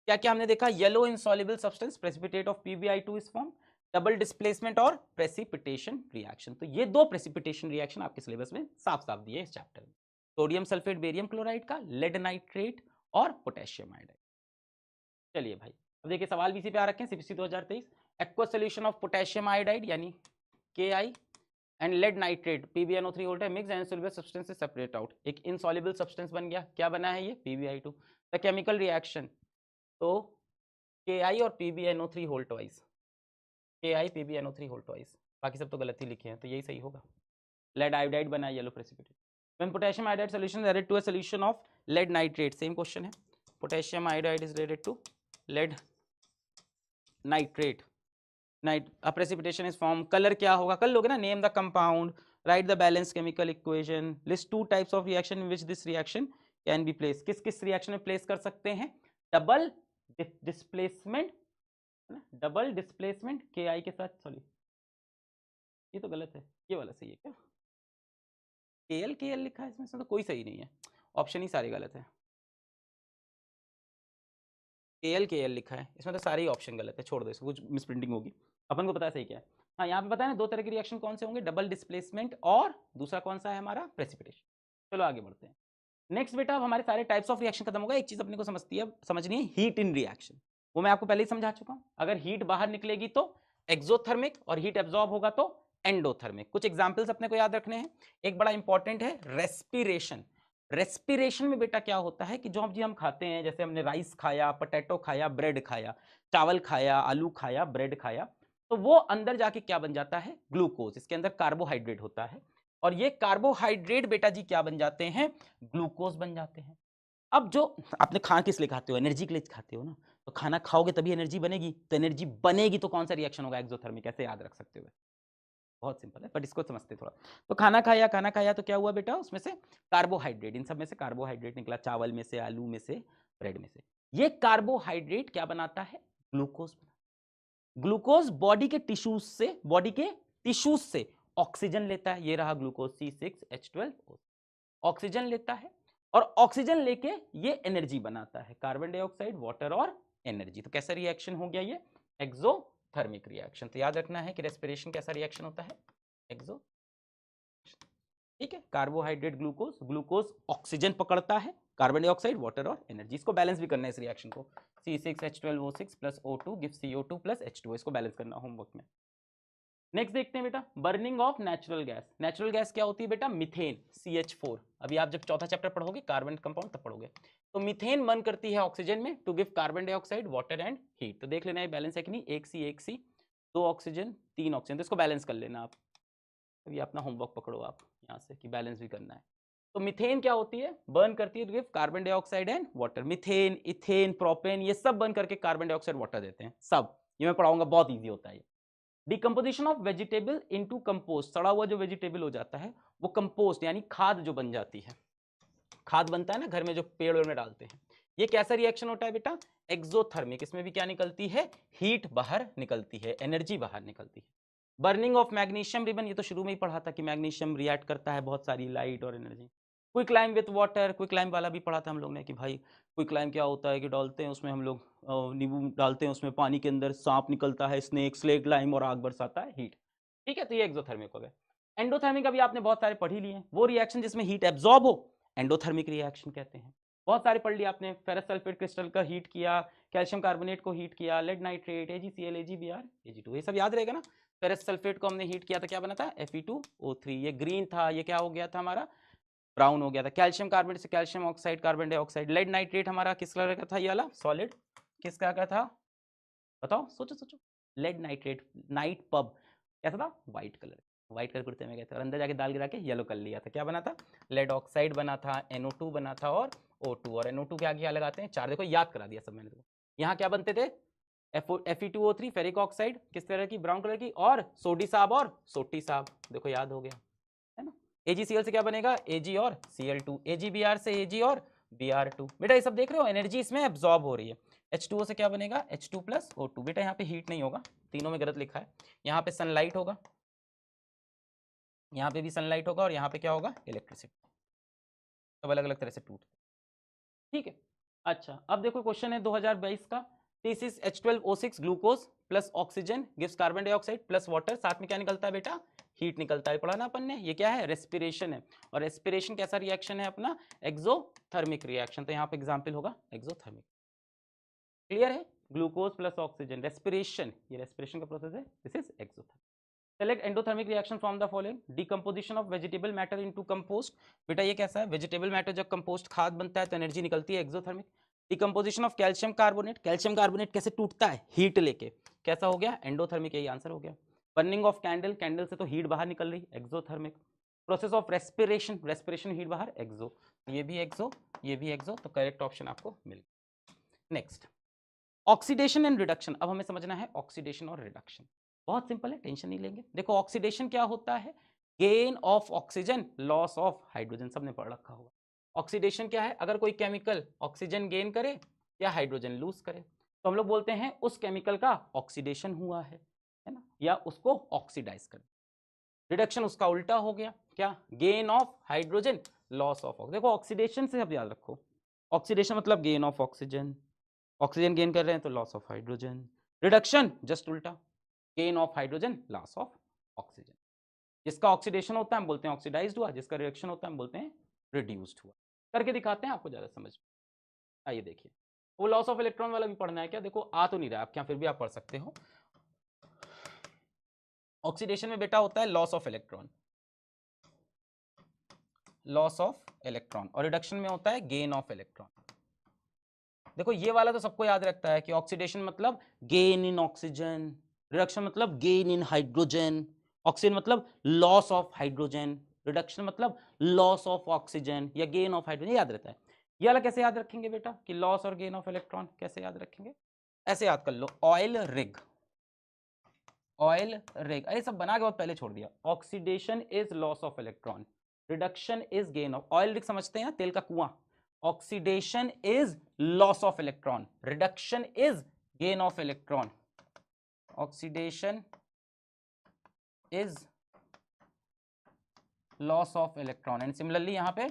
क्या क्या हमने देखा? Yellow insoluble substance precipitate of PbI2 is form, double displacement और प्रेसिपिटेशन रिएक्शन। तो ये दो प्रेसिपिटेशन रिएक्शन आपके सिलेबस में साफ साफ दिए इस चैप्टर में, सोडियम सल्फेट बेरियम क्लोराइड का, लेड नाइट्रेट और पोटेशियम आयोडाइड। चलिए भाई अब देखिए सवाल भी इसी पे आ रखे हैं CPC 2023। Aqueous solution of potassium iodide यानी Ki and lead nitrate PbNO3 hold है मिक्स एंड सोल्युबल सब्सटेंस से सेपरेट आउट। एक इनसॉल्युबल सब्सटेंस बन गया, क्या बना है ये? PbI2। द केमिकल रिएक्शन तो Ki और PbNO3 hold twice, Ki PbNO3 hold twice. बाकी सब तो गलत ही लिखे हैं तो यही सही होगा। लेड आयोडाइड बना है yellow precipitate. When potassium iodide solution added to a solution of lead nitrate, same question है। Potassium iodide is added to lead nitrate, precipitation is formed। Colour क्या होगा? कर लोगे ना, name the compound, write the balance chemical equation, list 2 types of reaction in which this reaction can be place. किस किस रिएक्शन में प्लेस कर सकते हैं? Double displacement, double displacement Ki के साथ, सॉरी ये तो गलत है, ये वाला सही है क्या? KL लिखा है इसमें से तो कोई सही नहीं है, ऑप्शन ही सारे गलत है। KL लिखा है इसमें तो सारे ही ऑप्शन गलत है, छोड़ दो इसको, कुछ मिसप्रिंटिंग होगी, अपन को पता है सही क्या है। हाँ यहाँ पे पता है ना, दो तरह के रिएक्शन कौन से होंगे? डबल डिस्प्लेसमेंट और दूसरा कौन सा है हमारा? प्रेसिपिटेशन। चलो आगे बढ़ते हैं। नेक्स्ट बेटा अब हमारे सारे टाइप्स ऑफ रिएक्शन खत्म होगा। एक चीज अपने को समझनी है, हीट इन रिएक्शन। वो मैं आपको पहले ही समझा चुका हूँ। अगर हीट बाहर निकलेगी तो एक्सोथर्मिक और हीट एब्जॉर्ब होगा तो एंडोथर्मिक। कुछ एग्जाम्पल्स अपने को याद रखने हैं। एक बड़ा इंपॉर्टेंट है रेस्पिरेशन। रेस्पिरेशन में बेटा क्या होता है कि जो हम खाते हैं, जैसे हमने राइस खाया, पोटैटो खाया, ब्रेड खाया, चावल खाया, आलू खाया, ब्रेड खाया, तो वो अंदर जाके क्या बन जाता है? ग्लूकोज। इसके अंदर कार्बोहाइड्रेट होता है और ये कार्बोहाइड्रेट बेटा जी क्या बन जाते हैं? ग्लूकोज बन जाते हैं। अब जो आपने खाना किस लिए खाते हो? एनर्जी के लिए खाते हो ना। तो तो खाना खाओगे तभी एनर्जी बनेगी, तो एनर्जी बनेगी तो कौन सा रिएक्शन होगा? एक्सोथर्मिक। कैसे याद रख सकते हो? बहुत सिंपल है, बट इसको समझते थोड़ा। तो खाना खाया तो क्या हुआ बेटा? उसमें से कार्बोहाइड्रेट, इन सब में से कार्बोहाइड्रेट निकला, चावल में से, आलू में से, ब्रेड में से। ये कार्बोहाइड्रेट क्या बनाता है? ग्लूकोज। ग्लूकोज बॉडी के टिश्यूज से ऑक्सीजन लेता है, ये रहा ग्लूकोज C6H12O। ऑक्सीजन लेता है और ऑक्सीजन लेके ये एनर्जी बनाता है, कार्बन डाइऑक्साइड, वाटर और एनर्जी। तो कैसा रिएक्शन हो गया ये? Exothermic reaction. तो याद रखना है कि रेस्पिरेशन कैसा रिएक्शन होता है? एक्सो। ठीक है, कार्बोहाइड्रेट ग्लूकोज, ग्लूकोज ऑक्सीजन पकड़ता है, कार्बन डाइऑक्साइड, वाटर और एनर्जी। इसको बैलेंस भी करना है इस रिएक्शन को। C6H12O6 plus O2 gives CO2 plus H2O। इसको बैलेंस करना होमवर्क में। नेक्स्ट देखते हैं बेटा, burning of natural gas. Natural gas क्या होती है बेटा? Methane, CH4। अभी आप जब चौथा चैप्टर पढ़ोगे कार्बन कंपाउंड तब पढ़ोगे। तो मीथेन बर्न करती है ऑक्सीजन में to give carbon dioxide, water and heat. तो देख लेना है बैलेंस है कि नहीं, एक C 2 ऑक्सीजन 3 ऑक्सीजन। तो इसको बैलेंस कर लेना आप। अभी अपना होमवर्क पकड़ो आप यहाँ से कि बैलेंस भी करना है। तो मीथेन क्या होती है? बर्न करती है to give carbon dioxide and water. Methane, ethane, propane, ये सब बर्न करके कार्बन डाइऑक्साइड, वाटर देते हैं सब। ये मैं पढ़ाऊंगा, बहुत ईजी होता है ये। Decomposition of vegetable into compost. सड़ा हुआ जो वेजिटेबल हो जाता है वो कंपोस्ट यानी खाद जो बन जाती है। खाद बनता है ना घर में जो पेड़ में डालते हैं। ये कैसा रिएक्शन होता है बेटा? एक्सोथर्मिक। इसमें भी क्या निकलती है? हीट बाहर निकलती है, एनर्जी बाहर निकलती है। बर्निंग ऑफ मैग्नीशियम रिबन, ये तो शुरू में ही पढ़ा था कि मैग्नीशियम रिएक्ट करता है बहुत सारी लाइट और energy. Quick lime with water, quick lime वाला भी पढ़ा था हम लोग ने कि भाई क्विक लाइम क्या होता है कि डालते हैं उसमें हम लोग नींबू डालते हैं उसमें, पानी के अंदर सांप निकलता है, स्नेक, स्लेग लाइम, और आग बरसाता है, हीट। ठीक है, तो ये एक्सोथर्मिक हो गया। एंडोथर्मिक अभी आपने बहुत सारे पढ़ ही लिए हैं, वो रिएक्शन जिसमें हीट एब्जॉर्ब हो एंडोथर्मिक रिएक्शन कहते हैं। बहुत सारे पढ़ लिया आपने, फेरस सल्फेट क्रिस्टल का हीट किया, कैल्शियम कार्बोनेट को हीट किया, lead nitrate, AgCl, AgBr, Ag2, ये सब याद रहेगा ना। फेरस सल्फेट को हमने हीट किया था, क्या बना था? Fe2O3। ये ग्रीन था, ये क्या हो गया था हमारा? ब्राउन हो गया था। कैल्शियम कार्बोनेट से calcium oxide, carbon dioxide. Lead nitrate हमारा किस कलर का था? ये वाला सॉलिड किस कलर का था? बताओ, सोचो सोचो। लेड नाइट्रेट, नाइट पब कैसा था? White colour. व्हाइट कलर कुर्ते में गए थे और अंदर जाके दाल गिरा के येलो कर लिया था। क्या बना था? लेड ऑक्साइड बना था, NO2 बना था और O2। और NO2 के आगे क्या लगाते हैं? 4। देखो याद करा दिया सब मैंने तो। यहाँ क्या बनते थे? Fe2O3, फेरिक ऑक्साइड किस तरह की? ब्राउन कलर की, और सोडी साहब और सोटी साहब। देखो याद हो गया है ना। AgCl से क्या बनेगा? Ag और Cl2। AgBr से Ag और Br2। बेटा ये सब देख रहे हो, एनर्जी इसमें एब्जॉर्ब हो रही है। H2O से क्या बनेगा? H2 plus O2। बेटा यहाँ पे हीट नहीं होगा, तीनों में गलत लिखा है। यहाँ पे सनलाइट होगा, यहाँ पे भी सनलाइट होगा, और यहाँ पे क्या होगा? इलेक्ट्रिसिटी। सब अलग अलग तरह से टूट। ठीक है, अच्छा अब देखो क्वेश्चन है 2022 का। C6H12O6 glucose plus oxygen gives carbon dioxide plus water. साथ में क्या निकलता है बेटा? हीट निकलता है। पढ़ा ना अपन ने, ये क्या है? रेस्पिरेशन है। और रेस्पिरेशन कैसा रिएक्शन है अपना? Exothermic reaction. तो यहाँ पे एग्जाम्पल होगा एक्सोथर्मिक। क्लियर है? ग्लूकोज प्लस ऑक्सीजन, रेस्पिरेशन, ये रेस्पिरेशन का प्रोसेस है, this is exothermic. Select endothermic reaction from the following. Decomposition of vegetable matter into compost. बेटा ये कैसा है? वेजिटेबल मैटर जब कंपोस्ट खाद बनता है तो एनर्जी निकलती है, exothermic. Decomposition of calcium carbonate, calcium carbonate कैसे टूटता है? हीट लेके, कैसा हो गया? एंडोथर्मिक। यही आंसर हो गया। बर्निंग ऑफ कैंडल, कैंडल से तो हीट बाहर निकल रही, exothermic. Process of respiration, respiration heat बाहर, एक्सो। ये भी एक्सो, ये भी एक्सो, तो करेक्ट ऑप्शन आपको मिल गया। Next, oxidation and reduction. अब हमें समझना है ऑक्सीडेशन और रिडक्शन। बहुत सिंपल है, टेंशन नहीं लेंगे। देखो ऑक्सीडेशन क्या होता है? Gain of oxygen, loss of hydrogen, सबने पढ़ रखा होगा। ऑक्सीडेशन क्या है? अगर कोई केमिकल ऑक्सीजन गेन करे या हाइड्रोजन लूज करे तो हम लोग बोलते हैं उस केमिकल का ऑक्सीडेशन हुआ है ना, या उसको ऑक्सीडाइज कर। रिडक्शन उसका उल्टा हो गया, क्या? Gain of hydrogen, loss of oxygen. देखो ऑक्सीडेशन से अब याद रखो, ऑक्सीडेशन मतलब gain of oxygen, oxygen gain कर रहे हैं तो loss of hydrogen. Reduction just उल्टा, gain of hydrogen, loss of oxygen. जिसका ऑक्सीडेशन होता है हम बोलते हैं ऑक्सीडाइज्ड हुआ, जिसका रिडक्शन होता है हम बोलते हैं रिड्यूस्ड हुआ। करके दिखाते हैं आपको ज्यादा समझ में। आइए देखिए, वो लॉस ऑफ इलेक्ट्रॉन वाला भी पढ़ना है क्या? देखो आ तो नहीं रहा आप क्या, फिर भी आप पढ़ सकते हो। ऑक्सीडेशन में बेटा होता है loss of electron, loss of electron, और रिडक्शन में होता है गेन ऑफ इलेक्ट्रॉन। देखो ये वाला तो सबको याद रखता है कि ऑक्सीडेशन मतलब गेन इन ऑक्सीजन, रिडक्शन मतलब गेन इन हाइड्रोजन, ऑक्सीजन मतलब लॉस ऑफ हाइड्रोजन, रिडक्शन मतलब लॉस ऑफ ऑक्सीजन या गेन ऑफ हाइड्रोजन, याद रहता है। ये वाला कैसे याद रखेंगे बेटा कि लॉस और गेन ऑफ इलेक्ट्रॉन कैसे याद रखेंगे? ऐसे याद कर लो, ऑयल रिग, ऑयल रिग, अरे सब बना के बहुत पहले छोड़ दिया। Oxidation is loss of electron, reduction is gain of, oil rig समझते हैं तेल का कुआं, oxidation is loss of electron, reduction is gain of electron, oxidation is loss of electron and similarly यहां पे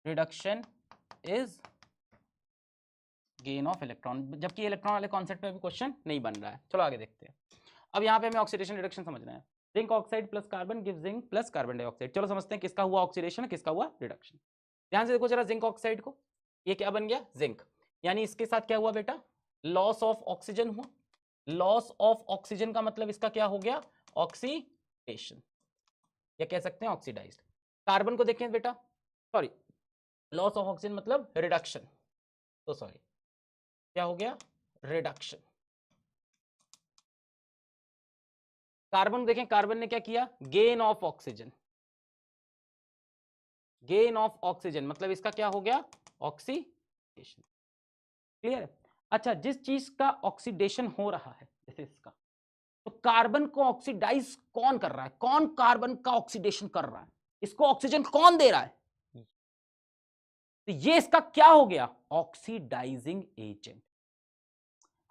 reduction is gain of electron, जबकि electron वाले concept पे अभी क्वेश्चन नहीं बन रहा है। चलो आगे देखते हैं। अब यहाँ पे हमें ऑक्सीडेशन रिडक्शन समझना है। Zinc oxide plus carbon give zinc plus carbon dioxide. चलो समझते हैं किसका हुआ ऑक्सीडेशन, किसका हुआ रिडक्शन। ध्यान से देखो जरा जिंक ऑक्साइड को, ये क्या बन गया जिंक, यानी इसके साथ क्या हुआ बेटा, लॉस ऑफ ऑक्सीजन हुआ। लॉस ऑफ ऑक्सीजन का मतलब इसका क्या हो गया, ऑक्सीडेशन, या कह सकते हैं ऑक्सीडाइज्ड। कार्बन को देखें बेटा, सॉरी लॉस ऑफ ऑक्सीजन मतलब रिडक्शन, तो सॉरी क्या हो गया, रिडक्शन। कार्बन देखें, कार्बन ने क्या किया, gain of oxygen, gain of oxygen मतलब इसका क्या हो गया, ऑक्सीडेशन। क्लियर है। अच्छा, जिस चीज का ऑक्सीडेशन हो रहा है जैसे इसका, तो कार्बन को ऑक्सीडाइज कौन कर रहा है, कौन कार्बन का ऑक्सीडेशन कर रहा है, इसको ऑक्सीजन कौन दे रहा है, तो ये इसका क्या हो गया, ऑक्सीडाइजिंग एजेंट।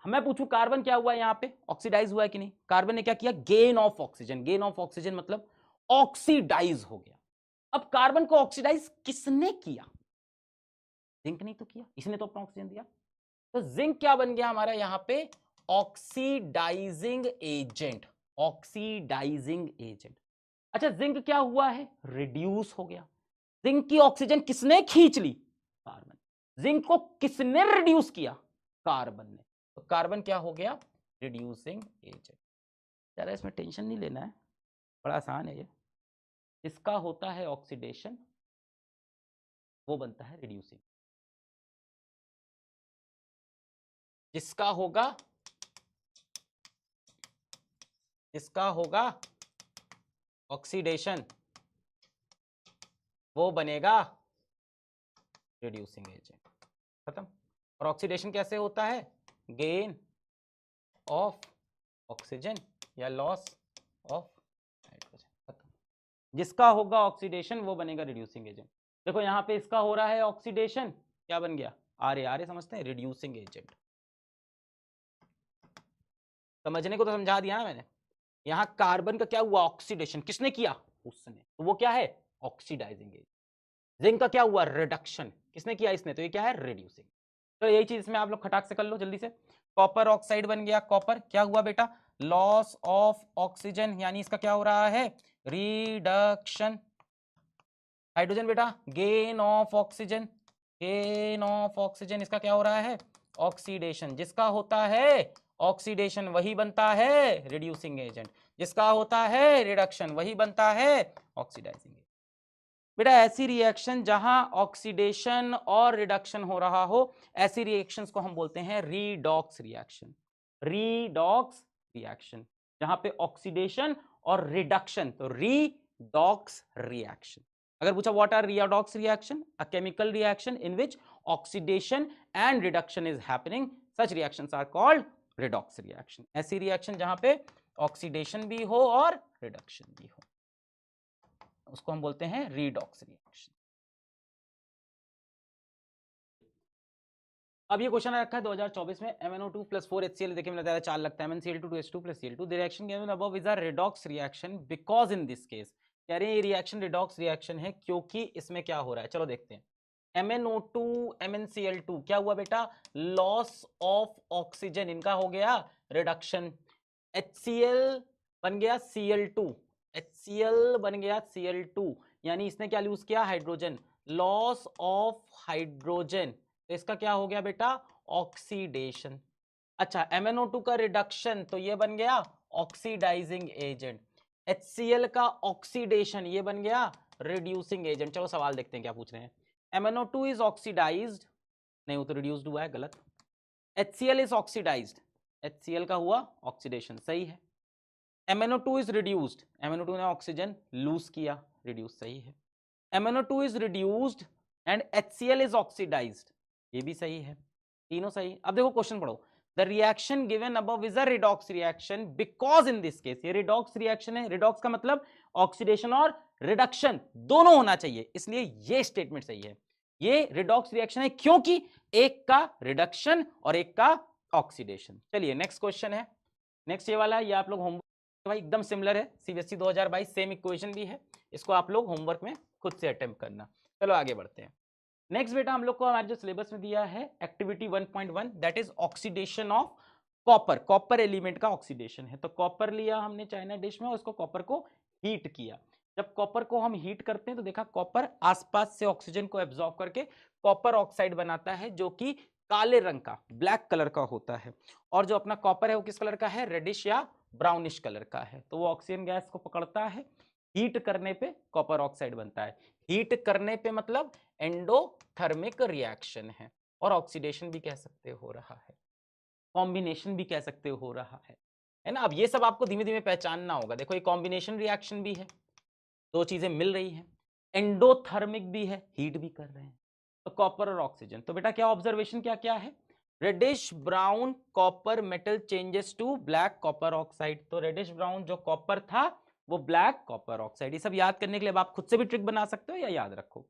मैं पूछूं कार्बन क्या हुआ यहां पे, ऑक्सीडाइज हुआ है कि नहीं, कार्बन ने क्या किया, gain of oxygen, gain of oxygen मतलब ऑक्सीडाइज हो गया। अब कार्बन को ऑक्सीडाइज किसने किया, जिंक नहीं तो किया, इसने तो अपना ऑक्सीजन दिया, तो जिंक क्या बन गया हमारा यहां पे, ऑक्सीडाइजिंग एजेंट, ऑक्सीडाइजिंग एजेंट। अच्छा जिंक क्या हुआ है, रिड्यूस हो गया। जिंक की ऑक्सीजन किसने खींच ली, कार्बन। जिंक को किसने रिड्यूस किया, कार्बन ने, तो कार्बन क्या हो गया, रिड्यूसिंग एजेंट। जरा इसमें टेंशन नहीं लेना है, बड़ा आसान है ये। इसका होता है ऑक्सीडेशन, वो बनता है रिड्यूसिंग। जिसका होगा, इसका होगा ऑक्सीडेशन, वो बनेगा रिड्यूसिंग एजेंट। खत्म। और ऑक्सीडेशन कैसे होता है, गेन ऑफ ऑक्सीजन या लॉस ऑफ हाइड्रोजन। खत्म। जिसका होगा ऑक्सीडेशन वो बनेगा रिड्यूसिंग एजेंट। देखो यहां पे इसका हो रहा है ऑक्सीडेशन, क्या बन गया, आर ए समझते हैं, रिड्यूसिंग एजेंट। समझने को तो समझा दिया ना मैंने। यहां कार्बन का क्या हुआ, ऑक्सीडेशन, किसने किया, उसने, तो वो क्या है, ऑक्सीडाइजिंग एजेंट। जिंक का क्या हुआ, रिडक्शन, किसने किया, इसने, तो ये क्या है, रिड्यूसिंग। तो यही चीज इसमें आप लोग खटाक से कर लो जल्दी से। कॉपर ऑक्साइड बन गया, कॉपर क्या हुआ बेटा, लॉस ऑफ ऑक्सीजन, यानी इसका क्या हो रहा है, रिडक्शन। हाइड्रोजन बेटा gain of oxygen, gain of oxygen, इसका क्या हो रहा है, ऑक्सीडेशन। जिसका होता है ऑक्सीडेशन वही बनता है रिड्यूसिंग एजेंट, जिसका होता है रिडक्शन वही बनता है ऑक्सीडाइजिंग एजेंट। बेटा ऐसी रिएक्शन जहां ऑक्सीडेशन और रिडक्शन हो रहा हो, ऐसी रिएक्शंस को हम बोलते हैं रीडॉक्स रिएक्शन। रीडॉक्स रिएक्शन जहां पे ऑक्सीडेशन और रिडक्शन, तो रीडॉक्स रिएक्शन। अगर पूछा what are redox reaction, a chemical reaction in which oxidation and reduction is happening, such reactions are called redox reaction। ऐसी रिएक्शन जहां पे ऑक्सीडेशन भी हो और रिडक्शन भी हो, उसको हम बोलते हैं रीडॉक्स रिएक्शन। अब ये क्वेश्चन रखा है 2024 में, MnO2 + 4HCl, देखिए मैंने बताया 4 लगता है, MnCl2 2H2 + Cl2, the reaction given above is a redox reaction because in this case, कह रहे हैं ये रिएक्शन रिडॉक्स रिएक्शन है क्योंकि इसमें क्या हो रहा है, चलो देखते हैं। MnO2 MnCl2 क्या हुआ बेटा, लॉस ऑफ ऑक्सीजन, इनका हो गया रिडक्शन। HCl बन गया Cl2, HCl बन गया Cl2, यानी इसने क्या यूज किया, हाइड्रोजन, लॉस ऑफ हाइड्रोजन, तो इसका क्या हो गया बेटा, ऑक्सीडेशन। अच्छा MnO2 का रिडक्शन, तो ये बन गया ऑक्सीडाइजिंग एजेंट। HCl का ऑक्सीडेशन, ये बन गया रिड्यूसिंग एजेंट। चलो सवाल देखते हैं क्या पूछ रहे हैं। MnO2 इज ऑक्सीडाइज्ड, नहीं वो तो रिड्यूस्ड हुआ है, गलत। HCl इज ऑक्सीडाइज्ड, HCl का हुआ ऑक्सीडेशन, सही है। MnO2 इज रिड्यूस्ड, MnO2 ने ऑक्सीजन लूज किया, रिड्यूस, सही है। MnO2 is reduced and HCl is oxidised, ये भी सही है। तीनों सही। अब देखो क्वेश्चन पढ़ो, the reaction given above is a redox reaction because in this case, ये रिडॉक्स रिएक्शन है। रिडॉक्स का मतलब ऑक्सीडेशन और रिडक्शन दोनों होना चाहिए, इसलिए ये स्टेटमेंट सही है। ये रिडॉक्स रिएक्शन है क्योंकि एक का रिडक्शन और एक का ऑक्सीडेशन। चलिए नेक्स्ट क्वेश्चन है, नेक्स्ट ये वाला है, ये आप लोग होमवर्क भाई एकदम सिमिलर है, सीबीएसई 2022 सेम इक्वेशन भी है, इसको आप लोग होमवर्क में खुद से अटेम्प्ट करना। चलो आगे बढ़ते हैं। नेक्स्ट बेटा हम लोग को हमारे जो सिलेबस में दिया है activity 1.1 that is oxidation of copper. Copper element का ऑक्सीडेशन है। तो कॉपर लिया हमने चाइना डिश में और उसको कॉपर को हीट किया। जब कॉपर को हम हीट करते हैं तो देखा कॉपर आसपास से ऑक्सीजन को एब्जॉर्ब करके कॉपर ऑक्साइड बनाता है जो कि काले रंग का, ब्लैक कलर का होता है। और जो अपना कॉपर है वो किस कलर का है, रेडिश या ब्राउनिश कलर का है। तो वो ऑक्सीजन गैस को पकड़ता है, हीट करने पे कॉपर ऑक्साइड बनता है। हीट करने पे मतलब एंडोथर्मिक रिएक्शन है, और ऑक्सीडेशन भी कह सकते हो रहा है, कॉम्बिनेशन भी कह सकते हो रहा है ना। अब ये सब आपको धीमे धीमे पहचानना होगा। देखो ये कॉम्बिनेशन रिएक्शन भी है, दो चीजें मिल रही हैं, एंडोथर्मिक भी है, हीट भी कर रहे हैं, तो कॉपर और ऑक्सीजन। तो बेटा क्या ऑब्जर्वेशन क्या क्या है, reddish brown copper metal changes to black copper oxide. तो रेडिश ब्राउन जो कॉपर था वो ब्लैक कॉपर ऑक्साइड। ये सब याद करने के लिए आप खुद से भी ट्रिक बना सकते हो या याद रखो।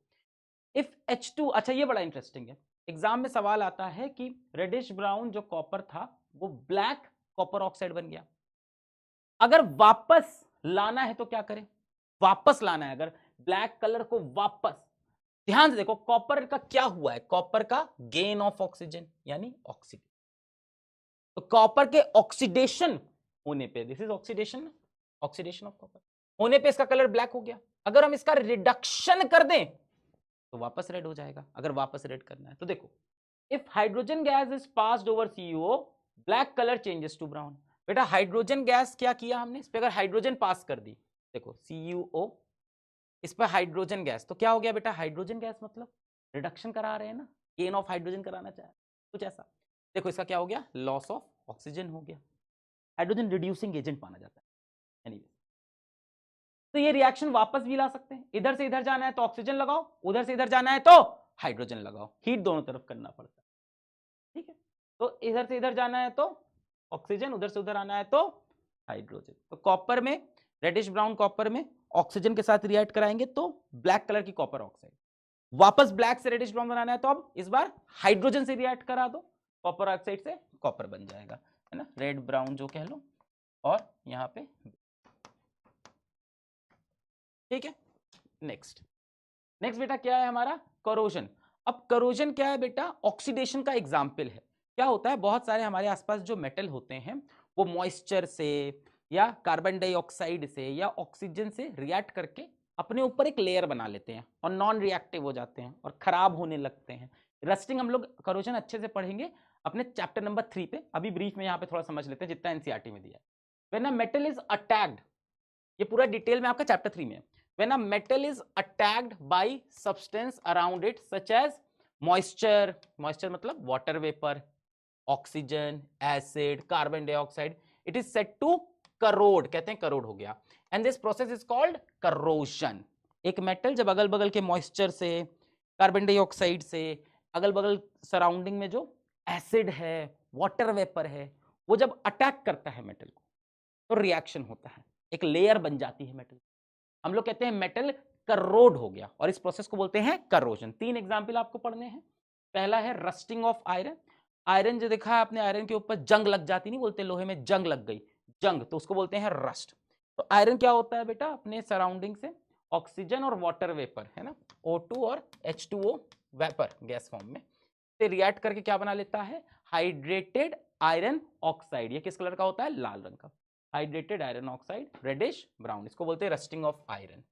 इफ H2, अच्छा ये बड़ा इंटरेस्टिंग है, एग्जाम में सवाल आता है कि रेडिश ब्राउन जो कॉपर था वो ब्लैक कॉपर ऑक्साइड बन गया, अगर वापस लाना है तो क्या करें, वापस लाना है अगर ब्लैक कलर को वापस, ध्यान से देखो कॉपर का क्या हुआ है, कॉपर का गेन ऑफ ऑक्सीजन यानी ऑक्सीजन। तो कॉपर के ऑक्सीडेशन होने पे, this is oxidation, oxidation of copper होने पे इसका कलर ब्लैक हो गया। अगर हम इसका रिडक्शन कर दें तो वापस रेड हो जाएगा, अगर वापस रेड करना है तो देखो if hydrogen gas is passed over CuO black colour changes to brown. बेटा हाइड्रोजन गैस क्या किया हमने, इस पे अगर हाइड्रोजन पास कर दी, देखो CuO इस पर हाइड्रोजन गैस, तो क्या हो गया बेटा, हाइड्रोजन गैस मतलब रिडक्शन करा रहे हैं ना, गेन ऑफ हाइड्रोजन कराना चाह रहे कुछ ऐसा। देखो इसका क्या हो गया, लॉस ऑफ ऑक्सीजन हो गया। हाइड्रोजन रिड्यूसिंग एजेंट माना जाता है। एनीवे तो ये रिएक्शन वापस भी ला सकते हैं, इधर से इधर जाना है तो ऑक्सीजन लगाओ, उधर से इधर जाना है तो हाइड्रोजन लगाओ, हीट दोनों तरफ करना पड़ता है। ठीक है, तो इधर से इधर जाना है तो ऑक्सीजन, उधर से उधर आना है तो हाइड्रोजन। तो कॉपर में, रेडिश ब्राउन कॉपर में ऑक्सीजन के साथ रिएक्ट कराएंगे तो ब्लैक कलर की कॉपर ऑक्साइड, वापस ब्लैक से रेडिश ब्राउन बनाना है तो अब इस बार हाइड्रोजन से रिएक्ट करा दो, कॉपर ऑक्साइड से कॉपर बन जाएगा, है ना, रेड ब्राउन जो कह लो, और यहां पे ठीक है। नेक्स्ट बेटा क्या है हमारा, करोजन। अब करोजन क्या है बेटा, ऑक्सीडेशन का एग्जाम्पल है। क्या होता है, बहुत सारे हमारे आसपास जो मेटल होते हैं वो मॉइस्चर से या कार्बन डाइऑक्साइड से या ऑक्सीजन से रिएक्ट करके अपने ऊपर एक लेयर बना लेते हैं और नॉन रिएक्टिव हो जाते हैं और खराब होने लगते हैं। रस्टिंग हम लोग करोजन अच्छे से पढ़ेंगे अपने चैप्टर नंबर 3 पे, अभी ब्रीफ में यहाँ पे थोड़ा समझ लेते हैं जितना एनसीईआरटी में दिया है। When a metal is attacked, ये पूरा डिटेल में आपका चैप्टर 3 में है। When a metal is attacked by substance around it such as moisture, moisture मतलब water vapor, oxygen, acid, carbon dioxide, it is said to corrode, कहते हैं corrode हो गया, and this process is called corrosion। एक metal जब अगल बगल के मॉइस्चर से, कार्बन डाइऑक्साइड से, अगल बगल सराउंडिंग में जो एसिड है, वाटर वेपर है, वो जब अटैक करता है मेटल को तो रिएक्शन होता है, एक लेयर बन जाती है मेटल, हम लोग कहते हैं मेटल करोड हो गया, और इस प्रोसेस को बोलते हैं करोजन। 3 एग्जाम्पल आपको पढ़ने हैं। पहला है रस्टिंग ऑफ आयरन। आयरन जो देखा है आपने, आयरन के ऊपर जंग लग जाती, नहीं बोलते लोहे में जंग लग गई, जंग, तो उसको बोलते हैं रस्ट। तो आयरन क्या होता है बेटा, अपने सराउंडिंग से ऑक्सीजन और वाटर वेपर, है ना, O2 और H2O वेपर गैस फॉर्म में से रिएक्ट करके क्या बना लेता है, हाइड्रेटेड आयरन ऑक्साइड। ये किस कलर का होता है, लाल रंग का, hydrated iron oxide, reddish brown, इसको बोलते हैं रस्टिंग ऑफ आयरन।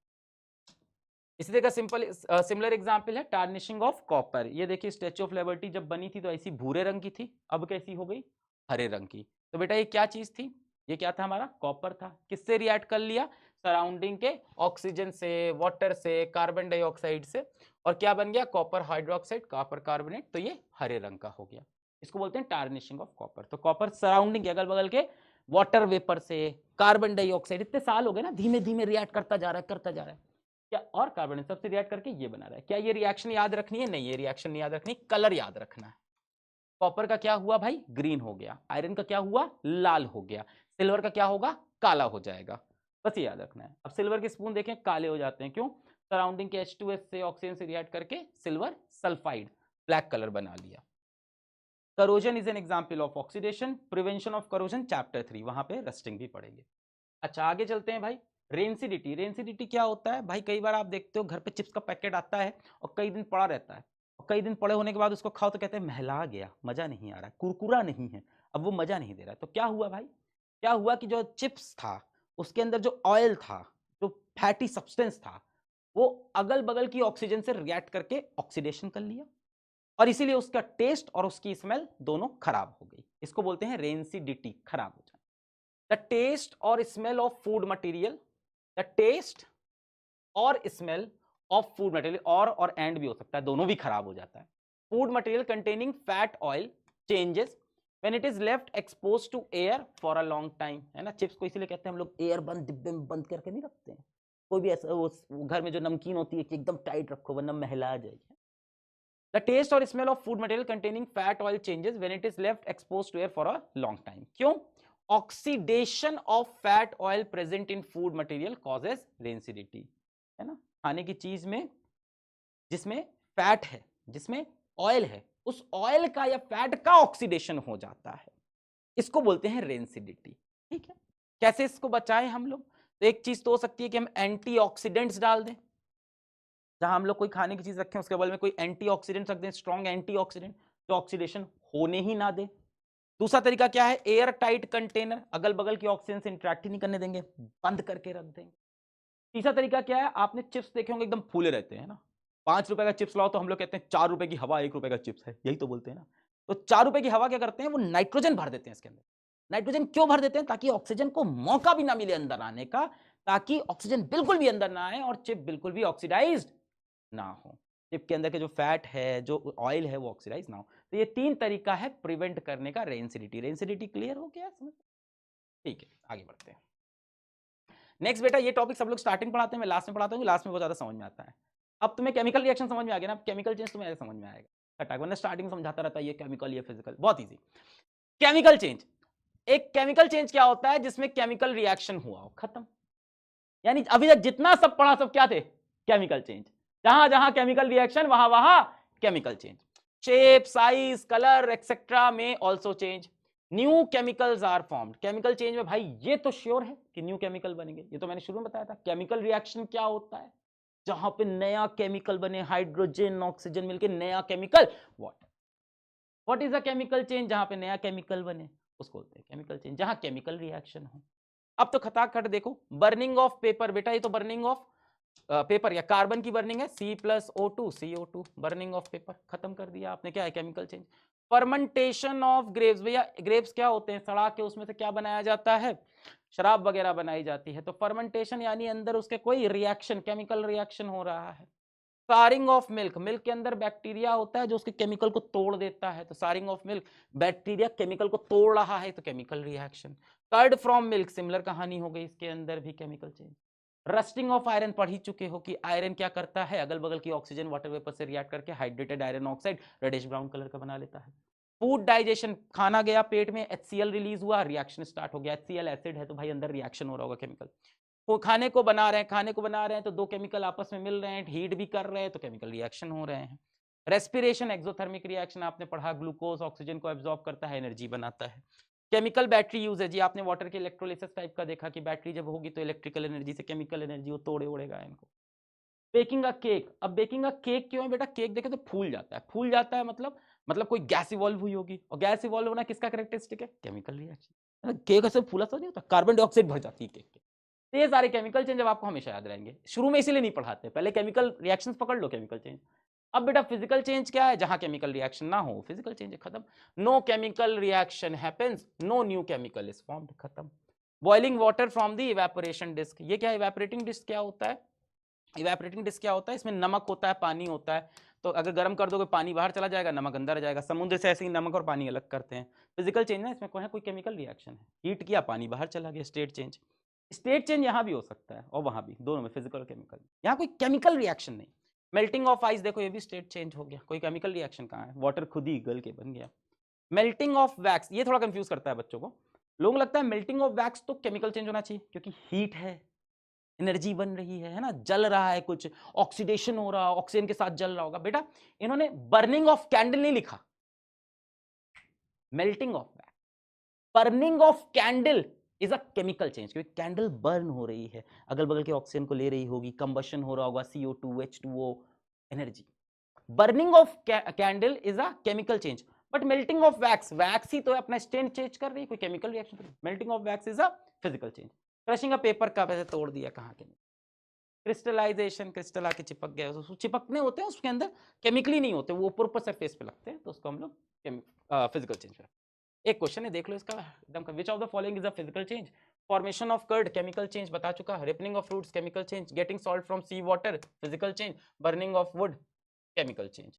इसी तरह का सिमिलर एग्जांपल है टार्निशिंग ऑफ कॉपर। ये देखिए स्टैच्यू ऑफ लिबर्टी जब बनी थी तो ऐसी भूरे रंग की थी, अब कैसी हो गई, हरे रंग की। तो बेटा ये क्या चीज थी, ये क्या था हमारा, कॉपर था, किससे रिएक्ट कर लिया, सराउंडिंग के ऑक्सीजन से, वाटर से, कार्बन डाइऑक्साइड से, और क्या बन गया, कॉपर हाइड्रोक्साइड, कॉपर कार्बोनेट, तो ये हरे रंग का हो गया, इसको बोलते हैं टार्निशिंग ऑफ कॉपर। तो कॉपर सराउंडिंग के अगल बगल के वाटर वेपर से, कार्बन डाइऑक्साइड, इतने साल हो गए ना, धीमे धीमे रिएक्ट करता जा रहा है क्या, और कार्बन सबसे रिएक्ट करके ये बना रहा है। क्या ये रिएक्शन याद रखनी है, नहीं, ये रिएक्शन नहीं याद रखनी, कलर याद रखना है। कॉपर का क्या हुआ भाई, ग्रीन हो गया, आयरन का क्या हुआ, लाल हो गया, सिल्वर का क्या होगा, काला हो जाएगा। बस ये याद रखना है। अब सिल्वर के स्पून देखें काले हो जाते हैं, क्यों, सराउंडिंग के H2S से ऑक्सीजन से रिएक्ट करके सिल्वर सल्फाइड ब्लैक कलर बना लिया। Corrosion is an example of oxidation, prevention of corrosion chapter 3, वहां पे रस्टिंग भी पढ़ेंगे। अच्छा आगे चलते हैं भाई, रेंसिडिटी। रेंसिडिटी क्या होता है भाई, कई बार आप देखते हो घर पे चिप्स का पैकेट आता है और कई दिन पड़ा रहता है, और कई दिन पड़े होने के बाद उसको खाओ तो कहते हैं महला गया, मजा नहीं आ रहा, कुरकुरा नहीं है, अब वो मजा नहीं दे रहा। तो क्या हुआ भाई, क्या हुआ कि जो चिप्स था उसके अंदर जो ऑयल था, जो फैटी सब्सटेंस था, वो अगल बगल की ऑक्सीजन से रिएक्ट करके ऑक्सीडेशन कर लिया, और इसीलिए उसका टेस्ट और उसकी स्मेल दोनों खराब हो गई। इसको बोलते हैं रेंसिडिटी, खराब हो जाना। द टेस्ट और smell of food material, the taste और स्मेल ऑफ फूड मटेरियल, और एंड भी हो सकता है, दोनों भी खराब हो जाता है। Food material containing fat oil changes when it is left expose to air for a long time, है ना। चिप्स को इसीलिए कहते हैं हम लोग एयर बंद डिब्बे में बंद करके नहीं रखते हैं, कोई भी ऐसा वो घर में जो नमकीन होती है कि एकदम टाइट रखो वरना महला जाएगी। The taste or smell of food material containing fat oil changes when it is left exposed to air for a long time. क्यों? Oxidation of fat oil present in food material causes rancidity, है ना। खाने की चीज में जिसमें fat है, जिसमें ऑयल है, उस ऑयल का या फैट का ऑक्सीडेशन हो जाता है, इसको बोलते हैं रेंसिडिटी। ठीक है, कैसे इसको बचाएं हम लोग, तो एक चीज तो हो सकती है कि हम एंटीऑक्सीडेंट्स डाल दें, जहां हम लोग कोई खाने की चीज रखें उसके बगल में कोई एंटीऑक्सीडेंट रख दें, स्ट्रॉन्ग एंटीऑक्सीडेंट जो ऑक्सीडेशन होने ही ना दे। दूसरा तरीका क्या है, एयर टाइट कंटेनर, अगल बगल की ऑक्सीजन से इंटरेक्ट ही नहीं करने देंगे, बंद करके रख देंगे। तीसरा तरीका क्या है, आपने चिप्स देखे होंगे एकदम फूले रहते हैं ना, 5 रुपए का चिप्स लाओ तो हम लोग कहते हैं 4 रुपए की हवा 1 रुपए का चिप्स है, यही तो बोलते हैं ना। तो 4 रुपए की हवा क्या करते हैं, वो नाइट्रोजन भर देते हैं इसके अंदर। नाइट्रोजन क्यों भर देते हैं, ताकि ऑक्सीजन को मौका भी ना मिले अंदर आने का, ताकि ऑक्सीजन बिल्कुल भी अंदर ना आए और चिप बिल्कुल भी ऑक्सीडाइज्ड ना हो, चिप के अंदर के जो फैट है, जो ऑयल है, वो ऑक्सीडाइज ना हो। तो ये 3 तरीका है प्रिवेंट करने का रेंसिडिटी। रेंसिडिटी क्लियर हो गया समझ, ठीक है आगे बढ़ते हैं। नेक्स्ट बेटा, ये टॉपिक सब लोग स्टार्टिंग पढ़ाते हैं, मैं लास्ट में पढ़ाता हूँ, लास्ट में बहुत ज्यादा समझ में आता है। अब तुम्हें केमिकल रिएक्शन समझ में आ गया ना, केमिकल चेंज तुम्हें समझ में आएगा, खटाक, वरना स्टार्टिंग समझाता रहता है ये केमिकल ये फिजिकल, बहुत ईजी। केमिकल चेंज, एक केमिकल चेंज क्या होता है, जिसमें केमिकल रिएक्शन हुआ हो, खत्म। यानी अभी तक जितना सब पढ़ा सब क्या थे, केमिकल चेंज, जहां जहां केमिकल रिएक्शन वहां वहां chemical change. Shape, size, colour etcetera में also change. New chemicals are formed, chemical change में भाई ये तो श्योर है कि न्यू केमिकल बनेंगे, ये तो मैंने शुरू में बताया था। केमिकल रिएक्शन क्या होता है, जहां पे नया केमिकल बने, हाइड्रोजन ऑक्सीजन मिलके नया chemical, what is a chemical change, जहां पे नया केमिकल बने उसको बोलते हैं केमिकल चेंज, जहां केमिकल रिएक्शन हो। अब तो खटाखट देखो, बर्निंग ऑफ पेपर, बेटा ये तो बर्निंग ऑफ पेपर या कार्बन की बर्निंग है, C+O2 CO2, burning of paper, खत्म कर दिया आपने, क्या है chemical change. Fermentation of grapes, भैया ग्रेप्स क्या होते हैं, सड़ा के उसमें से क्या बनाया जाता है, शराब वगैरह बनाई जाती है। तो फर्मेंटेशन यानी अंदर उसके कोई रिएक्शन, केमिकल रिएक्शन हो रहा है। सारिंग ऑफ मिल्क, मिल्क के अंदर बैक्टीरिया होता है जो उसके केमिकल को तोड़ देता है, तो souring of milk, bacteria chemical को तोड़ रहा है तो chemical reaction. Curd from milk, similar कहानी हो गई, इसके अंदर भी chemical change. Rusting of iron, पढ़ ही चुके हो कि आयरन क्या करता है, अगल बगल की ऑक्सीजन वाटर वेपर से रिएक्ट करके hydrated iron oxide reddish brown colour का बना लेता है। फूड डाइजेशन, खाना गया पेट में, HCl रिलीज हुआ, रिएक्शन स्टार्ट हो गया, HCl एसिड है तो भाई अंदर रिएक्शन हो रहा होगा केमिकल। वो खाने को बना रहे हैं, खाने को बना रहे हैं तो दो केमिकल आपस में मिल रहे हैं, हीट भी कर रहे हैं तो केमिकल रिएक्शन हो रहे हैं। रेस्पिरेशन, एक्सोथर्मिक रिएक्शन आपने पढ़ा, ग्लूकोज ऑक्सीजन को एब्जॉर्ब करता है, एनर्जी बनाता है। केमिकल बैटरी यूज है जी, आपने वाटर के इलेक्ट्रोलिसिस टाइप का देखा कि बैटरी जब होगी तो इलेक्ट्रिकल एनर्जी से केमिकल एनर्जी वो तोड़े ओड़ेगा इनको। बेकिंग अ केक, अब बेकिंग अ केक क्यों है बेटा, केक देखे तो फूल जाता है, फूल जाता है मतलब कोई गैस इवॉल्व हुई होगी, और गैस इवॉल्व होना किसका कैरेक्टरिस्टिक है, केमिकल रिएक्शन। केक ऐसे फूला सा नहीं होता, कार्बन डाइऑक्साइड भर जाती है केक के। तो ये सारे केमिकल चेंज अब आपको हमेशा याद रहेंगे, शुरू में इसीलिए नहीं पढ़ाते, पहले केमिकल रिएक्शंस पकड़ लो, केमिकल चेंज। अब बेटा फिजिकल चेंज क्या है, जहां केमिकल रिएक्शन ना हो फिजिकल चेंज है, खत्म। No chemical reaction happens, no new chemical is formed, खत्म। Boiling water from the evaporation disc, ये क्या है, इवेपोरेटिंग डिस्क क्या होता है, इवेपोरेटिंग डिस्क क्या होता है, इसमें नमक होता है, पानी होता है, तो अगर गर्म कर दोगे पानी बाहर चला जाएगा, नमक अंदर आ जाएगा, समुद्र से ऐसे ही नमक और पानी अलग करते हैं। फिजिकल चेंज ना, इसमें कोई केमिकल रिएक्शन है, हीट किया पानी बाहर चला गया, स्टेट चेंज। स्टेट चेंज यहाँ भी हो सकता है और वहां भी, दोनों में फिजिकल और केमिकल, यहाँ कोई केमिकल रिएक्शन नहीं। मेल्टिंग ऑफ आइस देखो, ये भी स्टेट चेंज हो गया, कोई केमिकल रिएक्शन कहाँ है, वाटर खुद ही गल के बन गया। मेल्टिंग ऑफ वैक्स, ये थोड़ा कंफ्यूज करता है बच्चों को। लोगों को लगता है मेल्टिंग ऑफ वैक्स तो केमिकल चेंज होना चाहिए, क्योंकि हीट है, एनर्जी बन रही है ना, जल रहा है, कुछ ऑक्सीडेशन हो रहा है, ऑक्सीजन के साथ जल रहा होगा। बेटा इन्होंने बर्निंग ऑफ कैंडल नहीं लिखा, melting of wax. Burning of candle is a chemical change, क्योंकि कैंडल बर्न हो रही है, अगल बगल के ऑक्सीजन को ले रही होगी, कंबशन हो रहा होगा, CO2 H2O, energy. Burning of candle is a chemical change, but melting of wax, wax ही तो अपना स्टेट चेंज कर रही है, कोई chemical reaction. Melting of wax is a physical change. Crushing a paper का वैसे तोड़ दिया, कहाँ के क्रिस्टलाइजेशन, क्रिस्टल आके चिपक गया, उसको चिपकने होते हैं उसके अंदर, केमिकली नहीं होते, वो ऊपर ऊपर सरफेस पे लगते हैं, तो उसको हम लोग फिजिकल चेंज करते हैं। एक क्वेश्चन है, देख लो इसका एकदम, which of the following is a physical change? Formation of curd chemical change बता चुका, ripening of fruits chemical change, getting salt from sea water physical change, burning of wood chemical change.